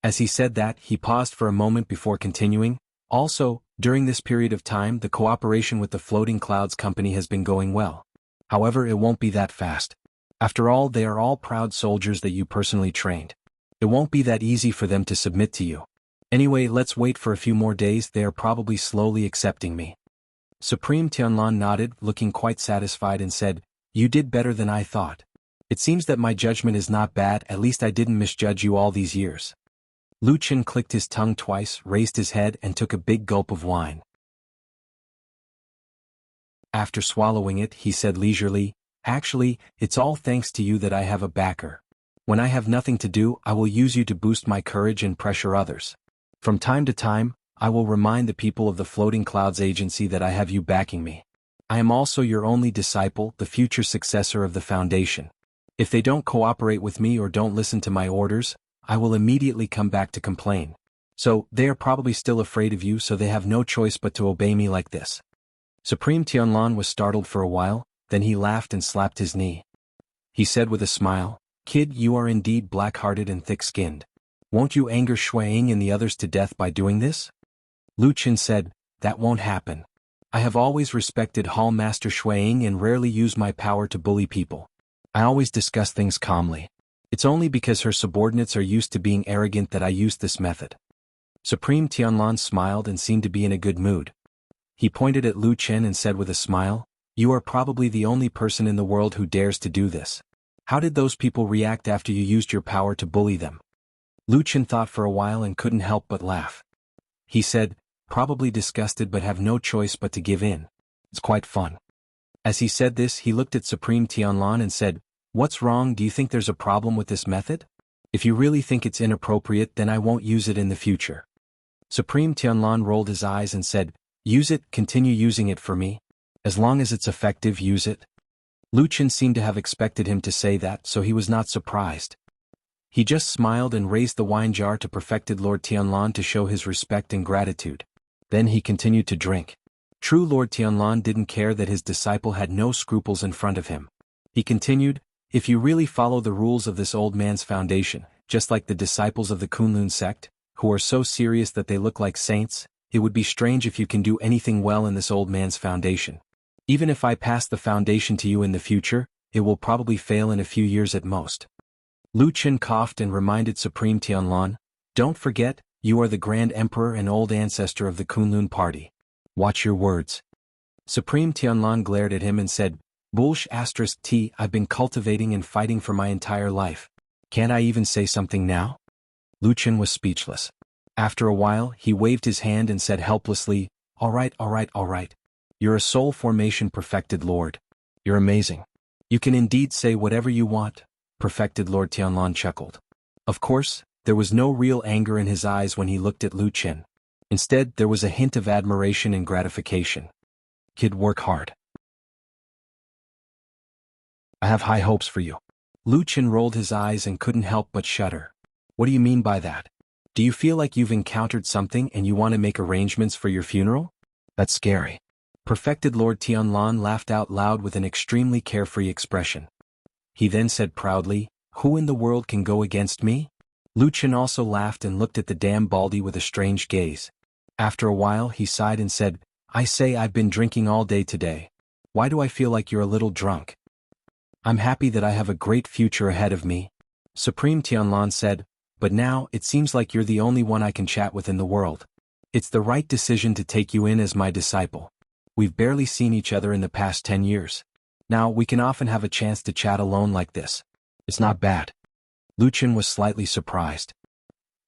A: As he said that, he paused for a moment before continuing, "Also, during this period of time the cooperation with the Floating Clouds Company has been going well. However, it won't be that fast. After all, they are all proud soldiers that you personally trained. It won't be that easy for them to submit to you. Anyway, let's wait for a few more days, they are probably slowly accepting me. Supreme Tianlan nodded, looking quite satisfied and said, "You did better than I thought. It seems that my judgment is not bad, at least I didn't misjudge you all these years." Lu Chen clicked his tongue twice, raised his head and took a big gulp of wine. After swallowing it, he said leisurely, "Actually, it's all thanks to you that I have a backer. When I have nothing to do, I will use you to boost my courage and pressure others. From time to time, I will remind the people of the Floating Clouds Agency that I have you backing me. I am also your only disciple, the future successor of the Foundation. If they don't cooperate with me or don't listen to my orders, I will immediately come back to complain. So, they are probably still afraid of you, so they have no choice but to obey me like this." Supreme Tianlan was startled for a while, then he laughed and slapped his knee. He said with a smile, "Kid, you are indeed black-hearted and thick-skinned. Won't you anger Shuaying and the others to death by doing this?" Lu Chen said, "That won't happen. I have always respected Hall Master Shuaying and rarely use my power to bully people. I always discuss things calmly. It's only because her subordinates are used to being arrogant that I use this method." Supreme Tianlan smiled and seemed to be in a good mood. He pointed at Lu Chen and said with a smile, "You are probably the only person in the world who dares to do this. How did those people react after you used your power to bully them?" Lu Chen thought for a while and couldn't help but laugh. He said, "Probably disgusted but have no choice but to give in. It's quite fun." As he said this, he looked at Supreme Tianlan and said, "What's wrong? Do you think there's a problem with this method? If you really think it's inappropriate, then I won't use it in the future." Supreme Tianlan rolled his eyes and said, "Use it, continue using it for me. As long as it's effective, use it." Lu Chen seemed to have expected him to say that, so he was not surprised. He just smiled and raised the wine jar to perfected Lord Tianlan to show his respect and gratitude. Then he continued to drink. True, Lord Tianlan didn't care that his disciple had no scruples in front of him. He continued, "If you really follow the rules of this old man's foundation, just like the disciples of the Kunlun sect, who are so serious that they look like saints, it would be strange if you can do anything well in this old man's foundation. Even if I pass the foundation to you in the future, it will probably fail in a few years at most." Lu Chen coughed and reminded Supreme Tianlan, "Don't forget, you are the Grand Emperor and old ancestor of the Kunlun party. Watch your words." Supreme Tianlan glared at him and said, "Bullsh *T, I've been cultivating and fighting for my entire life. Can't I even say something now?" Lu Chen was speechless. After a while, he waved his hand and said helplessly, all right. You're a soul formation perfected lord. You're amazing. You can indeed say whatever you want," perfected Lord Tianlan chuckled. Of course, there was no real anger in his eyes when he looked at Lu Chen. Instead, there was a hint of admiration and gratification. "Kid, work hard. I have high hopes for you." Lu Chen rolled his eyes and couldn't help but shudder. "What do you mean by that? Do you feel like you've encountered something and you want to make arrangements for your funeral? That's scary." Perfected Lord Tianlan laughed out loud with an extremely carefree expression. He then said proudly, "Who in the world can go against me?" Lu Chen also laughed and looked at the damn baldy with a strange gaze. After a while he sighed and said, "I say, I've been drinking all day today. Why do I feel like you're a little drunk?" "I'm happy that I have a great future ahead of me," Supreme Tianlan said, "but now it seems like you're the only one I can chat with in the world. It's the right decision to take you in as my disciple. We've barely seen each other in the past 10 years. Now we can often have a chance to chat alone like this. It's not bad." Lu Chen was slightly surprised.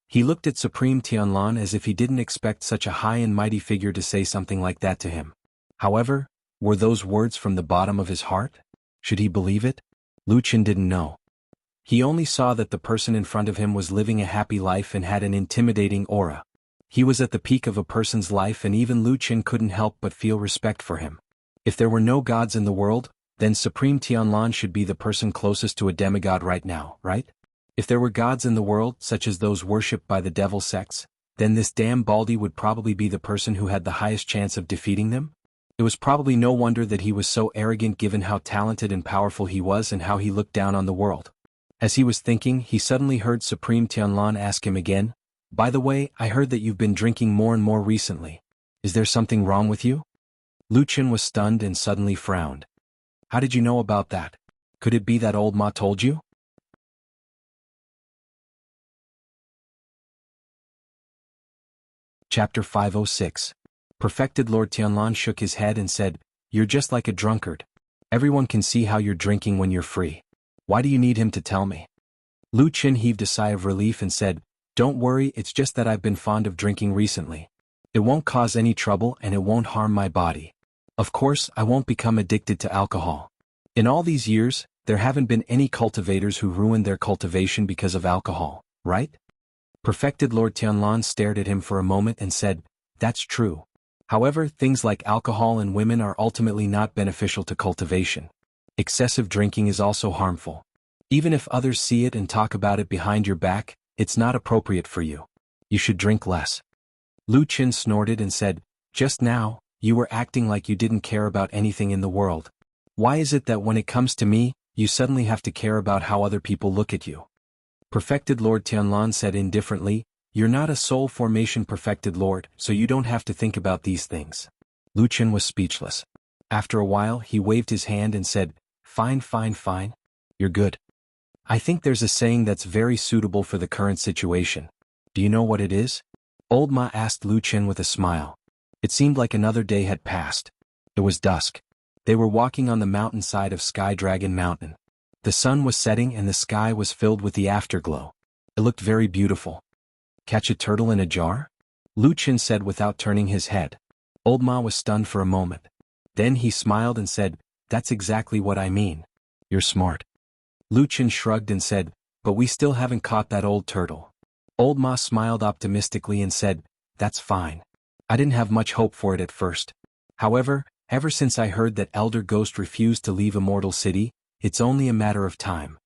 A: He looked at Supreme Tianlan as if he didn't expect such a high and mighty figure to say something like that to him. However, were those words from the bottom of his heart? Should he believe it? Lu Chen didn't know. He only saw that the person in front of him was living a happy life and had an intimidating aura. He was at the peak of a person's life and even Lu Chen couldn't help but feel respect for him. If there were no gods in the world, then Supreme Tianlan should be the person closest to a demigod right now, right? If there were gods in the world, such as those worshipped by the devil sects, then this damn baldy would probably be the person who had the highest chance of defeating them? It was probably no wonder that he was so arrogant given how talented and powerful he was and how he looked down on the world. As he was thinking, he suddenly heard Supreme Tianlan ask him again, "By the way, I heard that you've been drinking more and more recently. Is there something wrong with you?" Lu Chen was stunned and suddenly frowned. "How did you know about that? Could it be that old Ma told you?" Chapter 506. Perfected Lord Tianlan shook his head and said, "You're just like a drunkard. Everyone can see how you're drinking when you're free. Why do you need him to tell me?" Lu Qin heaved a sigh of relief and said, "Don't worry, it's just that I've been fond of drinking recently. It won't cause any trouble and it won't harm my body. Of course, I won't become addicted to alcohol. In all these years, there haven't been any cultivators who ruined their cultivation because of alcohol, right?" Perfected Lord Tianlan stared at him for a moment and said, "That's true. However, things like alcohol and women are ultimately not beneficial to cultivation. Excessive drinking is also harmful. Even if others see it and talk about it behind your back, it's not appropriate for you. You should drink less." Lu Qin snorted and said, "Just now, you were acting like you didn't care about anything in the world. Why is it that when it comes to me, you suddenly have to care about how other people look at you?" Perfected Lord Tianlan said indifferently, "You're not a soul formation perfected lord, so you don't have to think about these things." Lu Qin was speechless. After a while he waved his hand and said, Fine. You're good. I think there's a saying that's very suitable for the current situation. Do you know what it is?" Old Ma asked Lu Qin with a smile. It seemed like another day had passed. It was dusk. They were walking on the mountainside of Sky Dragon Mountain. The sun was setting and the sky was filled with the afterglow. It looked very beautiful. "Catch a turtle in a jar?" Lu Qin said without turning his head. Old Ma was stunned for a moment. Then he smiled and said, "That's exactly what I mean. You're smart." Lu Qin shrugged and said, "But we still haven't caught that old turtle." Old Ma smiled optimistically and said, "That's fine. I didn't have much hope for it at first. However, ever since I heard that Elder Ghost refused to leave Immortal City, it's only a matter of time."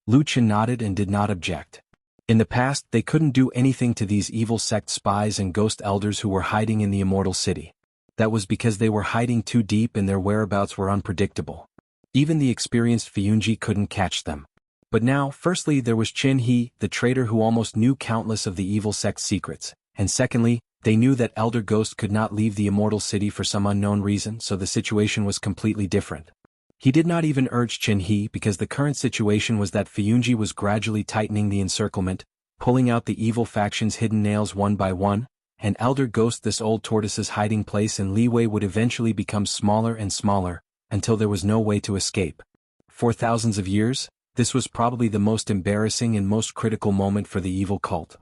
A: Lu Qin nodded and did not object. In the past they couldn't do anything to these evil sect spies and ghost elders who were hiding in the Immortal City. That was because they were hiding too deep and their whereabouts were unpredictable. Even the experienced Fiyunji couldn't catch them. But now, firstly there was Qin He, the traitor who almost knew countless of the evil sect's secrets, and secondly, they knew that Elder Ghost could not leave the Immortal City for some unknown reason, so the situation was completely different. He did not even urge Qin He because the current situation was that Fiyunji was gradually tightening the encirclement, pulling out the evil faction's hidden nails one by one, and Elder Ghost, this old tortoise's hiding place and leeway, would eventually become smaller and smaller, until there was no way to escape. For thousands of years, this was probably the most embarrassing and most critical moment for the evil cult.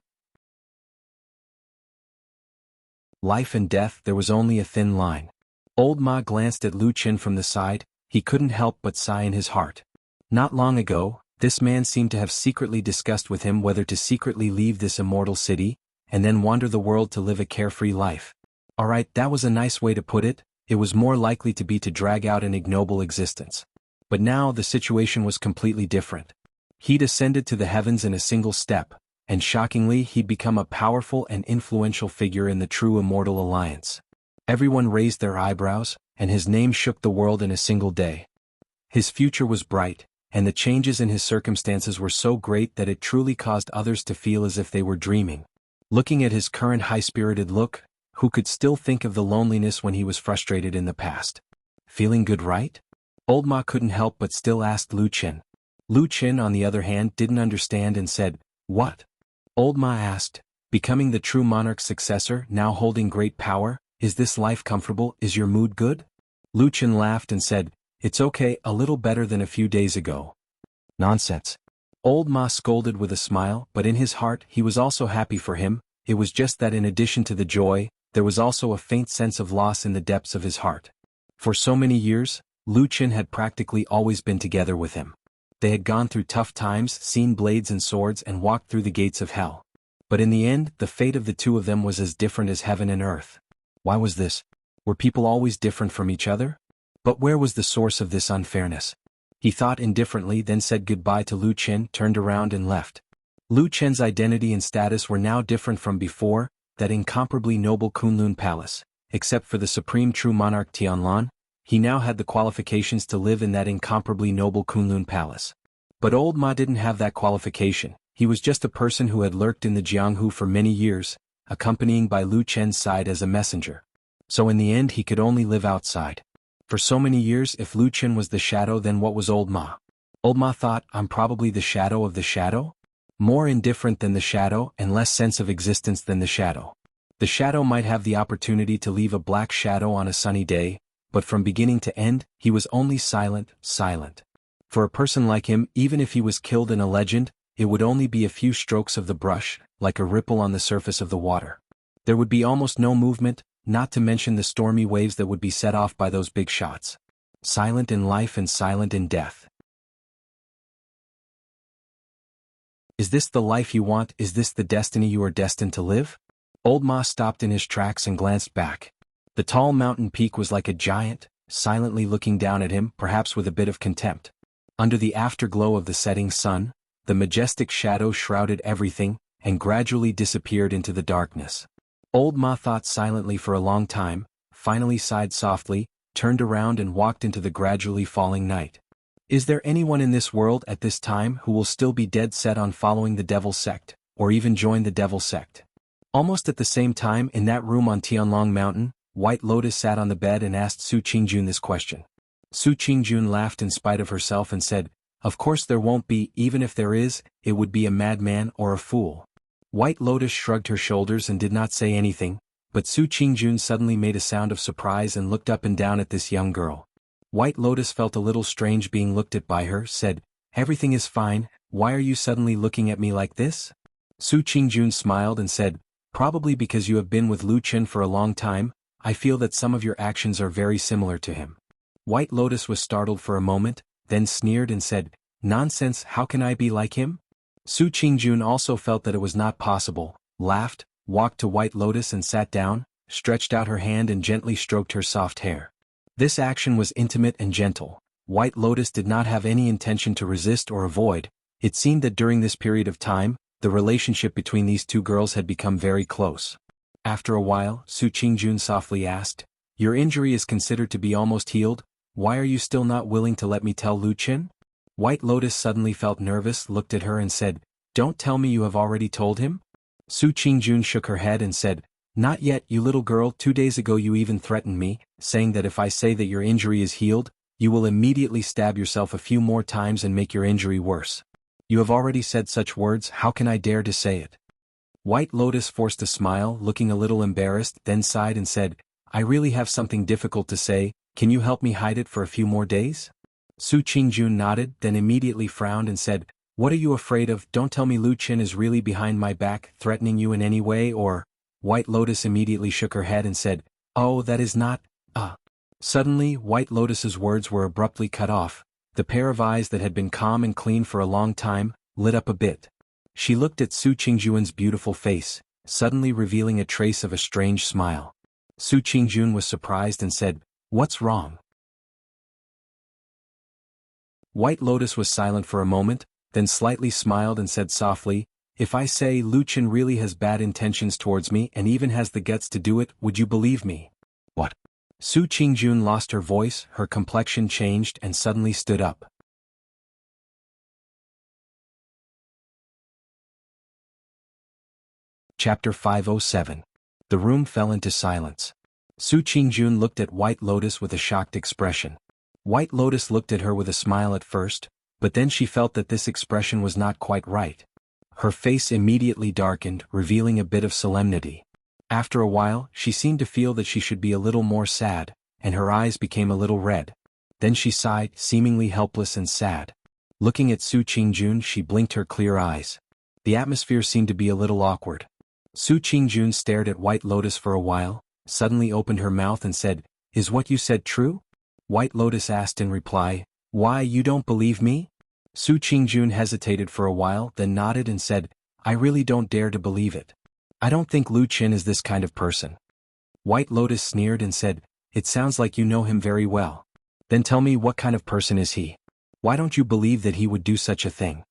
A: Life and death, there was only a thin line. Old Ma glanced at Lu Qin from the side. He couldn't help but sigh in his heart. Not long ago, this man seemed to have secretly discussed with him whether to secretly leave this immortal city, and then wander the world to live a carefree life. Alright, that was a nice way to put it. It was more likely to be to drag out an ignoble existence. But now the situation was completely different. He'd ascended to the heavens in a single step, and shockingly he'd become a powerful and influential figure in the true Immortal Alliance. Everyone raised their eyebrows, and his name shook the world in a single day. His future was bright, and the changes in his circumstances were so great that it truly caused others to feel as if they were dreaming. Looking at his current high-spirited look, who could still think of the loneliness when he was frustrated in the past? Feeling good, right? Old Ma couldn't help but still asked Lu Qin. Lu Qin, on the other hand, didn't understand and said, "What?" Old Ma asked, "Becoming the true monarch's successor, now holding great power, is this life comfortable? Is your mood good?" Lu Qin laughed and said, "It's okay, a little better than a few days ago." "Nonsense." Old Ma scolded with a smile, but in his heart he was also happy for him. It was just that in addition to the joy, there was also a faint sense of loss in the depths of his heart. For so many years, Lu Qin had practically always been together with him. They had gone through tough times, seen blades and swords, and walked through the gates of hell. But in the end, the fate of the two of them was as different as heaven and earth. Why was this? Were people always different from each other? But where was the source of this unfairness? He thought indifferently, then said goodbye to Lu Qin, turned around and left. Lu Qin's identity and status were now different from before, that incomparably noble Kunlun Palace. Except for the supreme true monarch Tianlan, he now had the qualifications to live in that incomparably noble Kunlun Palace. But old Ma didn't have that qualification. He was just a person who had lurked in the Jianghu for many years, accompanying by Lu Chen's side as a messenger. So in the end he could only live outside. For so many years, if Lu Qin was the shadow, then what was old Ma? Old Ma thought, I'm probably the shadow of the shadow? More indifferent than the shadow and less sense of existence than the shadow. The shadow might have the opportunity to leave a black shadow on a sunny day, but from beginning to end, he was only silent, silent. For a person like him, even if he was killed in a legend, it would only be a few strokes of the brush, like a ripple on the surface of the water. There would be almost no movement, not to mention the stormy waves that would be set off by those big shots. Silent in life and silent in death. Is this the life you want? Is this the destiny you are destined to live? Old Ma stopped in his tracks and glanced back. The tall mountain peak was like a giant, silently looking down at him, perhaps with a bit of contempt. Under the afterglow of the setting sun, the majestic shadow shrouded everything, and gradually disappeared into the darkness. Old Ma thought silently for a long time, finally sighed softly, turned around and walked into the gradually falling night. Is there anyone in this world at this time who will still be dead set on following the devil sect, or even join the devil sect? Almost at the same time, in that room on Tianlong Mountain, White Lotus sat on the bed and asked Su Qingjun this question. Su Qingjun laughed in spite of herself and said, "Of course there won't be, even if there is, it would be a madman or a fool." White Lotus shrugged her shoulders and did not say anything, but Su Qingjun suddenly made a sound of surprise and looked up and down at this young girl. White Lotus felt a little strange being looked at by her, said, "Everything is fine, why are you suddenly looking at me like this?" Su Qingjun smiled and said, "Probably because you have been with Lu Chen for a long time, I feel that some of your actions are very similar to him." White Lotus was startled for a moment, then sneered and said, "Nonsense, how can I be like him?" Su Qingjun also felt that it was not possible, laughed, walked to White Lotus and sat down, stretched out her hand and gently stroked her soft hair. This action was intimate and gentle. White Lotus did not have any intention to resist or avoid. It seemed that during this period of time, the relationship between these two girls had become very close. After a while, Su Qingjun softly asked, "Your injury is considered to be almost healed, why are you still not willing to let me tell Lu Chen?" White Lotus suddenly felt nervous, looked at her and said, "Don't tell me you have already told him?" Su Qingjun shook her head and said, "Not yet, you little girl. 2 days ago you even threatened me, saying that if I say that your injury is healed, you will immediately stab yourself a few more times and make your injury worse. You have already said such words, how can I dare to say it?" White Lotus forced a smile, looking a little embarrassed, then sighed and said, "I really have something difficult to say, can you help me hide it for a few more days?" Su Qingjun nodded, then immediately frowned and said, "What are you afraid of? Don't tell me Lu Chen is really behind my back, threatening you in any way, or—" White Lotus immediately shook her head and said, "Oh, that is not, Suddenly, White Lotus's words were abruptly cut off. The pair of eyes that had been calm and clean for a long time, lit up a bit. She looked at Su Qingjun's beautiful face, suddenly revealing a trace of a strange smile. Su Qingjun was surprised and said, "What's wrong?" White Lotus was silent for a moment, then slightly smiled and said softly, "If I say Lu Chen really has bad intentions towards me and even has the guts to do it, would you believe me?" "What?" Su Qingjun lost her voice, her complexion changed and suddenly stood up. Chapter 507. The room fell into silence. Su Qingjun looked at White Lotus with a shocked expression. White Lotus looked at her with a smile at first, but then she felt that this expression was not quite right. Her face immediately darkened, revealing a bit of solemnity. After a while, she seemed to feel that she should be a little more sad, and her eyes became a little red. Then she sighed, seemingly helpless and sad. Looking at Su Qingjun, she blinked her clear eyes. The atmosphere seemed to be a little awkward. Su Qingjun stared at White Lotus for a while, suddenly opened her mouth and said, "Is what you said true?" White Lotus asked in reply, "Why, you don't believe me?" Su Qingjun hesitated for a while, then nodded and said, "I really don't dare to believe it. I don't think Lu Chen is this kind of person." White Lotus sneered and said, "It sounds like you know him very well. Then tell me, what kind of person is he? Why don't you believe that he would do such a thing?"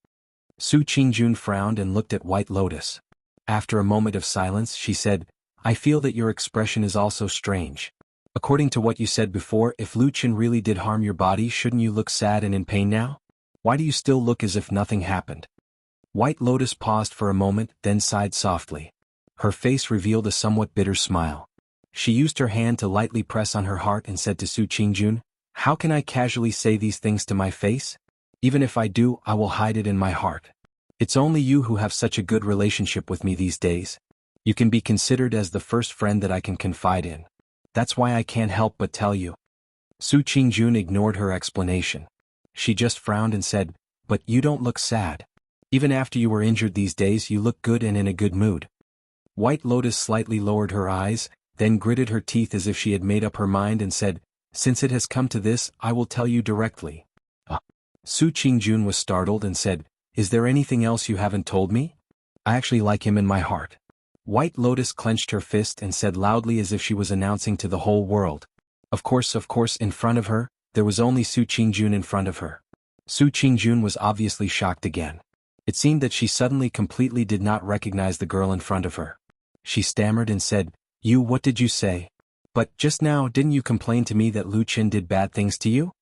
A: Su Qingjun frowned and looked at White Lotus. After a moment of silence, she said, "I feel that your expression is also strange. According to what you said before, if Lu Chen really did harm your body, shouldn't you look sad and in pain now? Why do you still look as if nothing happened?" White Lotus paused for a moment, then sighed softly. Her face revealed a somewhat bitter smile. She used her hand to lightly press on her heart and said to Su Qingjun, "How can I casually say these things to my face? Even if I do, I will hide it in my heart. It's only you who have such a good relationship with me these days. You can be considered as the first friend that I can confide in. That's why I can't help but tell you. Su Qingjun ignored her explanation. She just frowned and said, "But you don't look sad. Even after you were injured these days you look good and in a good mood." White Lotus slightly lowered her eyes, then gritted her teeth as if she had made up her mind and said, "Since it has come to this, I will tell you directly." Su Qingjun was startled and said, "Is there anything else you haven't told me? I actually like him in my heart." White Lotus clenched her fist and said loudly as if she was announcing to the whole world. Of course, in front of her, there was only Su Qingjun in front of her. Su Qingjun was obviously shocked again. It seemed that she suddenly completely did not recognize the girl in front of her. She stammered and said, What did you say? But just now didn't you complain to me that Lu Qin did bad things to you?"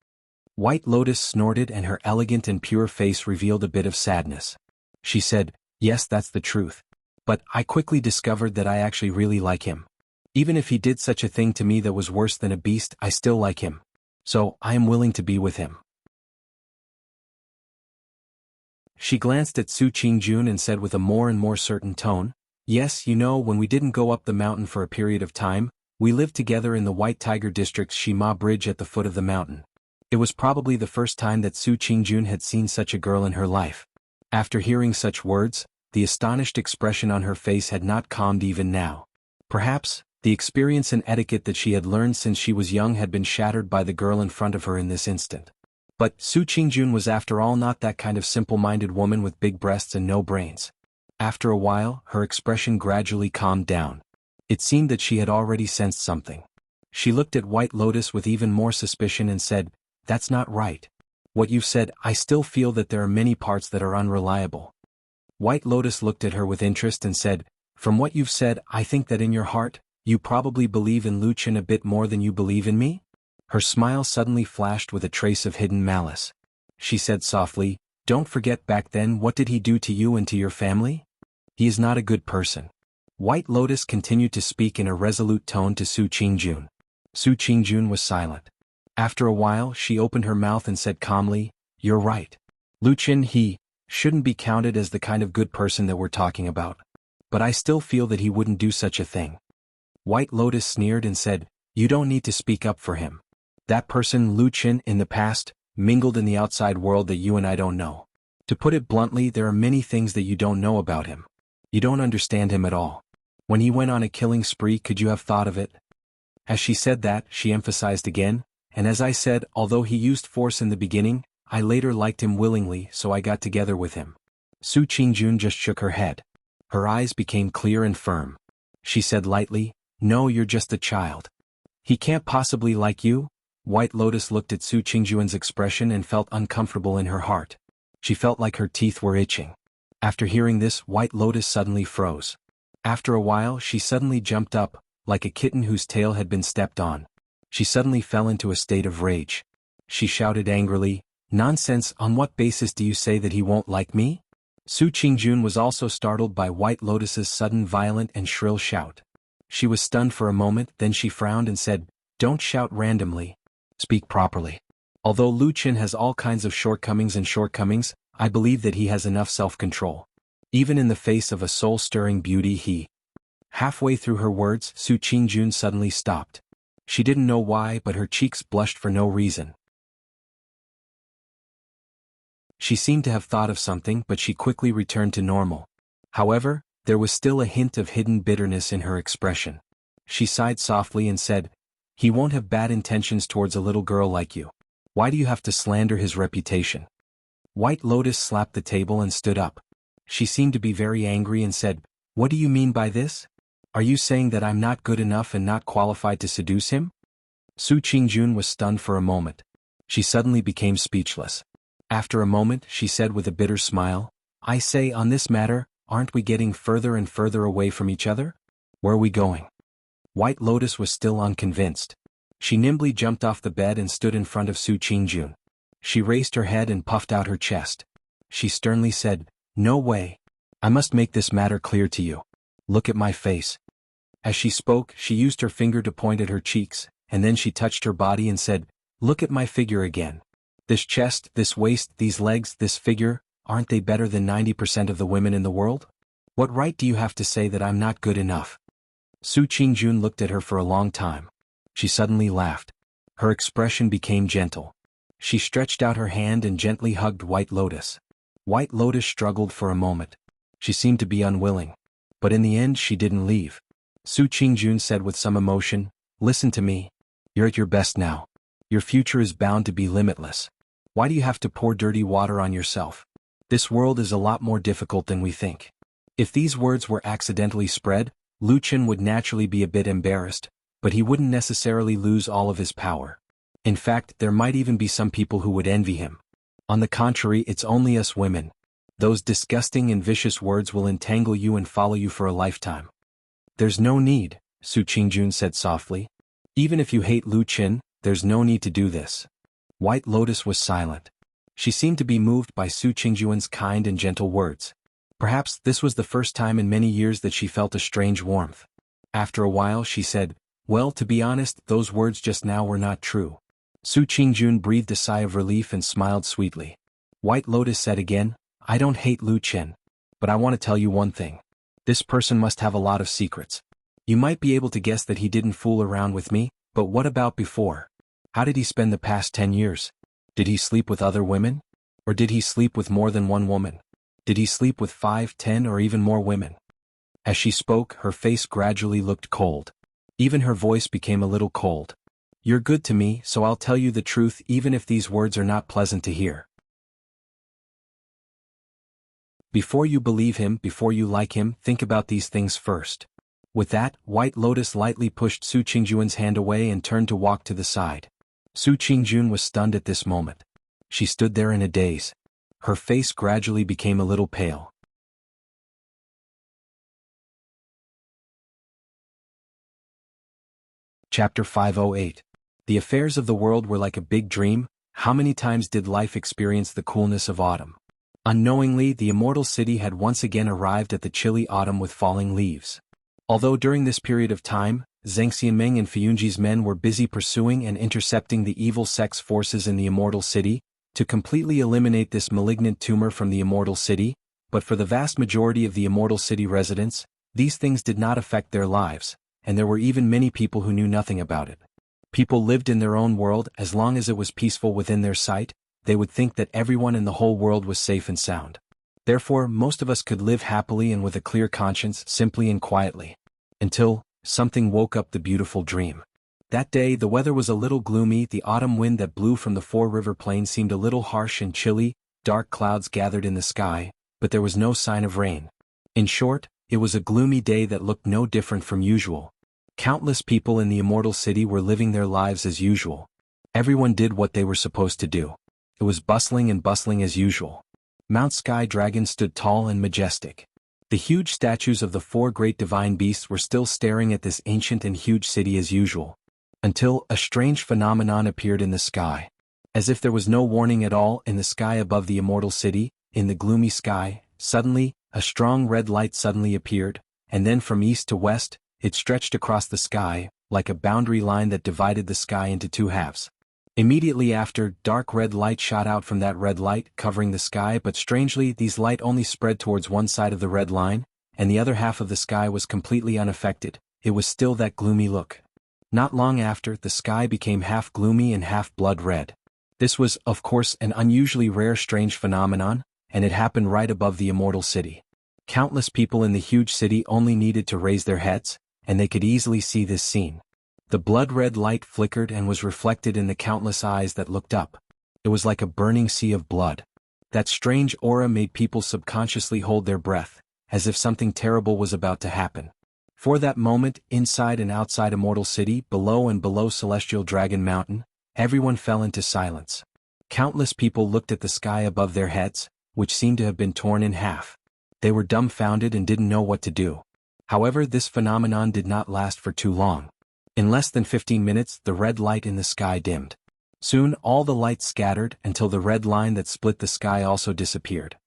A: White Lotus snorted and her elegant and pure face revealed a bit of sadness. She said, "Yes, that's the truth. But I quickly discovered that I actually really like him. Even if he did such a thing to me that was worse than a beast, I still like him. So, I am willing to be with him." She glanced at Su Qingjun and said with a more and more certain tone, "Yes, when we didn't go up the mountain for a period of time, we lived together in the White Tiger District's Shima Bridge at the foot of the mountain." It was probably the first time that Su Qingjun had seen such a girl in her life. After hearing such words, the astonished expression on her face had not calmed even now. Perhaps, the experience and etiquette that she had learned since she was young had been shattered by the girl in front of her in this instant. But Su Qingjun was after all not that kind of simple-minded woman with big breasts and no brains. After a while, her expression gradually calmed down. It seemed that she had already sensed something. She looked at White Lotus with even more suspicion and said, "That's not right. What you've said, I still feel that there are many parts that are unreliable." White Lotus looked at her with interest and said, "From what you've said, I think that in your heart, you probably believe in Lu Qin a bit more than you believe in me?" Her smile suddenly flashed with a trace of hidden malice. She said softly, "Don't forget back then what did he do to you and to your family? He is not a good person." White Lotus continued to speak in a resolute tone to Su Qingjun. Su Qingjun was silent. After a while she opened her mouth and said calmly, "You're right. Lu Qin, he shouldn't be counted as the kind of good person that we're talking about. But I still feel that he wouldn't do such a thing." White Lotus sneered and said, "You don't need to speak up for him. That person, Lu Qin, in the past, mingled in the outside world that you and I don't know. To put it bluntly, there are many things that you don't know about him. You don't understand him at all. When he went on a killing spree, could you have thought of it?" As she said that, she emphasized again, "And as I said, although he used force in the beginning, I later liked him willingly, so I got together with him." Su Qingjun just shook her head. Her eyes became clear and firm. She said lightly, "No, you're just a child. He can't possibly like you." White Lotus looked at Su Qingjun's expression and felt uncomfortable in her heart. She felt like her teeth were itching. After hearing this, White Lotus suddenly froze. After a while, she suddenly jumped up, like a kitten whose tail had been stepped on. She suddenly fell into a state of rage. She shouted angrily, "Nonsense, on what basis do you say that he won't like me?" Su Qingjun was also startled by White Lotus's sudden violent and shrill shout. She was stunned for a moment, then she frowned and said, "Don't shout randomly. Speak properly. Although Lu Qin has all kinds of shortcomings, I believe that he has enough self-control. Even in the face of a soul-stirring beauty he—" Halfway through her words, Su Qingjun suddenly stopped. She didn't know why, but her cheeks blushed for no reason. She seemed to have thought of something, but she quickly returned to normal. However, there was still a hint of hidden bitterness in her expression. She sighed softly and said, "He won't have bad intentions towards a little girl like you. Why do you have to slander his reputation?" White Lotus slapped the table and stood up. She seemed to be very angry and said, "What do you mean by this? Are you saying that I'm not good enough and not qualified to seduce him?" Su Qingjun was stunned for a moment. She suddenly became speechless. After a moment, she said with a bitter smile, "I say, on this matter, aren't we getting further and further away from each other? Where are we going?" White Lotus was still unconvinced. She nimbly jumped off the bed and stood in front of Su Qingjun. She raised her head and puffed out her chest. She sternly said, "No way. I must make this matter clear to you. Look at my face." As she spoke, she used her finger to point at her cheeks, and then she touched her body and said, "Look at my figure again. This chest, this waist, these legs, this figure, aren't they better than 90% of the women in the world? What right do you have to say that I'm not good enough? Su Qingjun looked at her for a long time. She suddenly laughed. Her expression became gentle. She stretched out her hand and gently hugged White Lotus. White Lotus struggled for a moment. She seemed to be unwilling. But in the end she didn't leave. Su Qingjun said with some emotion, "Listen to me. You're at your best now. Your future is bound to be limitless. Why do you have to pour dirty water on yourself? This world is a lot more difficult than we think." If these words were accidentally spread, Lu Chen would naturally be a bit embarrassed, but he wouldn't necessarily lose all of his power. In fact, there might even be some people who would envy him. On the contrary, it's only us women. Those disgusting and vicious words will entangle you and follow you for a lifetime. There's no need, Su Qingjun said softly. Even if you hate Lu Chen, there's no need to do this. White Lotus was silent. She seemed to be moved by Su Qingjun's kind and gentle words. Perhaps this was the first time in many years that she felt a strange warmth. After a while she said, "Well, to be honest, those words just now were not true." Su Qingjun breathed a sigh of relief and smiled sweetly. White Lotus said again, "I don't hate Lu Chen. But I want to tell you one thing. This person must have a lot of secrets. You might be able to guess that he didn't fool around with me, but what about before? How did he spend the past 10 years? Did he sleep with other women? Or did he sleep with more than one woman? Did he sleep with 5, 10, or even more women?" As she spoke, her face gradually looked cold. Even her voice became a little cold. "You're good to me, so I'll tell you the truth even if these words are not pleasant to hear. Before you believe him, before you like him, think about these things first." With that, White Lotus lightly pushed Su Qingjun's hand away and turned to walk to the side. Su Qingjun was stunned at this moment. She stood there in a daze. Her face gradually became a little pale. Chapter 508. The affairs of the world were like a big dream. How many times did life experience the coolness of autumn? Unknowingly, the immortal city had once again arrived at the chilly autumn with falling leaves. Although during this period of time, Zheng Xianmeng and Fiyunji's men were busy pursuing and intercepting the evil sex forces in the immortal city, to completely eliminate this malignant tumor from the immortal city, but for the vast majority of the immortal city residents, these things did not affect their lives, and there were even many people who knew nothing about it. People lived in their own world. As long as it was peaceful within their sight, they would think that everyone in the whole world was safe and sound. Therefore, most of us could live happily and with a clear conscience, simply and quietly. Until something woke up the beautiful dream. That day the weather was a little gloomy. The autumn wind that blew from the Four-River Plain seemed a little harsh and chilly. Dark clouds gathered in the sky, but there was no sign of rain. In short, it was a gloomy day that looked no different from usual. Countless people in the immortal city were living their lives as usual. Everyone did what they were supposed to do. It was bustling and bustling as usual. Mount Sky Dragon stood tall and majestic. The huge statues of the 4 great divine beasts were still staring at this ancient and huge city as usual. Until a strange phenomenon appeared in the sky. As if there was no warning at all, in the sky above the immortal city, in the gloomy sky, suddenly, a strong red light suddenly appeared, and then from east to west, it stretched across the sky, like a boundary line that divided the sky into 2 halves. Immediately after, dark red light shot out from that red light, covering the sky, but strangely, these light only spread towards one side of the red line, and the other half of the sky was completely unaffected. It was still that gloomy look. Not long after, the sky became half gloomy and half blood red. This was, of course, an unusually rare strange phenomenon, and it happened right above the immortal city. Countless people in the huge city only needed to raise their heads, and they could easily see this scene. The blood-red light flickered and was reflected in the countless eyes that looked up. It was like a burning sea of blood. That strange aura made people subconsciously hold their breath, as if something terrible was about to happen. For that moment, inside and outside Immortal City, below and below Celestial Dragon Mountain, everyone fell into silence. Countless people looked at the sky above their heads, which seemed to have been torn in half. They were dumbfounded and didn't know what to do. However, this phenomenon did not last for too long. In less than 15 minutes, the red light in the sky dimmed. Soon, all the light scattered until the red line that split the sky also disappeared.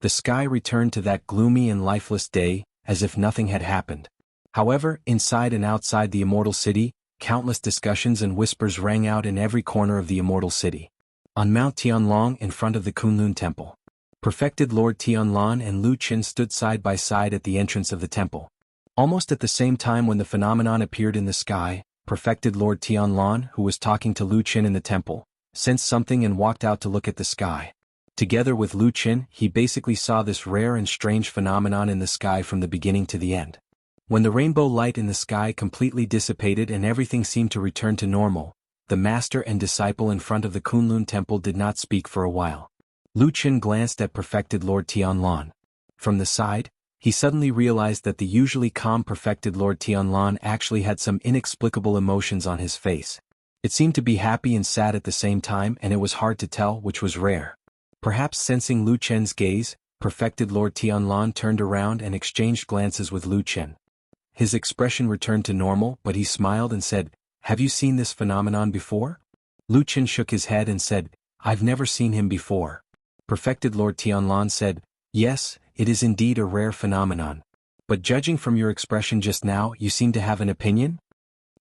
A: The sky returned to that gloomy and lifeless day, as if nothing had happened. However, inside and outside the Immortal City, countless discussions and whispers rang out in every corner of the Immortal City. On Mount Tianlong, in front of the Kunlun Temple, Perfected Lord Tianlan and Lu Qin stood side by side at the entrance of the temple. Almost at the same time when the phenomenon appeared in the sky, Perfected Lord Tianlan, who was talking to Lu Qin in the temple, sensed something and walked out to look at the sky. Together with Lu Qin, he basically saw this rare and strange phenomenon in the sky from the beginning to the end. When the rainbow light in the sky completely dissipated and everything seemed to return to normal, the master and disciple in front of the Kunlun temple did not speak for a while. Lu Qin glanced at Perfected Lord Tianlan. From the side, he suddenly realized that the usually calm Perfected Lord Tianlan actually had some inexplicable emotions on his face. It seemed to be happy and sad at the same time, and it was hard to tell which was rare. Perhaps sensing Lu Qin's gaze, Perfected Lord Tianlan turned around and exchanged glances with Lu Qin. His expression returned to normal, but he smiled and said, "Have you seen this phenomenon before?" Lu Qin shook his head and said, "I've never seen him before." Perfected Lord Tianlan said, "Yes, it is indeed a rare phenomenon. But judging from your expression just now, you seem to have an opinion?"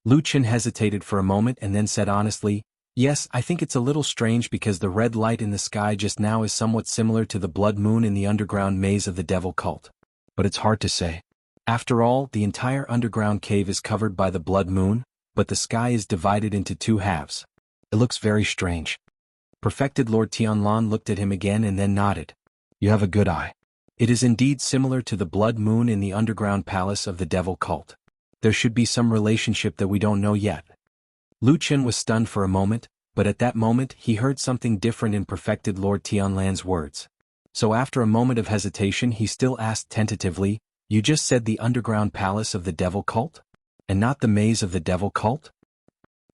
A: Lu Qin hesitated for a moment and then said honestly, "Yes, I think it's a little strange because the red light in the sky just now is somewhat similar to the blood moon in the underground maze of the devil cult. But it's hard to say. After all, the entire underground cave is covered by the blood moon, but the sky is divided into two halves. It looks very strange." Perfected Lord Tianlan looked at him again and then nodded. "You have a good eye. It is indeed similar to the blood moon in the underground palace of the devil cult. There should be some relationship that we don't know yet." Lu Qin was stunned for a moment, but at that moment he heard something different in Perfected Lord Tianlan's words. So after a moment of hesitation he still asked tentatively, "You just said the underground palace of the devil cult? And not the maze of the devil cult?"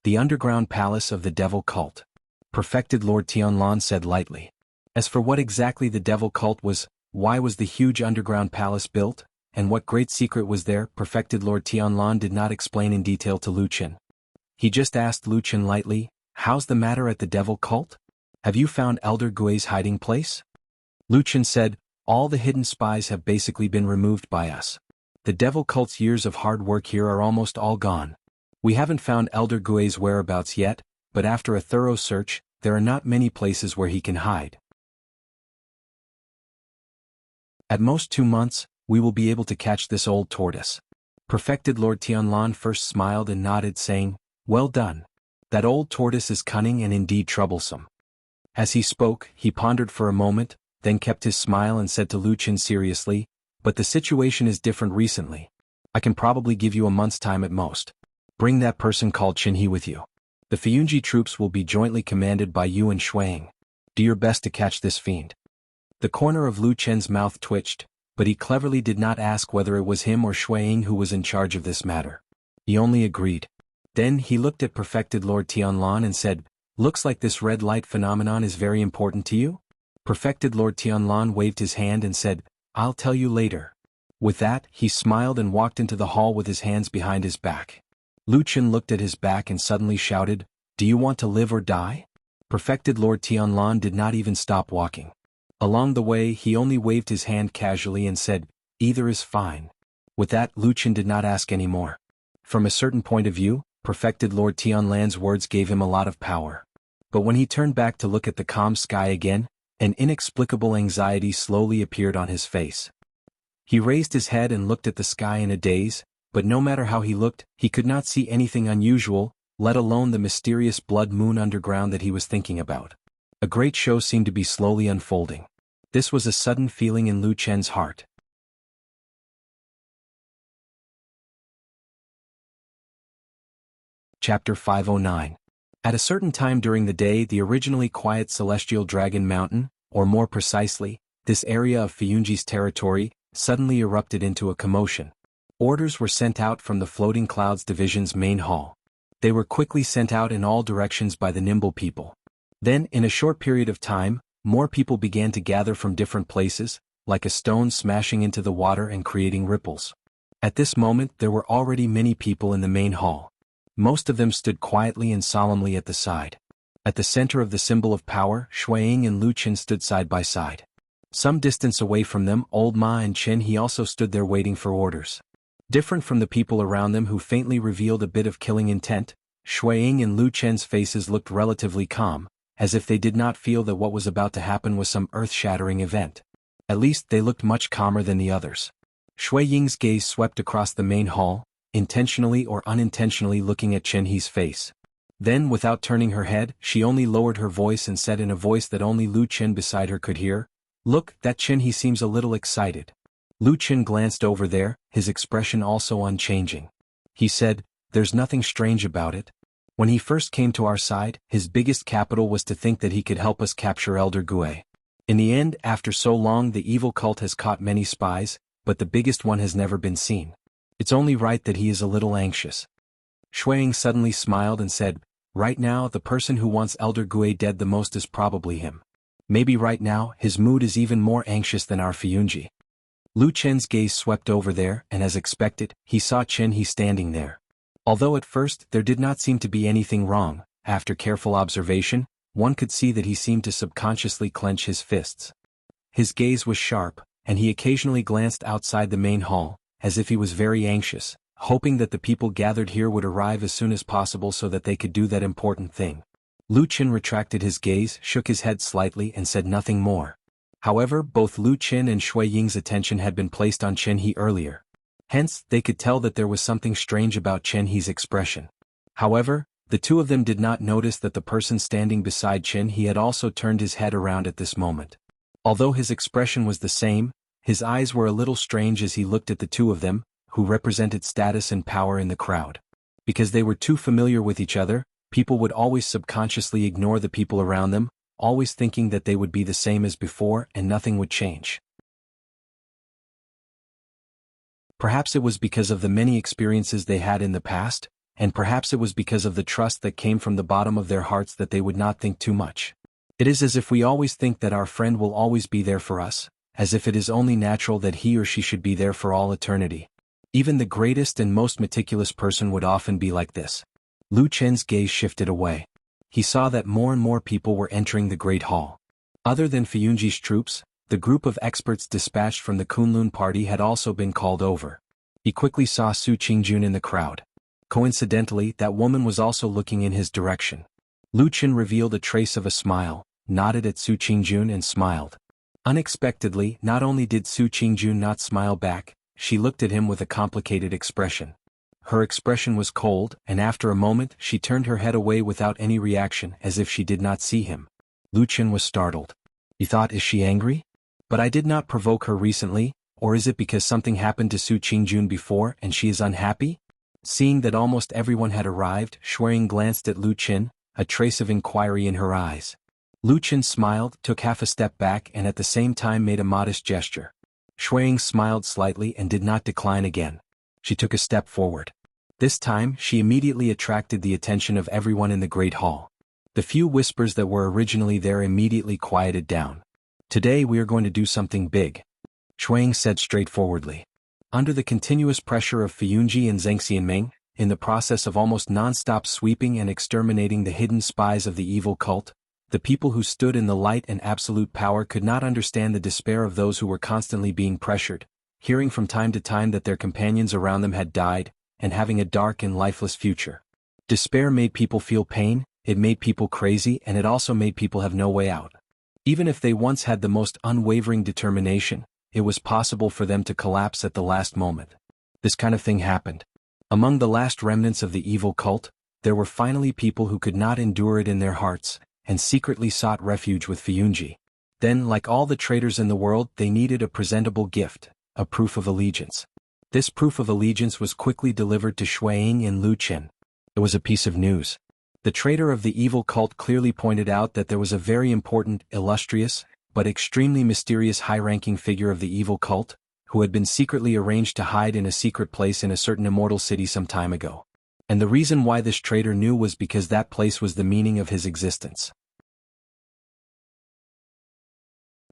A: "The underground palace of the devil cult," Perfected Lord Tianlan said lightly. As for what exactly the devil cult was, why was the huge underground palace built, and what great secret was there, Perfected Lord Tianlan did not explain in detail to Lu Qin. He just asked Lu Qin lightly, "How's the matter at the devil cult? Have you found Elder Gui's hiding place?" Lu Qin said, "All the hidden spies have basically been removed by us. The devil cult's years of hard work here are almost all gone. We haven't found Elder Gui's whereabouts yet, but after a thorough search, there are not many places where he can hide. At most 2 months, we will be able to catch this old tortoise." Perfected Lord Tianlan first smiled and nodded saying, "Well done. That old tortoise is cunning and indeed troublesome." As he spoke, he pondered for a moment, then kept his smile and said to Lu Qin seriously, "But the situation is different recently. I can probably give you a month's time at most. Bring that person called Qinhe with you. The Fuyunji troops will be jointly commanded by you and Shuang. Do your best to catch this fiend." The corner of Lu Qin's mouth twitched, but he cleverly did not ask whether it was him or Shuang who was in charge of this matter. He only agreed. Then he looked at Perfected Lord Tianlan and said, "Looks like this red light phenomenon is very important to you?" Perfected Lord Tianlan waved his hand and said, "I'll tell you later." With that, he smiled and walked into the hall with his hands behind his back. Lu Qin looked at his back and suddenly shouted, "Do you want to live or die?" Perfected Lord Tianlan did not even stop walking. Along the way he only waved his hand casually and said, "Either is fine." With that, Lu Qin did not ask any more. From a certain point of view, Perfected Lord Tianlan's words gave him a lot of power. But when he turned back to look at the calm sky again, an inexplicable anxiety slowly appeared on his face. He raised his head and looked at the sky in a daze, but no matter how he looked, he could not see anything unusual, let alone the mysterious blood moon underground that he was thinking about. A great show seemed to be slowly unfolding. This was a sudden feeling in Lu Qin's heart. Chapter 509. At a certain time during the day, the originally quiet Celestial Dragon Mountain, or more precisely, this area of Fuyunji's territory, suddenly erupted into a commotion. Orders were sent out from the Floating Clouds Division's main hall. They were quickly sent out in all directions by the nimble people. Then, in a short period of time, more people began to gather from different places, like a stone smashing into the water and creating ripples. At this moment there were already many people in the main hall. Most of them stood quietly and solemnly at the side. At the center of the symbol of power, Shuang and Lu Qin stood side by side. Some distance away from them, Old Ma and Qinhe also stood there waiting for orders. Different from the people around them who faintly revealed a bit of killing intent, Shuang and Lu Qin's faces looked relatively calm, as if they did not feel that what was about to happen was some earth-shattering event. At least they looked much calmer than the others. Shui Ying's gaze swept across the main hall, intentionally or unintentionally looking at Chen He's face. Then, without turning her head, she only lowered her voice and said in a voice that only Lu Chen beside her could hear, "Look, that Chen He seems a little excited." Lu Chen glanced over there, his expression also unchanging. He said, "There's nothing strange about it. When he first came to our side, his biggest capital was to think that he could help us capture Elder Gue. In the end, after so long, the evil cult has caught many spies, but the biggest one has never been seen. It's only right that he is a little anxious." Shuang suddenly smiled and said, "Right now, the person who wants Elder Gue dead the most is probably him. Maybe right now, his mood is even more anxious than our Fiyunji." Lu Chen's gaze swept over there, and as expected, he saw Chen He standing there. Although at first there did not seem to be anything wrong, after careful observation, one could see that he seemed to subconsciously clench his fists. His gaze was sharp, and he occasionally glanced outside the main hall, as if he was very anxious, hoping that the people gathered here would arrive as soon as possible so that they could do that important thing. Lu Chen retracted his gaze, shook his head slightly and said nothing more. However, both Lu Chen and Shui Ying's attention had been placed on Chen He earlier. Hence, they could tell that there was something strange about Chen He's expression. However, the two of them did not notice that the person standing beside Chen He had also turned his head around at this moment. Although his expression was the same, his eyes were a little strange as he looked at the two of them, who represented status and power in the crowd. Because they were too familiar with each other, people would always subconsciously ignore the people around them, always thinking that they would be the same as before and nothing would change. Perhaps it was because of the many experiences they had in the past, and perhaps it was because of the trust that came from the bottom of their hearts that they would not think too much. It is as if we always think that our friend will always be there for us, as if it is only natural that he or she should be there for all eternity. Even the greatest and most meticulous person would often be like this. Lu Chen's gaze shifted away. He saw that more and more people were entering the Great Hall. Other than Fiyunji's troops, the group of experts dispatched from the Kunlun party had also been called over. He quickly saw Su Qingjun in the crowd. Coincidentally, that woman was also looking in his direction. Lu Chen revealed a trace of a smile, nodded at Su Qingjun and smiled. Unexpectedly, not only did Su Qingjun not smile back, she looked at him with a complicated expression. Her expression was cold, and after a moment she turned her head away without any reaction as if she did not see him. Lu Chen was startled. He thought, is she angry? But I did not provoke her recently, or is it because something happened to Su Qingjun before and she is unhappy? Seeing that almost everyone had arrived, Shuang glanced at Lu Chen, a trace of inquiry in her eyes. Lu Chen smiled, took half a step back and at the same time made a modest gesture. Shuang smiled slightly and did not decline again. She took a step forward. This time, she immediately attracted the attention of everyone in the Great Hall. The few whispers that were originally there immediately quieted down. Today we are going to do something big, Shuang said straightforwardly. Under the continuous pressure of Fiyunji and Zheng Xianming, in the process of almost non-stop sweeping and exterminating the hidden spies of the evil cult, the people who stood in the light and absolute power could not understand the despair of those who were constantly being pressured, hearing from time to time that their companions around them had died, and having a dark and lifeless future. Despair made people feel pain, it made people crazy, and it also made people have no way out. Even if they once had the most unwavering determination, it was possible for them to collapse at the last moment. This kind of thing happened. Among the last remnants of the evil cult, there were finally people who could not endure it in their hearts, and secretly sought refuge with Fiyunji. Then, like all the traitors in the world, they needed a presentable gift, a proof of allegiance. This proof of allegiance was quickly delivered to Shuang and Lu Chen. It was a piece of news. The traitor of the evil cult clearly pointed out that there was a very important, illustrious, but extremely mysterious high-ranking figure of the evil cult, who had been secretly arranged to hide in a secret place in a certain immortal city some time ago. And the reason why this traitor knew was because that place was the meaning of his existence.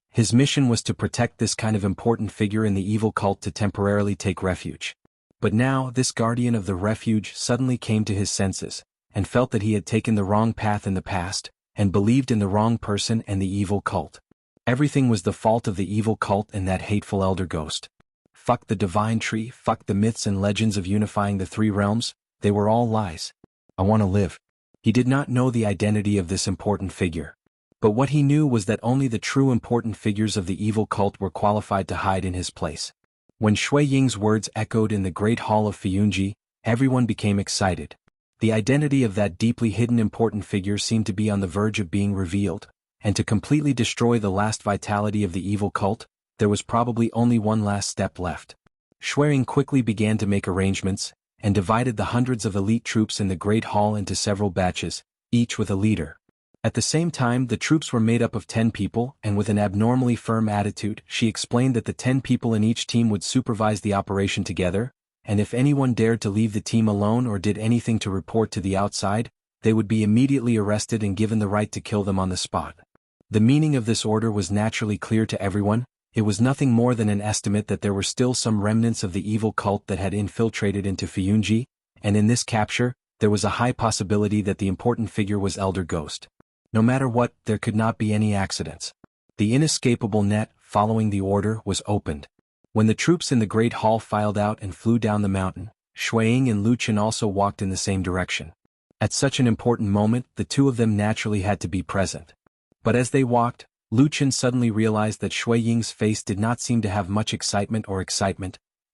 A: His mission was to protect this kind of important figure in the evil cult to temporarily take refuge. But now, this guardian of the refuge suddenly came to his senses, and felt that he had taken the wrong path in the past, and believed in the wrong person and the evil cult. Everything was the fault of the evil cult and that hateful elder ghost. Fuck the divine tree, fuck the myths and legends of unifying the three realms, they were all lies. I want to live. He did not know the identity of this important figure. But what he knew was that only the true important figures of the evil cult were qualified to hide in his place. When Shui Ying's words echoed in the great hall of Fiyunji, everyone became excited. The identity of that deeply hidden important figure seemed to be on the verge of being revealed, and to completely destroy the last vitality of the evil cult, there was probably only one last step left. Shui Ying quickly began to make arrangements, and divided the hundreds of elite troops in the great hall into several batches, each with a leader. At the same time, the troops were made up of 10 people, and with an abnormally firm attitude, she explained that the 10 people in each team would supervise the operation together, and if anyone dared to leave the team alone or did anything to report to the outside, they would be immediately arrested and given the right to kill them on the spot. The meaning of this order was naturally clear to everyone. It was nothing more than an estimate that there were still some remnants of the evil cult that had infiltrated into Fiyunji, and in this capture, there was a high possibility that the important figure was Elder Ghost. No matter what, there could not be any accidents. The inescapable net, following the order, was opened. When the troops in the great hall filed out and flew down the mountain, Shui Ying and Lu Qin also walked in the same direction. At such an important moment, the two of them naturally had to be present. But as they walked, Lu Qin suddenly realized that Shui Ying's face did not seem to have much excitement,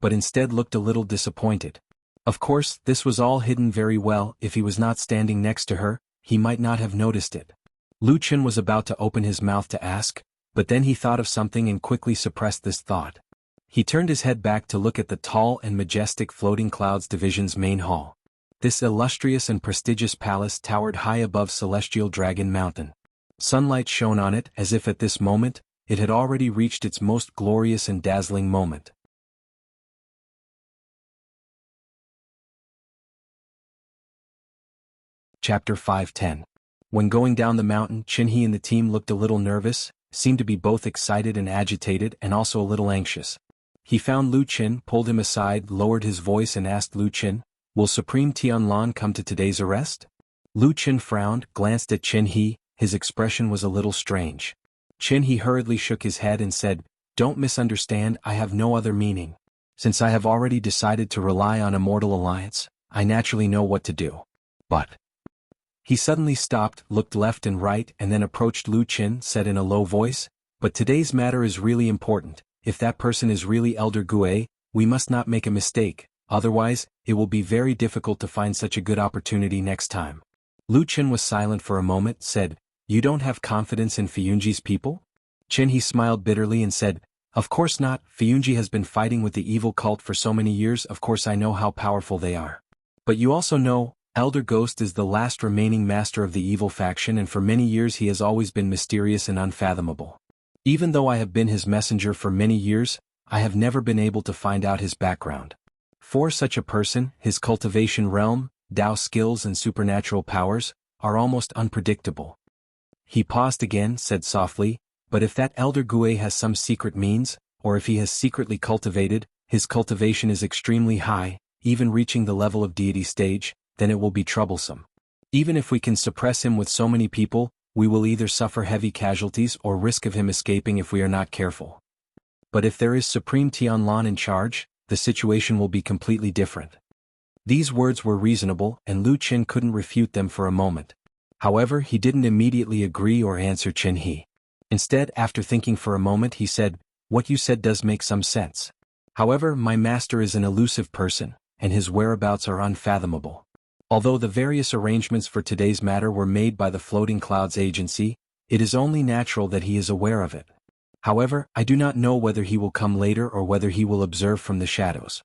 A: but instead looked a little disappointed. Of course, this was all hidden very well. If he was not standing next to her, he might not have noticed it. Lu Qin was about to open his mouth to ask, but then he thought of something and quickly suppressed this thought. He turned his head back to look at the tall and majestic Floating Clouds Division's main hall. This illustrious and prestigious palace towered high above Celestial Dragon Mountain. Sunlight shone on it as if at this moment, it had already reached its most glorious and dazzling moment. Chapter 5:10. When going down the mountain, Qin and the team looked a little nervous, seemed to be both excited and agitated and also a little anxious. He found Lu Qin, pulled him aside, lowered his voice and asked Lu Qin, "Will Supreme Tianlan come to today's arrest?" Lu Qin frowned, glanced at Qin. His expression was a little strange. Qin hurriedly shook his head and said, "Don't misunderstand, I have no other meaning. Since I have already decided to rely on a mortal alliance, I naturally know what to do. But..." He suddenly stopped, looked left and right and then approached Lu Qin, said in a low voice, "But today's matter is really important. If that person is really Elder Gue, we must not make a mistake, otherwise, it will be very difficult to find such a good opportunity next time." Lu Qin was silent for a moment, said, "You don't have confidence in Fiyunji's people?" Qin smiled bitterly and said, "Of course not. Fiyunji has been fighting with the evil cult for so many years, of course I know how powerful they are. But you also know, Elder Ghost is the last remaining master of the evil faction and for many years he has always been mysterious and unfathomable. Even though I have been his messenger for many years, I have never been able to find out his background. For such a person, his cultivation realm, Dao skills and supernatural powers, are almost unpredictable." He paused again, said softly, "But if that Elder Gue has some secret means, or if he has secretly cultivated, his cultivation is extremely high, even reaching the level of deity stage, then it will be troublesome. Even if we can suppress him with so many people, we will either suffer heavy casualties or risk of him escaping if we are not careful. But if there is Supreme Tianlan in charge, the situation will be completely different." These words were reasonable and Lu Qin couldn't refute them for a moment. However, he didn't immediately agree or answer Qin. Instead, after thinking for a moment, he said, "What you said does make some sense. However, my master is an elusive person, and his whereabouts are unfathomable. Although the various arrangements for today's matter were made by the Floating Clouds Agency, it is only natural that he is aware of it. However, I do not know whether he will come later or whether he will observe from the shadows."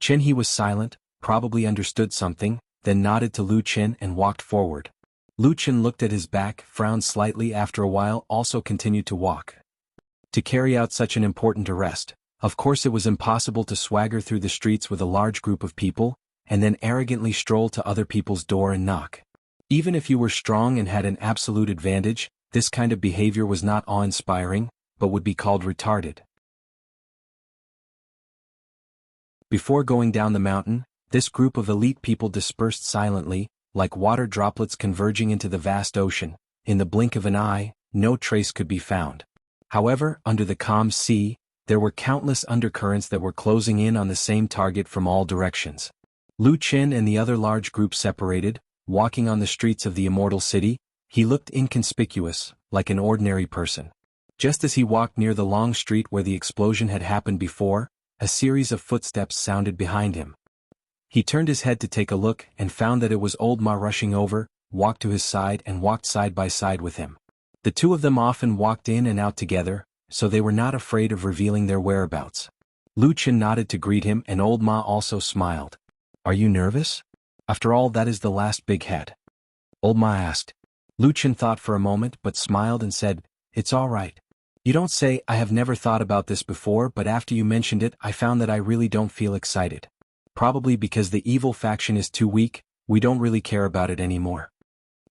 A: Qin was silent, probably understood something, then nodded to Lu Qin and walked forward. Lu Qin looked at his back, frowned slightly, after a while also continued to walk. To carry out such an important arrest, of course it was impossible to swagger through the streets with a large group of people, and then arrogantly stroll to other people's door and knock. Even if you were strong and had an absolute advantage, this kind of behavior was not awe-inspiring, but would be called retarded. Before going down the mountain, this group of elite people dispersed silently, like water droplets converging into the vast ocean. In the blink of an eye, no trace could be found. However, under the calm sea, there were countless undercurrents that were closing in on the same target from all directions. Lu Qin and the other large group separated, walking on the streets of the immortal city, he looked inconspicuous, like an ordinary person. Just as he walked near the long street where the explosion had happened before, a series of footsteps sounded behind him. He turned his head to take a look and found that it was old Ma rushing over, walked to his side and walked side by side with him. The two of them often walked in and out together, so they were not afraid of revealing their whereabouts. Lu Qin nodded to greet him and old Ma also smiled. "Are you nervous? After all, that is the last big head." Old Ma asked. Lu Qin thought for a moment but smiled and said, "It's all right. You don't say. I have never thought about this before, but after you mentioned it I found that I really don't feel excited. Probably because the evil faction is too weak, we don't really care about it anymore."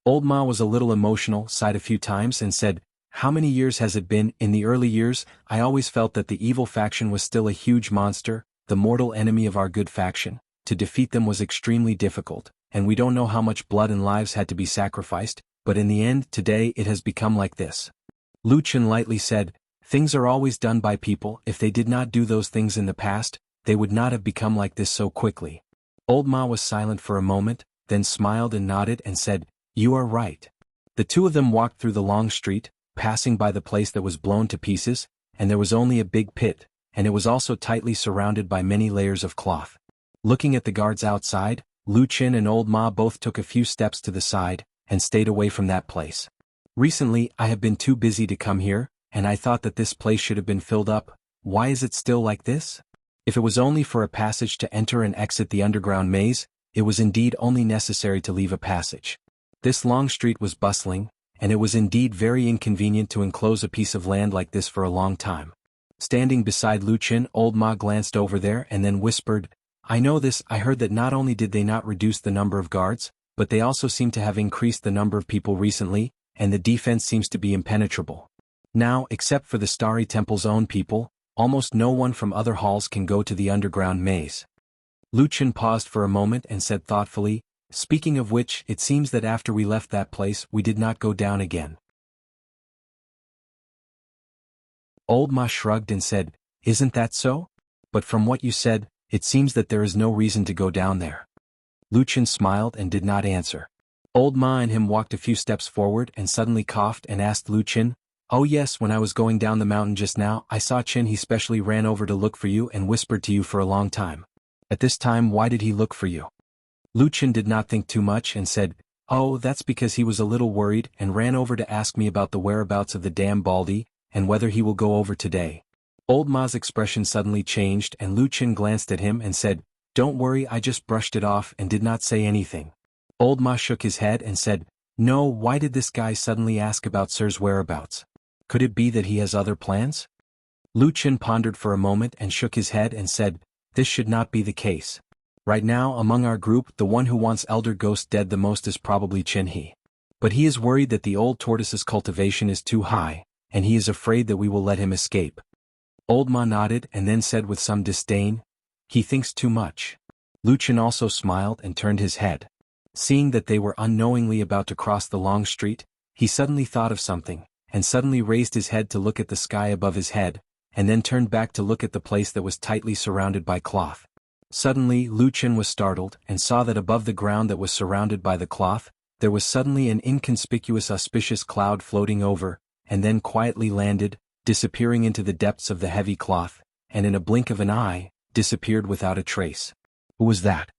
A: Old Ma was a little emotional, sighed a few times and said, "How many years has it been? In the early years, I always felt that the evil faction was still a huge monster, the mortal enemy of our good faction. To defeat them was extremely difficult, and we don't know how much blood and lives had to be sacrificed, but in the end, today it has become like this." Lu Qin lightly said, "Things are always done by people. If they did not do those things in the past, they would not have become like this so quickly." Old Ma was silent for a moment, then smiled and nodded and said, "You are right." The two of them walked through the long street, passing by the place that was blown to pieces, and there was only a big pit, and it was also tightly surrounded by many layers of cloth. Looking at the guards outside, Lu Qin and old Ma both took a few steps to the side, and stayed away from that place. "Recently, I have been too busy to come here, and I thought that this place should have been filled up. Why is it still like this?" If it was only for a passage to enter and exit the underground maze, it was indeed only necessary to leave a passage. This long street was bustling, and it was indeed very inconvenient to enclose a piece of land like this for a long time. Standing beside Lu Qin, old Ma glanced over there and then whispered, "I know this. I heard that not only did they not reduce the number of guards, but they also seem to have increased the number of people recently, and the defense seems to be impenetrable. Now, except for the Starry Temple's own people, almost no one from other halls can go to the underground maze." Lu Qin paused for a moment and said thoughtfully, "Speaking of which, it seems that after we left that place we did not go down again." Old Ma shrugged and said, "Isn't that so? But from what you said, it seems that there is no reason to go down there." Lu Qin smiled and did not answer. Old Ma and him walked a few steps forward and suddenly coughed and asked Lu Qin, "Oh yes, when I was going down the mountain just now, I saw Qin. He specially ran over to look for you and whispered to you for a long time. At this time, why did he look for you?" Lu Qin did not think too much and said, "Oh, that's because he was a little worried and ran over to ask me about the whereabouts of the damn Baldy, and whether he will go over today." Old Ma's expression suddenly changed and Lu Qin glanced at him and said, "Don't worry, I just brushed it off and did not say anything." Old Ma shook his head and said, "No, why did this guy suddenly ask about Sir's whereabouts? Could it be that he has other plans?" Lu Qin pondered for a moment and shook his head and said, "This should not be the case. Right now, among our group, the one who wants Elder Ghost dead the most is probably Qin He. But he is worried that the old tortoise's cultivation is too high, and he is afraid that we will let him escape." Old Ma nodded and then said with some disdain, "He thinks too much." Lu Qin also smiled and turned his head. Seeing that they were unknowingly about to cross the long street, he suddenly thought of something, and suddenly raised his head to look at the sky above his head, and then turned back to look at the place that was tightly surrounded by cloth. Suddenly, Lu Qin was startled and saw that above the ground that was surrounded by the cloth, there was suddenly an inconspicuous auspicious cloud floating over, and then quietly landed, disappearing into the depths of the heavy cloth, and in a blink of an eye, disappeared without a trace. Who was that?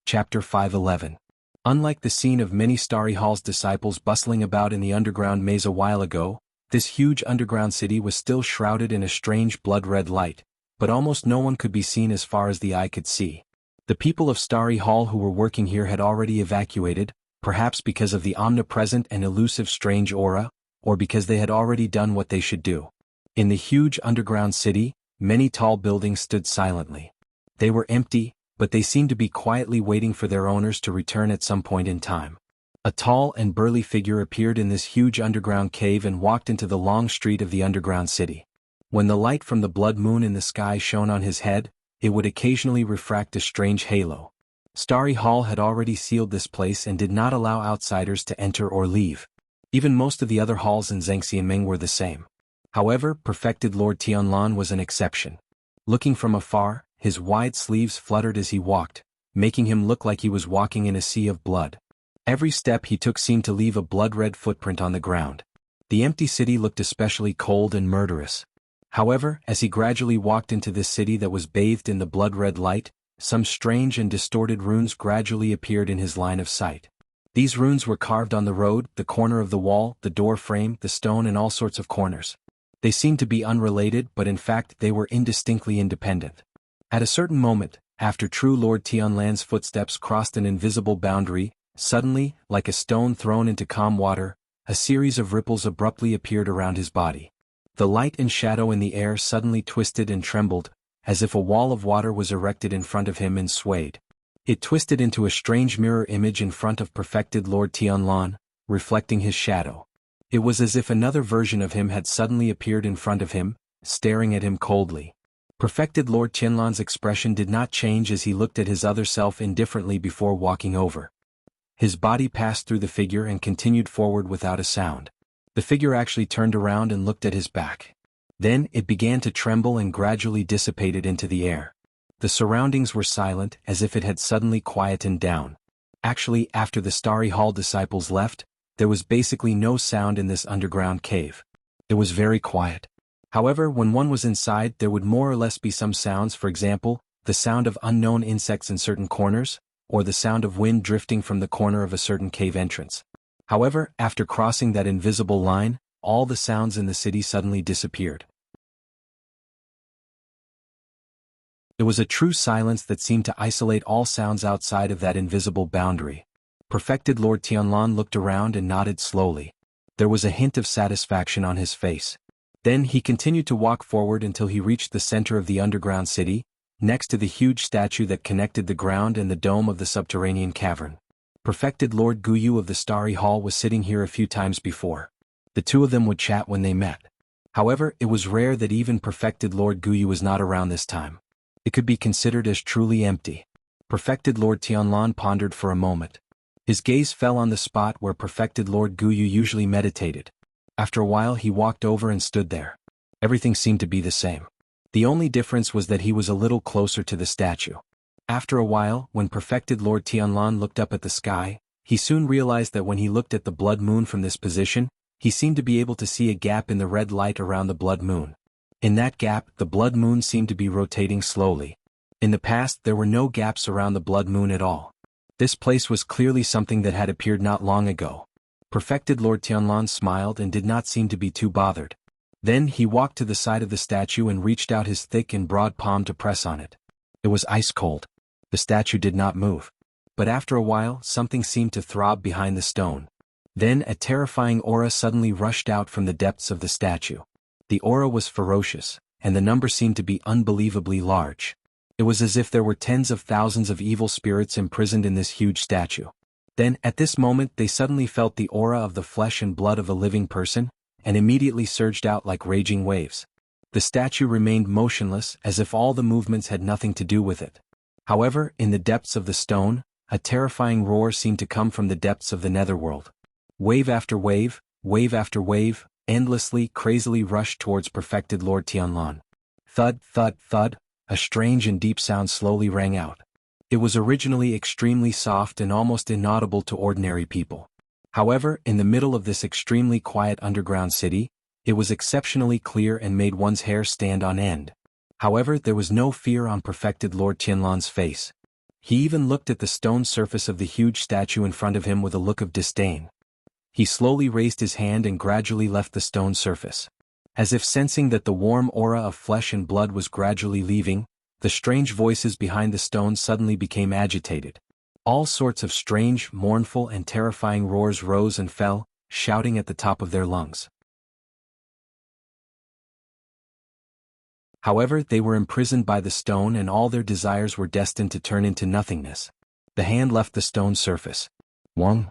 A: Chapter 511. Unlike the scene of many Starry Hall's disciples bustling about in the underground maze a while ago, this huge underground city was still shrouded in a strange blood-red light, but almost no one could be seen as far as the eye could see. The people of Starry Hall who were working here had already evacuated, perhaps because of the omnipresent and elusive strange aura, or because they had already done what they should do. In the huge underground city, many tall buildings stood silently. They were empty, but they seemed to be quietly waiting for their owners to return at some point in time. A tall and burly figure appeared in this huge underground cave and walked into the long street of the underground city. When the light from the blood moon in the sky shone on his head, it would occasionally refract a strange halo. Starry Hall had already sealed this place and did not allow outsiders to enter or leave. Even most of the other halls in Zhangxianming were the same. However, perfected Lord Tianlan was an exception. Looking from afar, his wide sleeves fluttered as he walked, making him look like he was walking in a sea of blood. Every step he took seemed to leave a blood-red footprint on the ground. The empty city looked especially cold and murderous. However, as he gradually walked into this city that was bathed in the blood-red light, some strange and distorted runes gradually appeared in his line of sight. These runes were carved on the road, the corner of the wall, the door frame, the stone, and all sorts of corners. They seemed to be unrelated, but in fact they were indistinctly independent. At a certain moment, after true Lord Tianlan's footsteps crossed an invisible boundary, suddenly, like a stone thrown into calm water, a series of ripples abruptly appeared around his body. The light and shadow in the air suddenly twisted and trembled, as if a wall of water was erected in front of him and swayed. It twisted into a strange mirror image in front of perfected Lord Tianlan, reflecting his shadow. It was as if another version of him had suddenly appeared in front of him, staring at him coldly. Perfected Lord Tianlan's expression did not change as he looked at his other self indifferently before walking over. His body passed through the figure and continued forward without a sound. The figure actually turned around and looked at his back. Then it began to tremble and gradually dissipated into the air. The surroundings were silent, as if it had suddenly quietened down. Actually, after the Starry Hall disciples left, there was basically no sound in this underground cave. It was very quiet. However, when one was inside, there would more or less be some sounds, for example, the sound of unknown insects in certain corners, or the sound of wind drifting from the corner of a certain cave entrance. However, after crossing that invisible line, all the sounds in the city suddenly disappeared. It was a true silence that seemed to isolate all sounds outside of that invisible boundary. Perfected Lord Tianlan looked around and nodded slowly. There was a hint of satisfaction on his face. Then he continued to walk forward until he reached the center of the underground city, next to the huge statue that connected the ground and the dome of the subterranean cavern. Perfected Lord Guyu of the Starry Hall was sitting here a few times before. The two of them would chat when they met. However, it was rare that even perfected Lord Guyu was not around this time. It could be considered as truly empty. Perfected Lord Tianlan pondered for a moment. His gaze fell on the spot where perfected Lord Guyu usually meditated. After a while he walked over and stood there. Everything seemed to be the same. The only difference was that he was a little closer to the statue. After a while, when perfected Lord Tianlan looked up at the sky, he soon realized that when he looked at the blood moon from this position, he seemed to be able to see a gap in the red light around the blood moon. In that gap, the blood moon seemed to be rotating slowly. In the past, there were no gaps around the blood moon at all. This place was clearly something that had appeared not long ago. Perfected Lord Tianlan smiled and did not seem to be too bothered. Then he walked to the side of the statue and reached out his thick and broad palm to press on it. It was ice cold. The statue did not move. But after a while, something seemed to throb behind the stone. Then a terrifying aura suddenly rushed out from the depths of the statue. The aura was ferocious, and the number seemed to be unbelievably large. It was as if there were tens of thousands of evil spirits imprisoned in this huge statue. Then, at this moment, they suddenly felt the aura of the flesh and blood of a living person, and immediately surged out like raging waves. The statue remained motionless, as if all the movements had nothing to do with it. However, in the depths of the stone, a terrifying roar seemed to come from the depths of the netherworld. Wave after wave, endlessly, crazily rushed towards perfected Lord Tianlan. Thud, thud, thud, a strange and deep sound slowly rang out. It was originally extremely soft and almost inaudible to ordinary people. However, in the middle of this extremely quiet underground city, it was exceptionally clear and made one's hair stand on end. However, there was no fear on perfected Lord Tianlan's face. He even looked at the stone surface of the huge statue in front of him with a look of disdain. He slowly raised his hand and gradually left the stone surface. As if sensing that the warm aura of flesh and blood was gradually leaving, the strange voices behind the stone suddenly became agitated. All sorts of strange, mournful and terrifying roars rose and fell, shouting at the top of their lungs. However, they were imprisoned by the stone and all their desires were destined to turn into nothingness. The hand left the stone surface. Wong.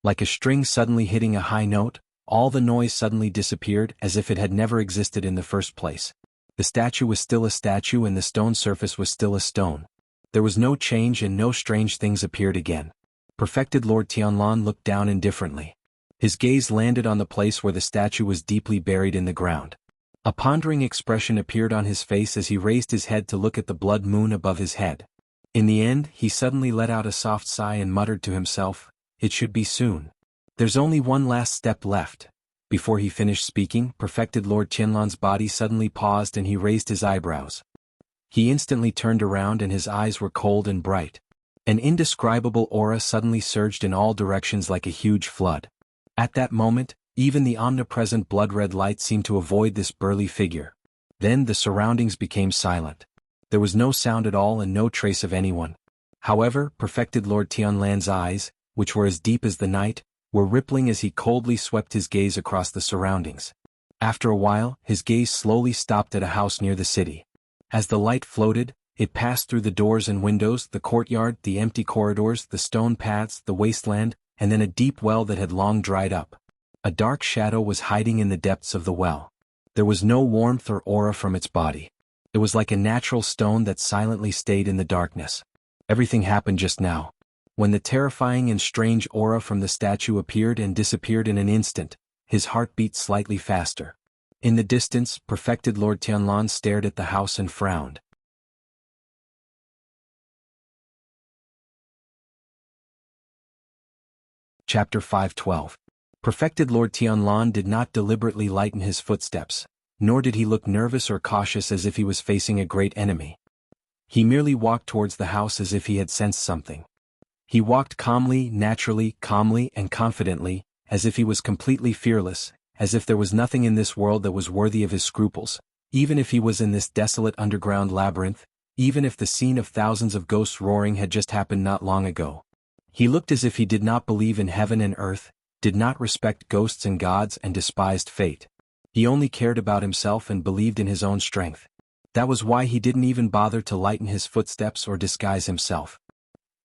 A: Like a string suddenly hitting a high note, all the noise suddenly disappeared as if it had never existed in the first place. The statue was still a statue and the stone surface was still a stone. There was no change and no strange things appeared again. Perfected Lord Tianlan looked down indifferently. His gaze landed on the place where the statue was deeply buried in the ground. A pondering expression appeared on his face as he raised his head to look at the blood moon above his head. In the end, he suddenly let out a soft sigh and muttered to himself, "It should be soon. There's only one last step left." Before he finished speaking, perfected Lord Tianlan's body suddenly paused and he raised his eyebrows. He instantly turned around and his eyes were cold and bright. An indescribable aura suddenly surged in all directions like a huge flood. At that moment, even the omnipresent blood-red light seemed to avoid this burly figure. Then the surroundings became silent. There was no sound at all and no trace of anyone. However, perfected Lord Tianlan's eyes, which were as deep as the night, were rippling as he coldly swept his gaze across the surroundings. After a while, his gaze slowly stopped at a house near the city. As the light floated, it passed through the doors and windows, the courtyard, the empty corridors, the stone paths, the wasteland, and then a deep well that had long dried up. A dark shadow was hiding in the depths of the well. There was no warmth or aura from its body. It was like a natural stone that silently stayed in the darkness. Everything happened just now. When the terrifying and strange aura from the statue appeared and disappeared in an instant, his heart beat slightly faster. In the distance, perfected Lord Tianlan stared at the house and frowned. Chapter 512. Perfected Lord Tianlan did not deliberately lighten his footsteps, nor did he look nervous or cautious as if he was facing a great enemy. He merely walked towards the house as if he had sensed something. He walked calmly, naturally, calmly and confidently, as if he was completely fearless, as if there was nothing in this world that was worthy of his scruples, even if he was in this desolate underground labyrinth, even if the scene of thousands of ghosts roaring had just happened not long ago. He looked as if he did not believe in heaven and earth, did not respect ghosts and gods and despised fate. He only cared about himself and believed in his own strength. That was why he didn't even bother to lighten his footsteps or disguise himself.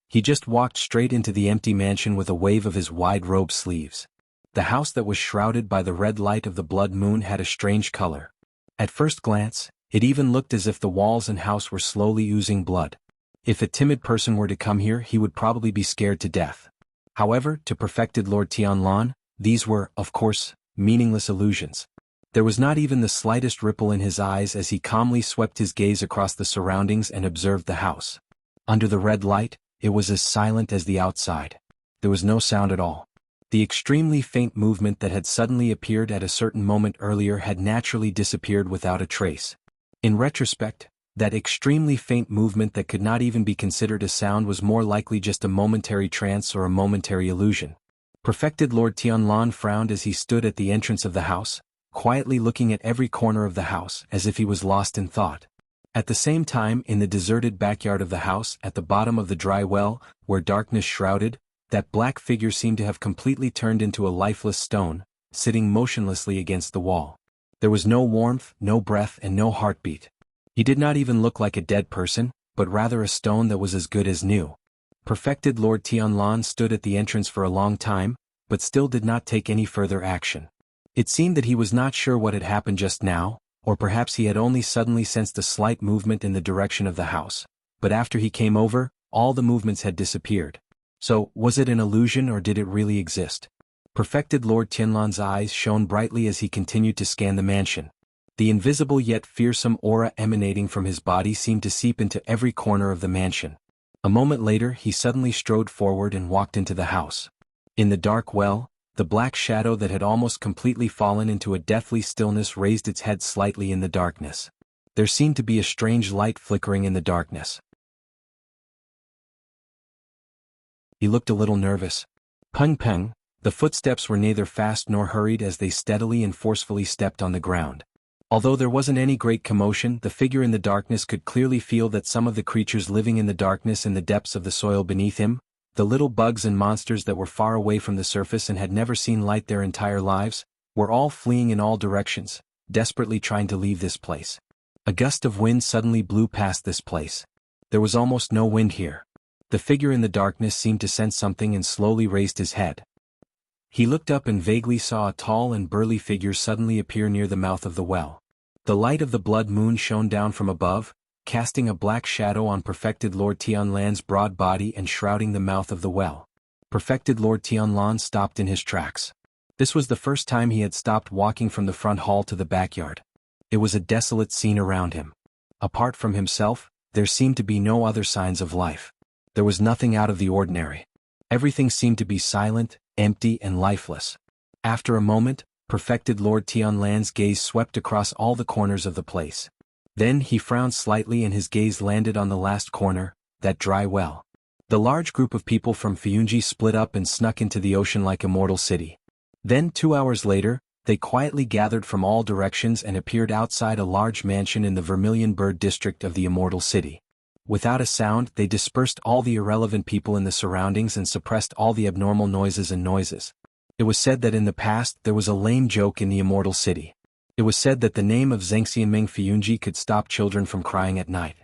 A: He just walked straight into the empty mansion with a wave of his wide robe sleeves. The house that was shrouded by the red light of the blood moon had a strange color. At first glance, it even looked as if the walls and house were slowly oozing blood. If a timid person were to come here, he would probably be scared to death. However, to perfected Lord Tianlan, these were, of course, meaningless illusions. There was not even the slightest ripple in his eyes as he calmly swept his gaze across the surroundings and observed the house. Under the red light, it was as silent as the outside. There was no sound at all. The extremely faint movement that had suddenly appeared at a certain moment earlier had naturally disappeared without a trace. In retrospect, that extremely faint movement that could not even be considered a sound was more likely just a momentary trance or a momentary illusion. Perfected Lord Tianlan frowned as he stood at the entrance of the house, quietly looking at every corner of the house as if he was lost in thought. At the same time, in the deserted backyard of the house, at the bottom of the dry well, where darkness shrouded, that black figure seemed to have completely turned into a lifeless stone, sitting motionlessly against the wall. There was no warmth, no breath, and no heartbeat. He did not even look like a dead person, but rather a stone that was as good as new. Perfected Lord Tianlan stood at the entrance for a long time, but still did not take any further action. It seemed that he was not sure what had happened just now, or perhaps he had only suddenly sensed a slight movement in the direction of the house, but after he came over, all the movements had disappeared. So, was it an illusion or did it really exist? Perfected Lord Tianlan's eyes shone brightly as he continued to scan the mansion. The invisible yet fearsome aura emanating from his body seemed to seep into every corner of the mansion. A moment later, he suddenly strode forward and walked into the house. In the dark well, the black shadow that had almost completely fallen into a deathly stillness raised its head slightly in the darkness. There seemed to be a strange light flickering in the darkness. He looked a little nervous. Peng peng, the footsteps were neither fast nor hurried as they steadily and forcefully stepped on the ground. Although there wasn't any great commotion, the figure in the darkness could clearly feel that some of the creatures living in the darkness in the depths of the soil beneath him, the little bugs and monsters that were far away from the surface and had never seen light their entire lives, were all fleeing in all directions, desperately trying to leave this place. A gust of wind suddenly blew past this place. There was almost no wind here. The figure in the darkness seemed to sense something and slowly raised his head. He looked up and vaguely saw a tall and burly figure suddenly appear near the mouth of the well. The light of the blood moon shone down from above, casting a black shadow on perfected Lord Tianlan's broad body and shrouding the mouth of the well. Perfected Lord Tianlan stopped in his tracks. This was the first time he had stopped walking from the front hall to the backyard. It was a desolate scene around him. Apart from himself, there seemed to be no other signs of life. There was nothing out of the ordinary. Everything seemed to be silent, empty and lifeless. After a moment, perfected Lord Tianlan's gaze swept across all the corners of the place. Then he frowned slightly and his gaze landed on the last corner, that dry well. The large group of people from Fuyunji split up and snuck into the ocean-like immortal city. Then 2 hours later, they quietly gathered from all directions and appeared outside a large mansion in the Vermilion Bird district of the immortal city. Without a sound, they dispersed all the irrelevant people in the surroundings and suppressed all the abnormal noises. It was said that in the past there was a lame joke in the immortal city. It was said that the name of Zhengxianming Fuyunji could stop children from crying at night.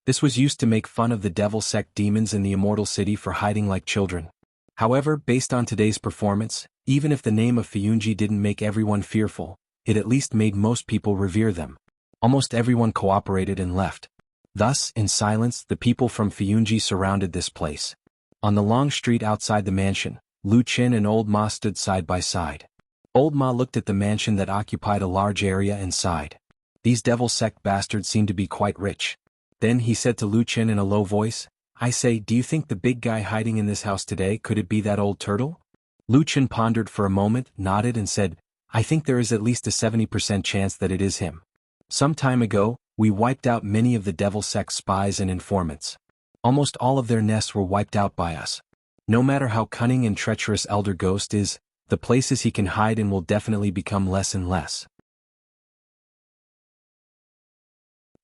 A: This was used to make fun of the devil sect demons in the immortal city for hiding like children. However, based on today's performance, even if the name of Fuyunji didn't make everyone fearful, it at least made most people revere them. Almost everyone cooperated and left. Thus, in silence, the people from Fuyunji surrounded this place. On the long street outside the mansion, Lu Qin and Old Ma stood side by side. Old Ma looked at the mansion that occupied a large area and sighed. These devil sect bastards seemed to be quite rich. Then he said to Lu Qin in a low voice, "I say, do you think the big guy hiding in this house today, could it be that old turtle?" Lu Qin pondered for a moment, nodded and said, "I think there is at least a 70% chance that it is him. Some time ago, we wiped out many of the devil sect spies and informants. Almost all of their nests were wiped out by us. No matter how cunning and treacherous Elder Ghost is, the places he can hide in will definitely become less and less.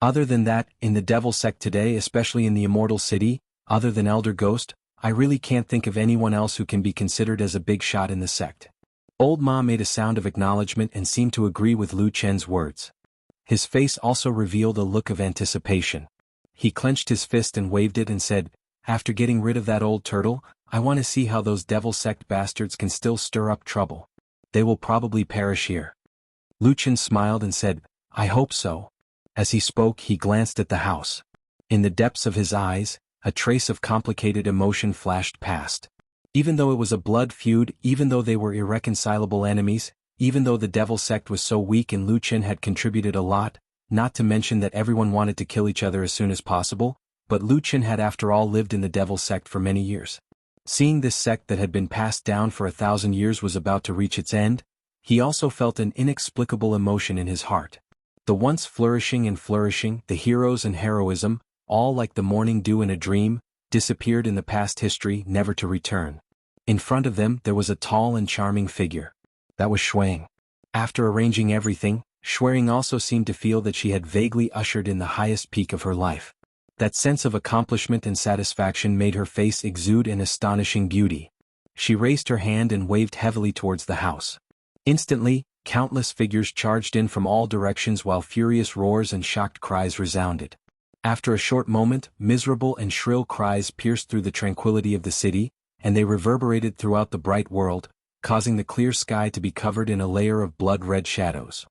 A: Other than that, in the devil sect today, especially in the immortal city, other than Elder Ghost, I really can't think of anyone else who can be considered as a big shot in the sect." Old Ma made a sound of acknowledgement and seemed to agree with Lu Chen's words. His face also revealed a look of anticipation. He clenched his fist and waved it and said, "After getting rid of that old turtle, I want to see how those devil sect bastards can still stir up trouble. They will probably perish here." Lu Chen smiled and said, "I hope so." As he spoke, he glanced at the house. In the depths of his eyes, a trace of complicated emotion flashed past. Even though it was a blood feud, even though they were irreconcilable enemies, even though the devil sect was so weak and Lu Chen had contributed a lot, not to mention that everyone wanted to kill each other as soon as possible, but Lu Chen had after all lived in the devil sect for many years. Seeing this sect that had been passed down for 1,000 years was about to reach its end, he also felt an inexplicable emotion in his heart. The once flourishing, the heroes and heroism, all like the morning dew in a dream, disappeared in the past history, never to return. In front of them there was a tall and charming figure. That was Shuang. After arranging everything, Shuang also seemed to feel that she had vaguely ushered in the highest peak of her life. That sense of accomplishment and satisfaction made her face exude an astonishing beauty. She raised her hand and waved heavily towards the house. Instantly, countless figures charged in from all directions while furious roars and shocked cries resounded. After a short moment, miserable and shrill cries pierced through the tranquility of the city, and they reverberated throughout the bright world, causing the clear sky to be covered in a layer of blood-red shadows.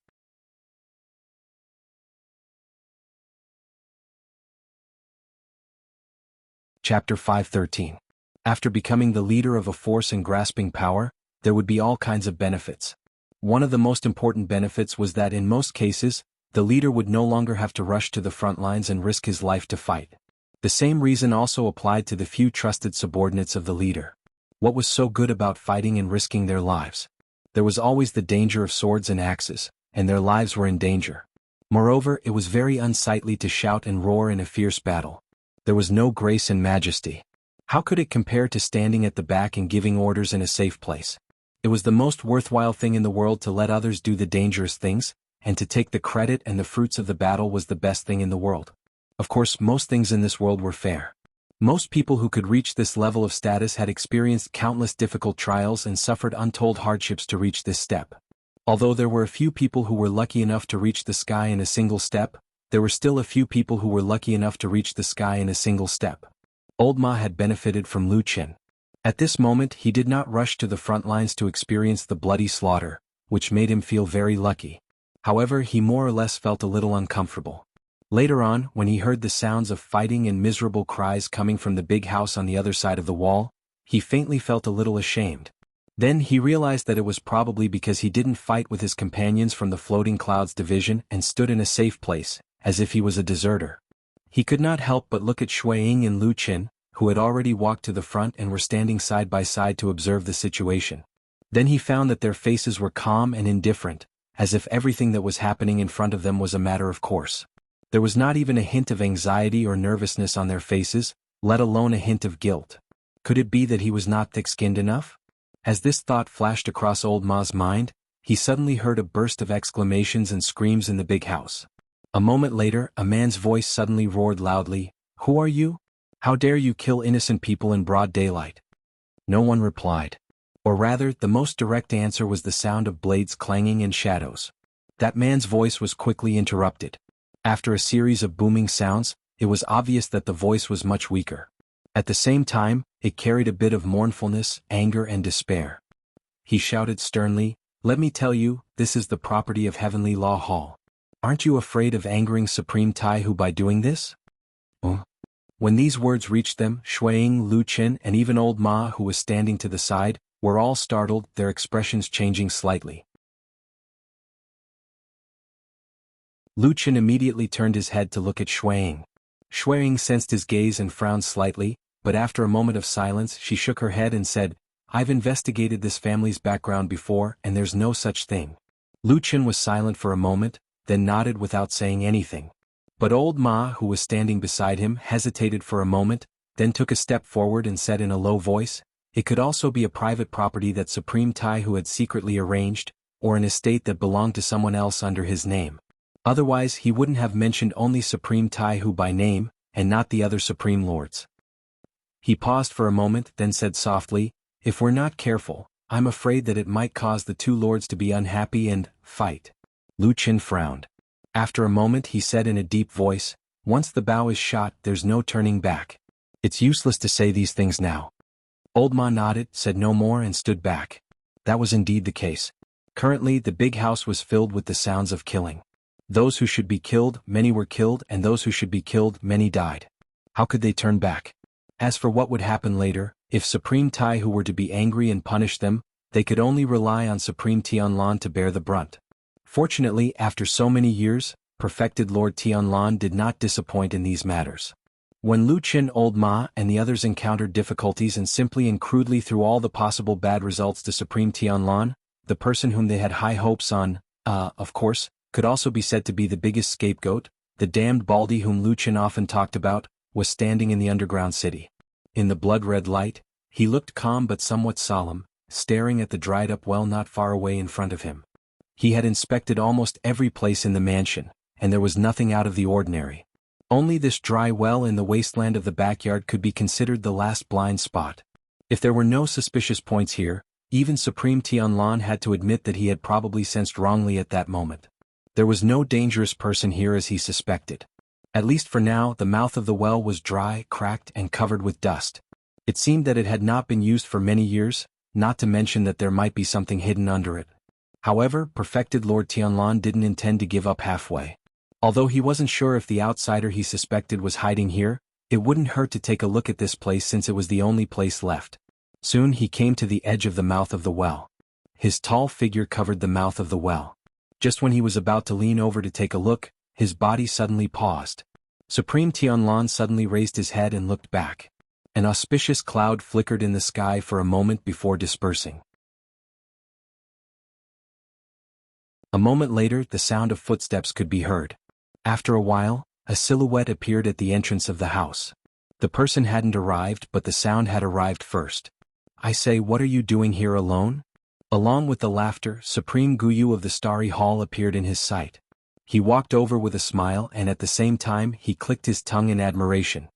A: Chapter 513. After becoming the leader of a force and grasping power, there would be all kinds of benefits. One of the most important benefits was that in most cases, the leader would no longer have to rush to the front lines and risk his life to fight. The same reason also applied to the few trusted subordinates of the leader. What was so good about fighting and risking their lives? There was always the danger of swords and axes, and their lives were in danger. Moreover, it was very unsightly to shout and roar in a fierce battle. There was no grace and majesty. How could it compare to standing at the back and giving orders in a safe place? It was the most worthwhile thing in the world to let others do the dangerous things, and to take the credit and the fruits of the battle was the best thing in the world. Of course, most things in this world were fair. Most people who could reach this level of status had experienced countless difficult trials and suffered untold hardships to reach this step. Although there were a few people who were lucky enough to reach the sky in a single step, there were still a few people who were lucky enough to reach the sky in a single step. Old Ma had benefited from Lu Chen. At this moment he did not rush to the front lines to experience the bloody slaughter, which made him feel very lucky. However, he more or less felt a little uncomfortable. Later on, when he heard the sounds of fighting and miserable cries coming from the big house on the other side of the wall, he faintly felt a little ashamed. Then he realized that it was probably because he didn't fight with his companions from the Floating Clouds division and stood in a safe place, as if he was a deserter. He could not help but look at Xueying and Lu Qin, who had already walked to the front and were standing side by side to observe the situation. Then he found that their faces were calm and indifferent, as if everything that was happening in front of them was a matter of course. There was not even a hint of anxiety or nervousness on their faces, let alone a hint of guilt. Could it be that he was not thick-skinned enough? As this thought flashed across old Ma's mind, he suddenly heard a burst of exclamations and screams in the big house. A moment later, a man's voice suddenly roared loudly, "Who are you? How dare you kill innocent people in broad daylight?" No one replied. Or rather, the most direct answer was the sound of blades clanging and shadows. That man's voice was quickly interrupted. After a series of booming sounds, it was obvious that the voice was much weaker. At the same time, it carried a bit of mournfulness, anger and despair. He shouted sternly, "Let me tell you, this is the property of Heavenly Law Hall. Aren't you afraid of angering Supreme Taihu by doing this?" When these words reached them, Xueying, Lu Qin and even old Ma, who was standing to the side, were all startled, their expressions changing slightly. Lu Qin immediately turned his head to look at Xueying. Xueying sensed his gaze and frowned slightly, but after a moment of silence she shook her head and said, "I've investigated this family's background before and there's no such thing." Lu Qin was silent for a moment, then nodded without saying anything. But old Ma, who was standing beside him, hesitated for a moment, then took a step forward and said in a low voice, "It could also be a private property that Supreme Taihu had secretly arranged, or an estate that belonged to someone else under his name. Otherwise he wouldn't have mentioned only Supreme Taihu by name, and not the other Supreme Lords." He paused for a moment, then said softly, "If we're not careful, I'm afraid that it might cause the two lords to be unhappy and fight." Lu Qin frowned. After a moment he said in a deep voice, "Once the bow is shot, there's no turning back. It's useless to say these things now." Old Ma nodded, said no more and stood back. That was indeed the case. Currently the big house was filled with the sounds of killing. Those who should be killed, many were killed, and those who should be killed, many died. How could they turn back? As for what would happen later, if Supreme Taihu were to be angry and punish them, they could only rely on Supreme Tianlan to bear the brunt. Fortunately, after so many years, perfected Lord Tianlan did not disappoint in these matters. When Lu Qin, old Ma, and the others encountered difficulties and simply and crudely threw all the possible bad results to Supreme Tianlan, the person whom they had high hopes on, of course, could also be said to be the biggest scapegoat, the damned Baldy whom Lu Qin often talked about, was standing in the underground city. In the blood-red light, he looked calm but somewhat solemn, staring at the dried-up well not far away in front of him. He had inspected almost every place in the mansion, and there was nothing out of the ordinary. Only this dry well in the wasteland of the backyard could be considered the last blind spot. If there were no suspicious points here, even Supreme Tianlan had to admit that he had probably sensed wrongly at that moment. There was no dangerous person here as he suspected. At least for now, the mouth of the well was dry, cracked, and covered with dust. It seemed that it had not been used for many years, not to mention that there might be something hidden under it. However, perfected Lord Tianlan didn't intend to give up halfway. Although he wasn't sure if the outsider he suspected was hiding here, it wouldn't hurt to take a look at this place since it was the only place left. Soon he came to the edge of the mouth of the well. His tall figure covered the mouth of the well. Just when he was about to lean over to take a look, his body suddenly paused. Supreme Tianlan suddenly raised his head and looked back. An auspicious cloud flickered in the sky for a moment before dispersing. A moment later, the sound of footsteps could be heard. After a while, a silhouette appeared at the entrance of the house. The person hadn't arrived, but the sound had arrived first. "I say, what are you doing here alone?" Along with the laughter, Supreme Guyu of the Starry Hall appeared in his sight. He walked over with a smile and at the same time he clicked his tongue in admiration.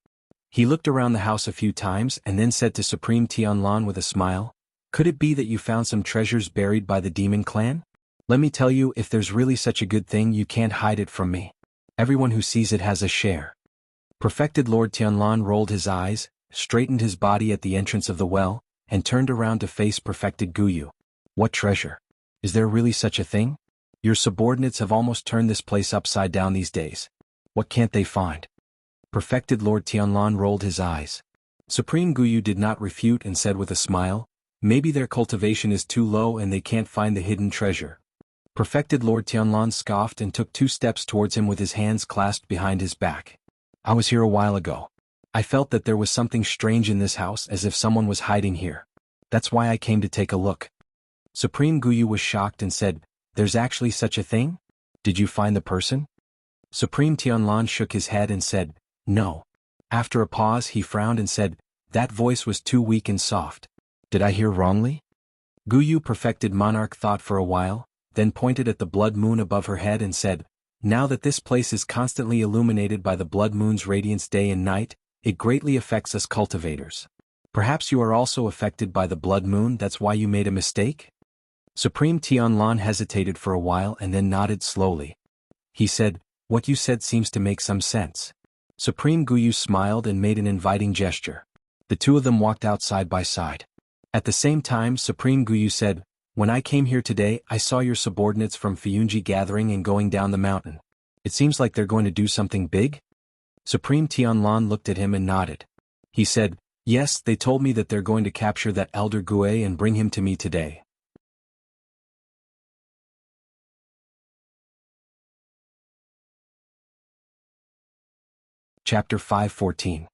A: He looked around the house a few times and then said to Supreme Tianlan with a smile, "Could it be that you found some treasures buried by the demon clan? Let me tell you, if there's really such a good thing, you can't hide it from me. Everyone who sees it has a share." Perfected Lord Tianlan rolled his eyes, straightened his body at the entrance of the well, and turned around to face Perfected Guyu. "What treasure? Is there really such a thing? Your subordinates have almost turned this place upside down these days. What can't they find?" Perfected Lord Tianlan rolled his eyes. Supreme Guyu did not refute and said with a smile, Maybe their cultivation is too low and they can't find the hidden treasure. Perfected Lord Tianlan scoffed and took 2 steps towards him with his hands clasped behind his back. I was here a while ago. I felt that there was something strange in this house, as if someone was hiding here. That's why I came to take a look. Supreme Guyu was shocked and said, "There's actually such a thing? Did you find the person?" Supreme Tianlan shook his head and said, "No." After a pause he frowned and said, "That voice was too weak and soft. Did I hear wrongly?" Guyu Perfected Monarch thought for a while, then pointed at the blood moon above her head and said, "Now that this place is constantly illuminated by the blood moon's radiance day and night, it greatly affects us cultivators. Perhaps you are also affected by the blood moon, that's why you made a mistake?" Supreme Tianlan hesitated for a while and then nodded slowly. He said, "What you said seems to make some sense." Supreme Guyu smiled and made an inviting gesture. The 2 of them walked out side by side. At the same time Supreme Guyu said, "When I came here today I saw your subordinates from Fuyunji gathering and going down the mountain. It seems like they're going to do something big?" Supreme Tianlan looked at him and nodded. He said, "Yes, they told me that they're going to capture that Elder Gue and bring him to me today." Chapter 5:14.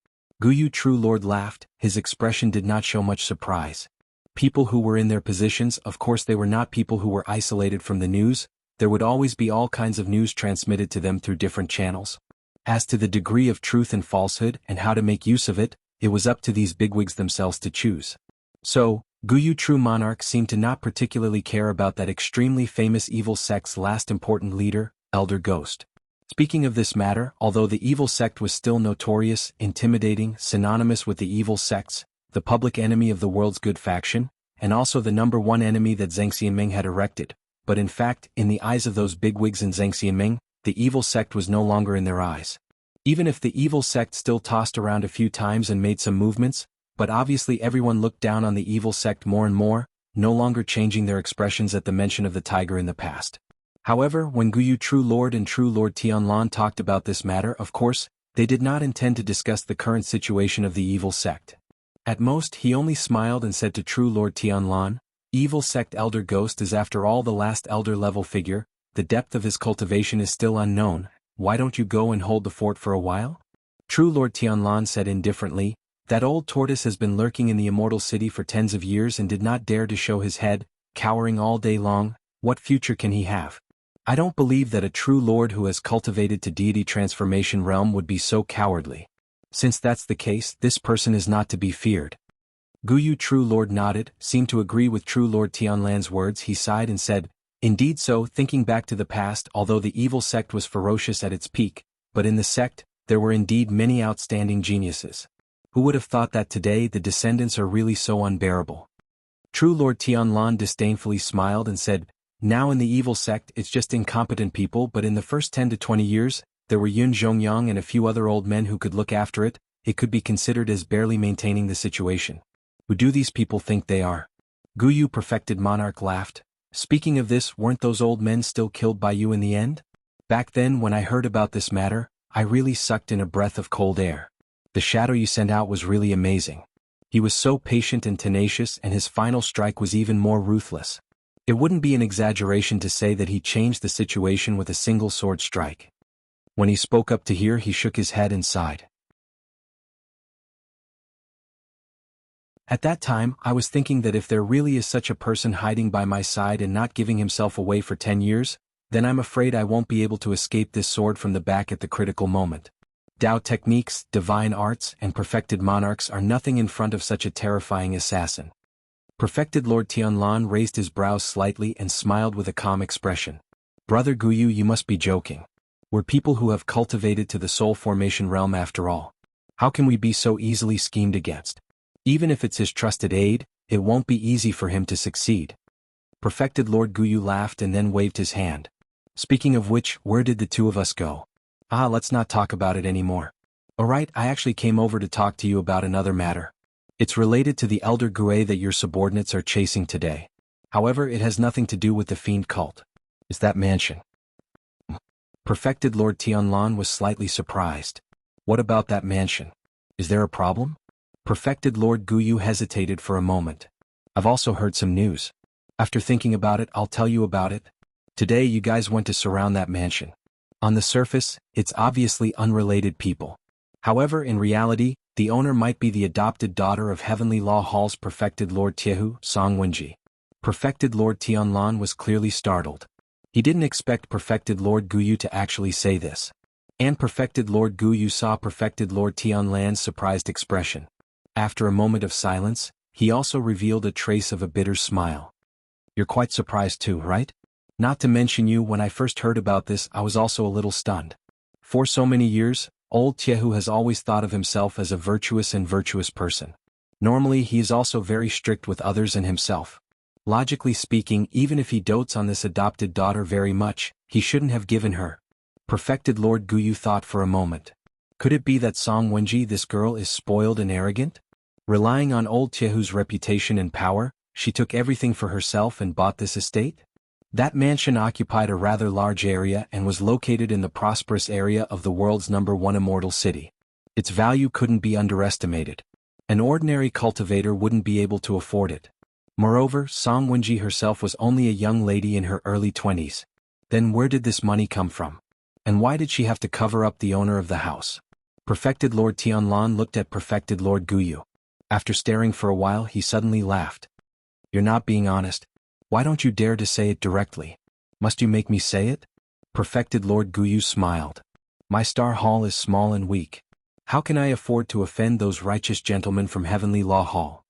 A: Guyu True Lord laughed. His expression did not show much surprise. People who were in their positions, of course they were not people who were isolated from the news. There would always be all kinds of news transmitted to them through different channels. As to the degree of truth and falsehood and how to make use of it, it was up to these bigwigs themselves to choose. So, Guyu True Monarch seemed to not particularly care about that extremely famous evil sect's last important leader, Elder Ghost. Speaking of this matter, although the evil sect was still notorious, intimidating, synonymous with the evil sects, the public enemy of the world's good faction, and also the #1 enemy that Zhang Xianming had erected, but in fact, in the eyes of those bigwigs in Zhang Xianming, the evil sect was no longer in their eyes. Even if the evil sect still tossed around a few times and made some movements, but obviously everyone looked down on the evil sect more and more, no longer changing their expressions at the mention of the tiger in the past. However, when Guyu True Lord and True Lord Tianlan talked about this matter, of course, they did not intend to discuss the current situation of the evil sect. At most, he only smiled and said to True Lord Tianlan, "Evil sect Elder Ghost is after all the last elder level figure, the depth of his cultivation is still unknown, why don't you go and hold the fort for a while?" True Lord Tianlan said indifferently, "That old tortoise has been lurking in the immortal city for tens of years and did not dare to show his head, cowering all day long, what future can he have? I don't believe that a true lord who has cultivated to deity transformation realm would be so cowardly. Since that's the case, this person is not to be feared." Guyu True Lord nodded, seemed to agree with True Lord Tianlan's words. He sighed and said, "Indeed so, thinking back to the past, although the evil sect was ferocious at its peak, but in the sect, there were indeed many outstanding geniuses. Who would have thought that today the descendants are really so unbearable?" True Lord Tianlan disdainfully smiled and said, "Now in the evil sect it's just incompetent people, but in the first 10 to 20 years, there were Yun Zhongyang and a few other old men who could look after it. It could be considered as barely maintaining the situation. Who do these people think they are?" Guyu Perfected Monarch laughed. "Speaking of this, weren't those old men still killed by you in the end? Back then when I heard about this matter, I really sucked in a breath of cold air. The shadow you sent out was really amazing. He was so patient and tenacious, and his final strike was even more ruthless. It wouldn't be an exaggeration to say that he changed the situation with a single sword strike." When he spoke up to hear, he shook his head and sighed. "At that time, I was thinking that if there really is such a person hiding by my side and not giving himself away for 10 years, then I'm afraid I won't be able to escape this sword from the back at the critical moment. Tao techniques, divine arts, and perfected monarchs are nothing in front of such a terrifying assassin." Perfected Lord Tianlan raised his brows slightly and smiled with a calm expression. "Brother Guyu, you must be joking. We're people who have cultivated to the soul formation realm after all. How can we be so easily schemed against? Even if it's his trusted aide, it won't be easy for him to succeed." Perfected Lord Guyu laughed and then waved his hand. "Speaking of which, where did the 2 of us go?" Let's not talk about it anymore. Alright, I actually came over to talk to you about another matter. It's related to the Elder Gue that your subordinates are chasing today. However, it has nothing to do with the fiend cult. Is that mansion?" Perfected Lord Tianlan was slightly surprised. "What about that mansion? Is there a problem?" Perfected Lord Guyu hesitated for a moment. I've also heard some news. After thinking about it, I'll tell you about it. Today you guys went to surround that mansion. On the surface, it's obviously unrelated people. However, in reality, the owner might be the adopted daughter of Heavenly Law Hall's perfected Lord Tiehu, Song Wenji. Perfected Lord Tianlan was clearly startled. He didn't expect perfected Lord Guyu to actually say this. And perfected Lord Guyu saw perfected Lord Tianlan's surprised expression. After a moment of silence, he also revealed a trace of a bitter smile. You're quite surprised too, right? Not to mention you, when I first heard about this, I was also a little stunned. For so many years, old Tiehu has always thought of himself as a virtuous person. Normally he is also very strict with others and himself. Logically speaking, even if he dotes on this adopted daughter very much, he shouldn't have given her. Perfected Lord Guyu thought for a moment. Could it be that Song Wenji, this girl, is spoiled and arrogant? Relying on old Tiehu's reputation and power, she took everything for herself and bought this estate? That mansion occupied a rather large area and was located in the prosperous area of the world's #1 immortal city. Its value couldn't be underestimated. An ordinary cultivator wouldn't be able to afford it. Moreover, Song Wenji herself was only a young lady in her early 20s. Then where did this money come from? And why did she have to cover up the owner of the house? Perfected Lord Tianlan looked at perfected Lord Guyu. After staring for a while, he suddenly laughed. You're not being honest. Why don't you dare to say it directly? Must you make me say it? Perfected Lord Guyu smiled. My star hall is small and weak. How can I afford to offend those righteous gentlemen from Heavenly Law Hall?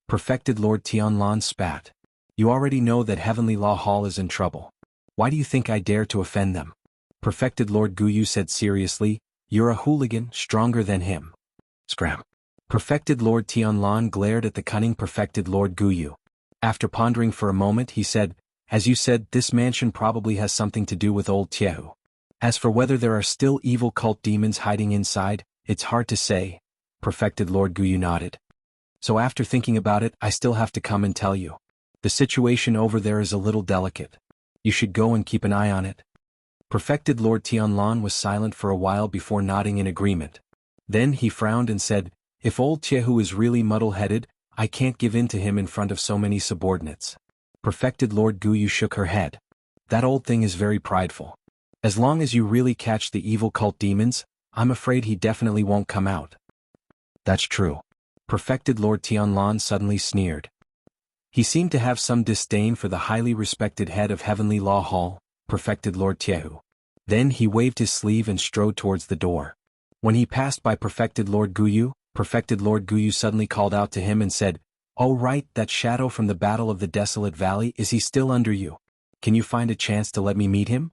A: Perfected Lord Tianlan spat. You already know that Heavenly Law Hall is in trouble. Why do you think I dare to offend them? Perfected Lord Guyu said seriously, you're a hooligan, stronger than him. Scram. Perfected Lord Tianlan glared at the cunning perfected Lord Guyu. After pondering for a moment, he said, as you said, this mansion probably has something to do with old Tiehu. As for whether there are still evil cult demons hiding inside, it's hard to say. Perfected Lord Guyu nodded. So after thinking about it, I still have to come and tell you. The situation over there is a little delicate. You should go and keep an eye on it. Perfected Lord Tianlan was silent for a while before nodding in agreement. Then he frowned and said, if old Tiehu is really muddle-headed, I can't give in to him in front of so many subordinates. Perfected Lord Guyu shook her head. That old thing is very prideful. As long as you really catch the evil cult demons, I'm afraid he definitely won't come out. That's true. Perfected Lord Tianlan suddenly sneered. He seemed to have some disdain for the highly respected head of Heavenly Law Hall, Perfected Lord Tiehu. Then he waved his sleeve and strode towards the door. When he passed by Perfected Lord Guyu, Perfected Lord Guyu suddenly called out to him and said, oh right, that shadow from the Battle of the Desolate Valley, is he still under you? Can you find a chance to let me meet him?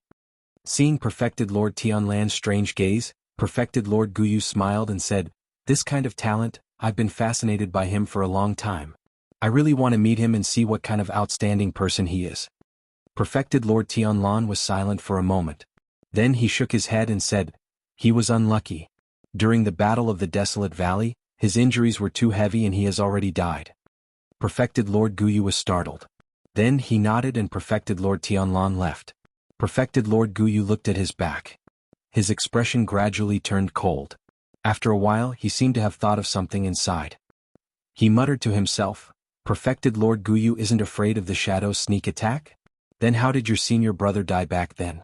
A: Seeing Perfected Lord Tianlan's strange gaze, Perfected Lord Guyu smiled and said, this kind of talent, I've been fascinated by him for a long time. I really want to meet him and see what kind of outstanding person he is. Perfected Lord Tianlan was silent for a moment. Then he shook his head and said, he was unlucky. During the Battle of the Desolate Valley, his injuries were too heavy and he has already died. Perfected Lord Guyu was startled. Then he nodded and Perfected Lord Tianlan left. Perfected Lord Guyu looked at his back. His expression gradually turned cold. After a while, he seemed to have thought of something inside. He muttered to himself, Perfected Lord Guyu isn't afraid of the Shadow's sneak attack? Then how did your senior brother die back then?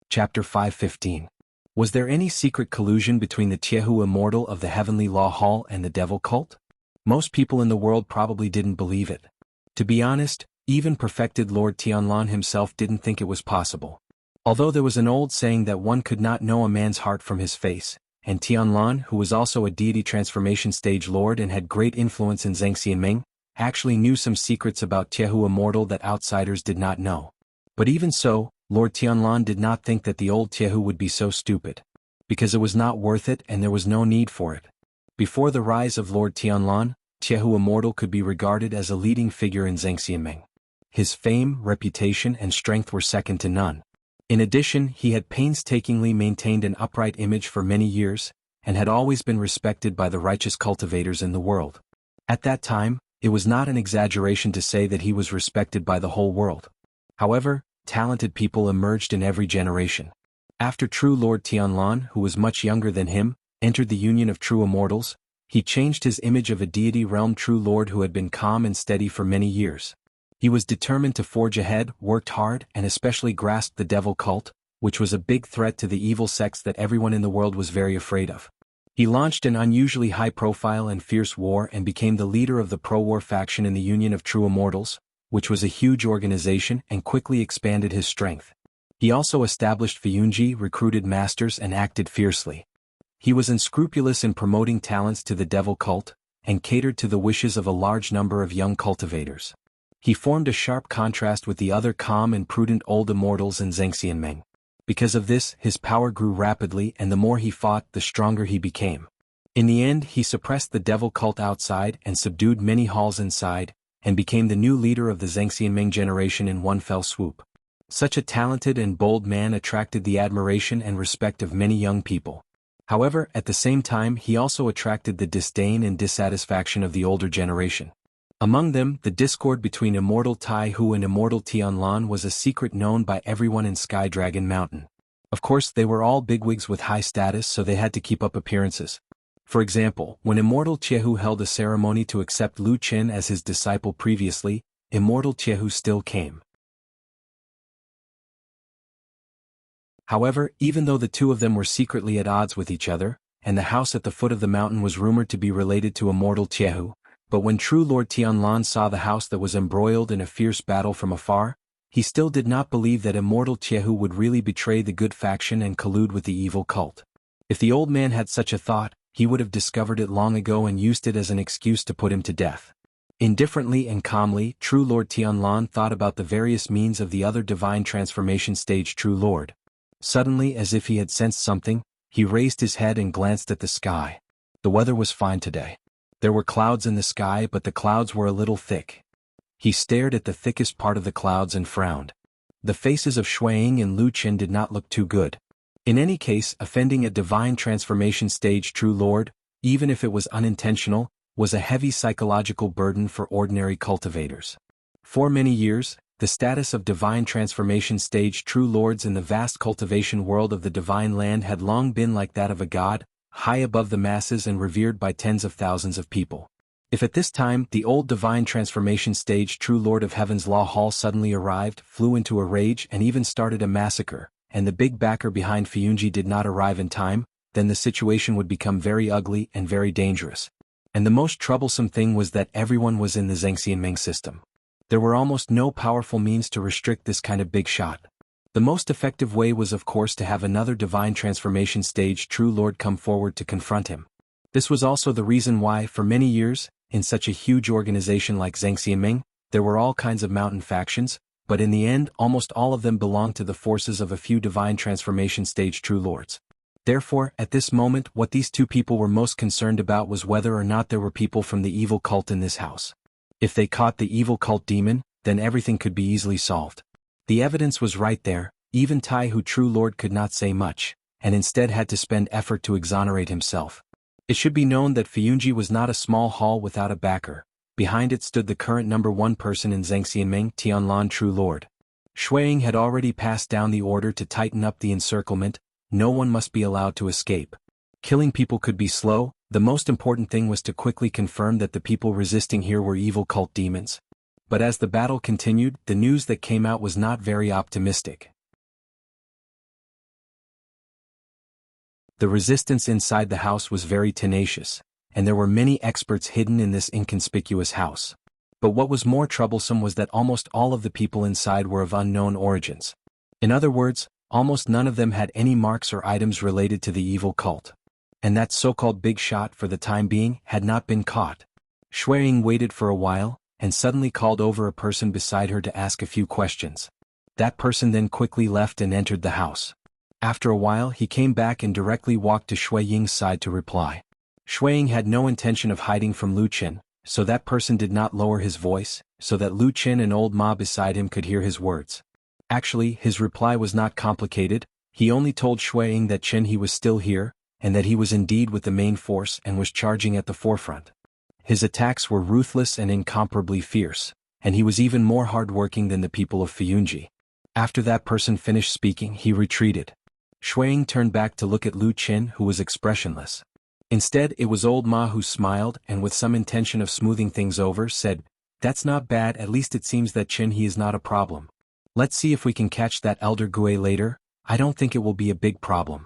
A: Chapter 515. Was there any secret collusion between the Tiehu immortal of the Heavenly Law Hall and the Devil Cult? Most people in the world probably didn't believe it. To be honest, even Perfected Lord Tianlan himself didn't think it was possible. Although there was an old saying that one could not know a man's heart from his face, and Tianlan, who was also a deity transformation stage lord and had great influence in Zhangxianming, actually knew some secrets about Tiehu immortal that outsiders did not know. But even so, Lord Tianlan did not think that the old Tiehu would be so stupid. Because it was not worth it and there was no need for it. Before the rise of Lord Tianlan, Tiehu immortal could be regarded as a leading figure in Zhangxianming. His fame, reputation and strength were second to none. In addition, he had painstakingly maintained an upright image for many years, and had always been respected by the righteous cultivators in the world. At that time, it was not an exaggeration to say that he was respected by the whole world. However, talented people emerged in every generation. After true Lord Tianlan, who was much younger than him, entered the union of true immortals, he changed his image of a deity realm true lord who had been calm and steady for many years. He was determined to forge ahead, worked hard, and especially grasped the devil cult, which was a big threat to the evil sects that everyone in the world was very afraid of. He launched an unusually high-profile and fierce war and became the leader of the pro-war faction in the Union of True Immortals, which was a huge organization and quickly expanded his strength. He also established Fiyunji, recruited masters and acted fiercely. He was unscrupulous in promoting talents to the devil cult, and catered to the wishes of a large number of young cultivators. He formed a sharp contrast with the other calm and prudent old immortals in Zhengxianmeng. Because of this, his power grew rapidly and the more he fought, the stronger he became. In the end, he suppressed the devil cult outside and subdued many halls inside, and became the new leader of the Zhengxianmeng generation in one fell swoop. Such a talented and bold man attracted the admiration and respect of many young people. However, at the same time he also attracted the disdain and dissatisfaction of the older generation. Among them, the discord between Immortal Tai Hu and Immortal Tianlan was a secret known by everyone in Sky Dragon Mountain. Of course, they were all bigwigs with high status, so they had to keep up appearances. For example, when Immortal Tiehu held a ceremony to accept Lu Chen as his disciple previously, Immortal Tiehu still came. However, even though the two of them were secretly at odds with each other, and the house at the foot of the mountain was rumored to be related to Immortal Tiehu, but when true Lord Tianlan saw the house that was embroiled in a fierce battle from afar, he still did not believe that Immortal Tiehu would really betray the good faction and collude with the evil cult. If the old man had such a thought, he would have discovered it long ago and used it as an excuse to put him to death. Indifferently and calmly, true Lord Tianlan thought about the various means of the other divine transformation stage true lord. Suddenly, as if he had sensed something, he raised his head and glanced at the sky. The weather was fine today. There were clouds in the sky, but the clouds were a little thick. He stared at the thickest part of the clouds and frowned. The faces of Xueying and Lu Chen did not look too good. In any case, offending a divine transformation stage true lord, even if it was unintentional, was a heavy psychological burden for ordinary cultivators. For many years, the status of divine transformation stage true lords in the vast cultivation world of the divine land had long been like that of a god, high above the masses and revered by tens of thousands of people. If at this time the old divine transformation stage true lord of Heaven's Law Hall suddenly arrived, flew into a rage and even started a massacre, and the big backer behind Fiyunji did not arrive in time, then the situation would become very ugly and very dangerous. And the most troublesome thing was that everyone was in the Zhengxianmeng system. There were almost no powerful means to restrict this kind of big shot. The most effective way was of course to have another divine transformation stage true lord come forward to confront him. This was also the reason why, for many years, in such a huge organization like Zhengxianmeng, there were all kinds of mountain factions, but in the end almost all of them belonged to the forces of a few divine transformation stage true lords. Therefore, at this moment what these two people were most concerned about was whether or not there were people from the evil cult in this house. If they caught the evil cult demon, then everything could be easily solved. The evidence was right there. Even Tai Hu true lord could not say much, and instead had to spend effort to exonerate himself. It should be known that Fiyunji was not a small hall without a backer. Behind it stood the current number one person in Zhengxianmeng, Tianlan true lord. Xueying had already passed down the order to tighten up the encirclement. No one must be allowed to escape. Killing people could be slow. The most important thing was to quickly confirm that the people resisting here were evil cult demons. But as the battle continued, the news that came out was not very optimistic. The resistance inside the house was very tenacious, and there were many experts hidden in this inconspicuous house. But what was more troublesome was that almost all of the people inside were of unknown origins. In other words, almost none of them had any marks or items related to the evil cult. And that so-called big shot for the time being had not been caught. Xueying waited for a while, and suddenly called over a person beside her to ask a few questions. That person then quickly left and entered the house. After a while he came back and directly walked to Xueying's side to reply. Xueying had no intention of hiding from Lu Chen, so that person did not lower his voice, so that Lu Chen and old Ma beside him could hear his words. Actually, his reply was not complicated. He only told Xueying that Chen he was still here, and that he was indeed with the main force and was charging at the forefront. His attacks were ruthless and incomparably fierce, and he was even more hard-working than the people of Fiyunji. After that person finished speaking, he retreated. Shuang turned back to look at Lu Qin, who was expressionless. Instead, it was old Ma who smiled and with some intention of smoothing things over said, "That's not bad, at least it seems that Qin he is not a problem. Let's see if we can catch that elder Gui later. I don't think it will be a big problem."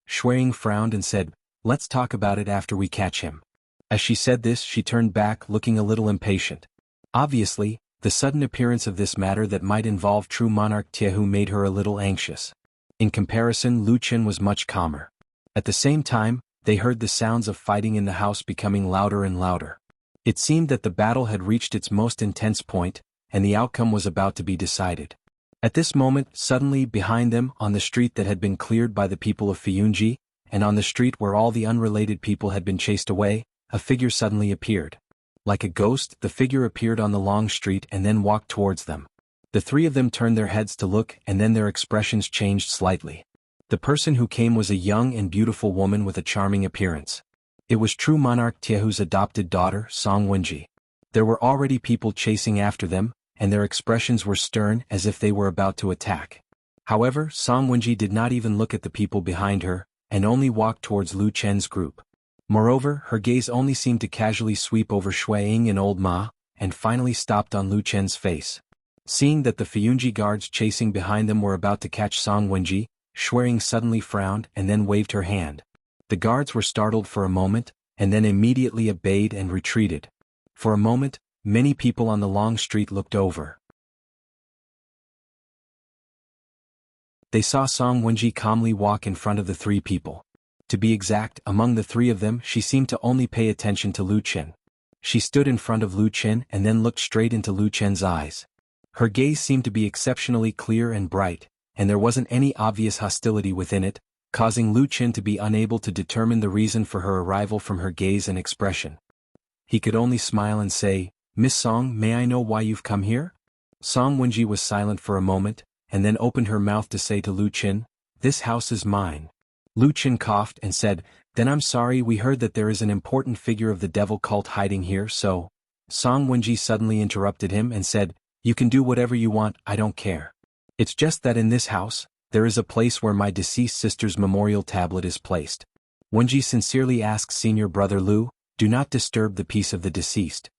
A: Shuang frowned and said, "Let's talk about it after we catch him." As she said this, she turned back, looking a little impatient. Obviously, the sudden appearance of this matter that might involve true monarch Tiehu made her a little anxious. In comparison, Lu Qin was much calmer. At the same time, they heard the sounds of fighting in the house becoming louder and louder. It seemed that the battle had reached its most intense point, and the outcome was about to be decided. At this moment, suddenly behind them, on the street that had been cleared by the people of Fiyunji, and on the street where all the unrelated people had been chased away, a figure suddenly appeared. Like a ghost, the figure appeared on the long street and then walked towards them. The three of them turned their heads to look, and then their expressions changed slightly. The person who came was a young and beautiful woman with a charming appearance. It was true monarch Tiehu's adopted daughter, Song Wenji. There were already people chasing after them, and their expressions were stern as if they were about to attack. However, Song Wenji did not even look at the people behind her, and only walked towards Lu Chen's group. Moreover, her gaze only seemed to casually sweep over Shuang and old Ma, and finally stopped on Lu Chen's face. Seeing that the Fiyunji guards chasing behind them were about to catch Song Wenji, Shuang suddenly frowned and then waved her hand. The guards were startled for a moment, and then immediately obeyed and retreated. For a moment, many people on the long street looked over. They saw Song Wenji calmly walk in front of the three people. To be exact, among the three of them, she seemed to only pay attention to Lu Qin. She stood in front of Lu Qin and then looked straight into Lu Chen's eyes. Her gaze seemed to be exceptionally clear and bright, and there wasn't any obvious hostility within it, causing Lu Qin to be unable to determine the reason for her arrival from her gaze and expression. He could only smile and say, "Miss Song, may I know why you've come here?" Song Wenji was silent for a moment, and then opened her mouth to say to Lu Qin, "This house is mine." Lu Qin coughed and said, "Then I'm sorry, we heard that there is an important figure of the devil cult hiding here, so—" Song Wenji suddenly interrupted him and said, "You can do whatever you want, I don't care. It's just that in this house, there is a place where my deceased sister's memorial tablet is placed. Wenji sincerely asks senior brother Lu, do not disturb the peace of the deceased."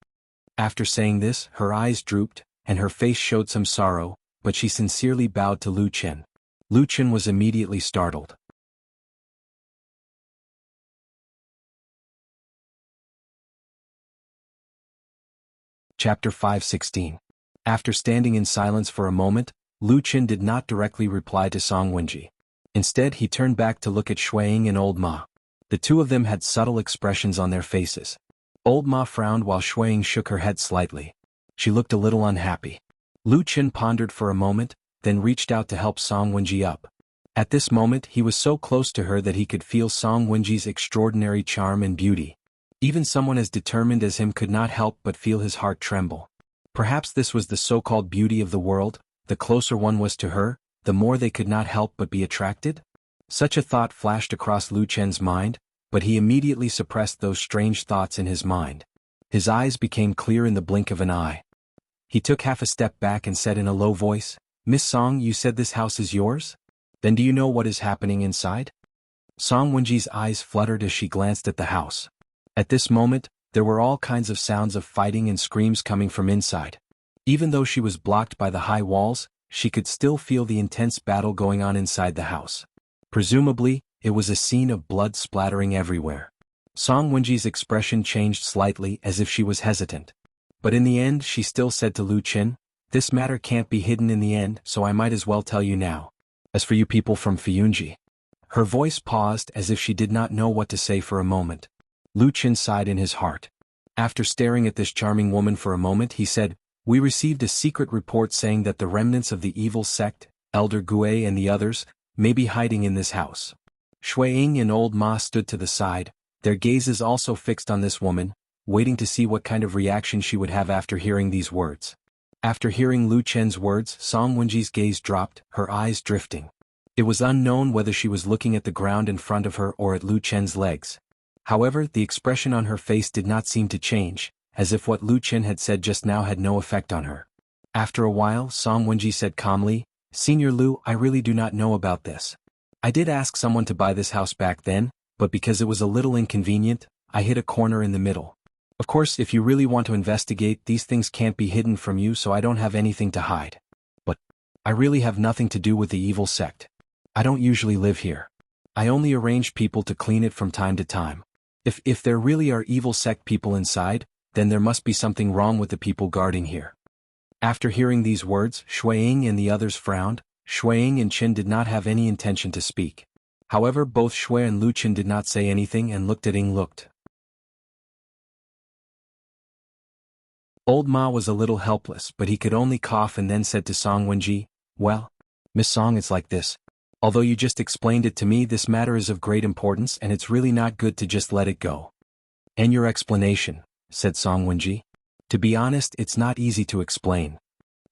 A: After saying this, her eyes drooped, and her face showed some sorrow, but she sincerely bowed to Lu Qin. Lu Qin was immediately startled. Chapter 5:16. After standing in silence for a moment, Lu Qin did not directly reply to Song Wenji. Instead, he turned back to look at Shuang and old Ma. The two of them had subtle expressions on their faces. Old Ma frowned while Shuang shook her head slightly. She looked a little unhappy. Lu Qin pondered for a moment, then reached out to help Song Wenji up. At this moment, he was so close to her that he could feel Song Wenji's extraordinary charm and beauty. Even someone as determined as him could not help but feel his heart tremble. Perhaps this was the so-called beauty of the world. The closer one was to her, the more they could not help but be attracted? Such a thought flashed across Lu Chen's mind, but he immediately suppressed those strange thoughts in his mind. His eyes became clear in the blink of an eye. He took half a step back and said in a low voice, "Miss Song, you said this house is yours? Then do you know what is happening inside?" Song Wenji's eyes fluttered as she glanced at the house. At this moment, there were all kinds of sounds of fighting and screams coming from inside. Even though she was blocked by the high walls, she could still feel the intense battle going on inside the house. Presumably, it was a scene of blood splattering everywhere. Song Wenji's expression changed slightly as if she was hesitant. But in the end she still said to Lu Qin, "This matter can't be hidden in the end, so I might as well tell you now. As for you people from Fiyunji." Her voice paused as if she did not know what to say for a moment. Lu Qin sighed in his heart. After staring at this charming woman for a moment, he said, "We received a secret report saying that the remnants of the evil sect, Elder Gui and the others, may be hiding in this house." Shuang and old Ma stood to the side, their gazes also fixed on this woman, waiting to see what kind of reaction she would have after hearing these words. After hearing Lu Chen's words, Song Wenji's gaze dropped, her eyes drifting. It was unknown whether she was looking at the ground in front of her or at Lu Chen's legs. However, the expression on her face did not seem to change, as if what Lu Chen had said just now had no effect on her. After a while, Song Wenji said calmly, Senior Lu, I really do not know about this. I did ask someone to buy this house back then, but because it was a little inconvenient, I hit a corner in the middle. Of course, if you really want to investigate, these things can't be hidden from you, so I don't have anything to hide. But I really have nothing to do with the evil sect. I don't usually live here. I only arrange people to clean it from time to time. If there really are evil sect people inside, then there must be something wrong with the people guarding here. After hearing these words, Shuiying and the others frowned. Shuiying and Qin did not have any intention to speak. However, both Shui and Lu Qin did not say anything and looked at Ying looked. Old Ma was a little helpless, but he could only cough and then said to Song Wenji, "Well, Miss Song, it's like this. Although you just explained it to me, this matter is of great importance and it's really not good to just let it go." "And your explanation," said Song Wenji. "To be honest, it's not easy to explain."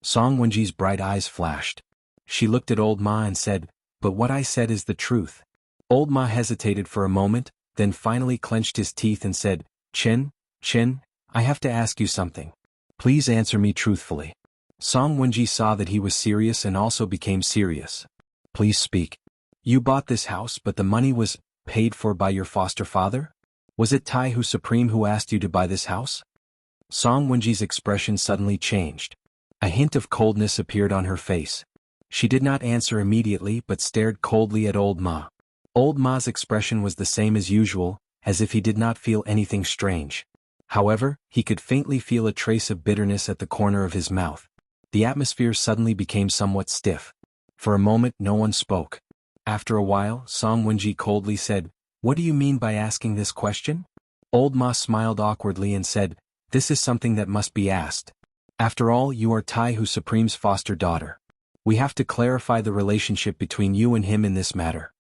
A: Song Wenji's bright eyes flashed. She looked at Old Ma and said, "But what I said is the truth." Old Ma hesitated for a moment, then finally clenched his teeth and said, Qin, I have to ask you something. Please answer me truthfully." Song Wenji saw that he was serious and also became serious. "Please speak. You bought this house, but the money was paid for by your foster father? Was it Tai Hu Supreme who asked you to buy this house?" Song Wenji's expression suddenly changed. A hint of coldness appeared on her face. She did not answer immediately but stared coldly at Old Ma. Old Ma's expression was the same as usual, as if he did not feel anything strange. However, he could faintly feel a trace of bitterness at the corner of his mouth. The atmosphere suddenly became somewhat stiff. For a moment no one spoke. After a while, Song Wenji coldly said, "What do you mean by asking this question?" Old Ma smiled awkwardly and said, "This is something that must be asked. After all, you are Tai Hu Supreme's foster daughter. We have to clarify the relationship between you and him in this matter."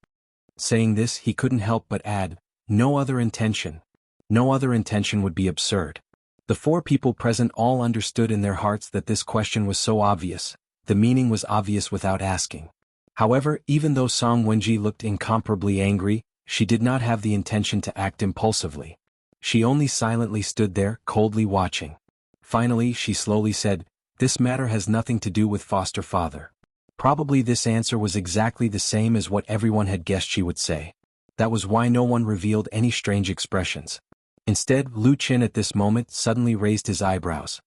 A: Saying this, he couldn't help but add, "No other intention. No other intention would be absurd." The four people present all understood in their hearts that this question was so obvious. The meaning was obvious without asking. However, even though Song Wenji looked incomparably angry, she did not have the intention to act impulsively. She only silently stood there, coldly watching. Finally, she slowly said, "This matter has nothing to do with foster father." Probably this answer was exactly the same as what everyone had guessed she would say. That was why no one revealed any strange expressions. Instead, Lu Qin at this moment suddenly raised his eyebrows.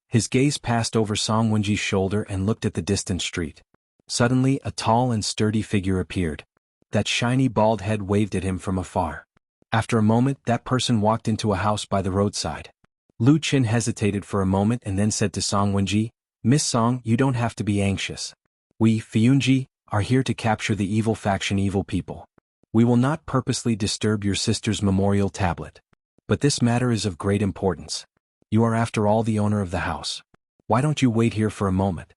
A: His gaze passed over Song Wenji's shoulder and looked at the distant street. Suddenly, a tall and sturdy figure appeared. That shiny bald head waved at him from afar. After a moment, that person walked into a house by the roadside. Lu Qin hesitated for a moment and then said to Song Wenji, "Miss Song, you don't have to be anxious. We, Fiyunji, are here to capture the evil faction evil people. We will not purposely disturb your sister's memorial tablet. But this matter is of great importance. You are after all the owner of the house. Why don't you wait here for a moment?"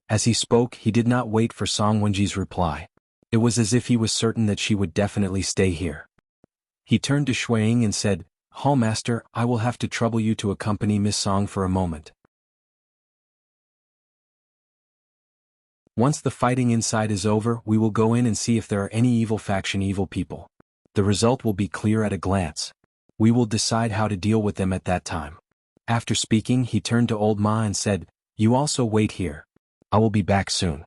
A: As he spoke, he did not wait for Song Wenji's reply. It was as if he was certain that she would definitely stay here. He turned to Shuiying and said, "Hallmaster, I will have to trouble you to accompany Miss Song for a moment. Once the fighting inside is over, we will go in and see if there are any evil faction evil people. The result will be clear at a glance. We will decide how to deal with them at that time." After speaking, he turned to Old Ma and said, "You also wait here. I will be back soon."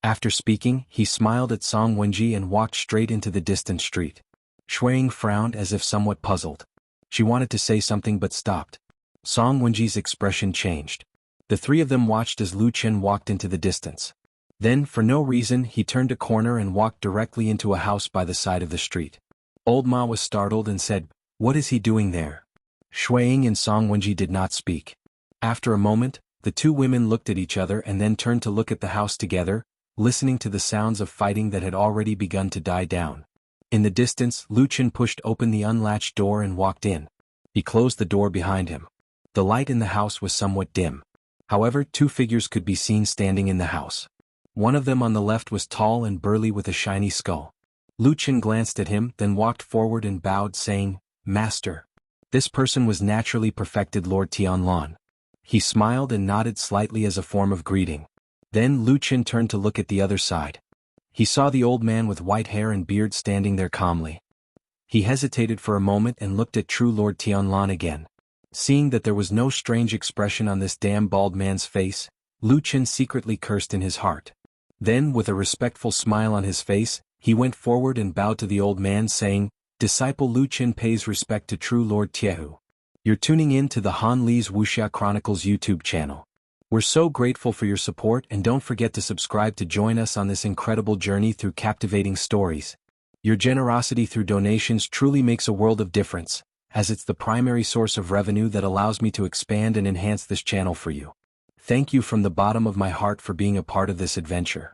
A: After speaking, he smiled at Song Wenji and walked straight into the distant street. Shuiying frowned as if somewhat puzzled. She wanted to say something but stopped. Song Wenji's expression changed. The three of them watched as Lu Qin walked into the distance. Then, for no reason, he turned a corner and walked directly into a house by the side of the street. Old Ma was startled and said, "What is he doing there?" Shuiying and Song Wenji did not speak. After a moment, the two women looked at each other and then turned to look at the house together, listening to the sounds of fighting that had already begun to die down. In the distance, Lu Qin pushed open the unlatched door and walked in. He closed the door behind him. The light in the house was somewhat dim. However, two figures could be seen standing in the house. One of them on the left was tall and burly with a shiny skull. Lu Qin glanced at him, then walked forward and bowed, saying, "Master." This person was naturally perfected Lord Tianlan. He smiled and nodded slightly as a form of greeting. Then Lu Qin turned to look at the other side. He saw the old man with white hair and beard standing there calmly. He hesitated for a moment and looked at true Lord Tianlan again. Seeing that there was no strange expression on this damn bald man's face, Lu Qin secretly cursed in his heart. Then, with a respectful smile on his face, he went forward and bowed to the old man saying, "Disciple Lu Qin pays respect to true Lord Tiehu. You're tuning in to the Han Li's Wuxia Chronicles YouTube channel. We're so grateful for your support, and don't forget to subscribe to join us on this incredible journey through captivating stories. Your generosity through donations truly makes a world of difference, as it's the primary source of revenue that allows me to expand and enhance this channel for you. Thank you from the bottom of my heart for being a part of this adventure.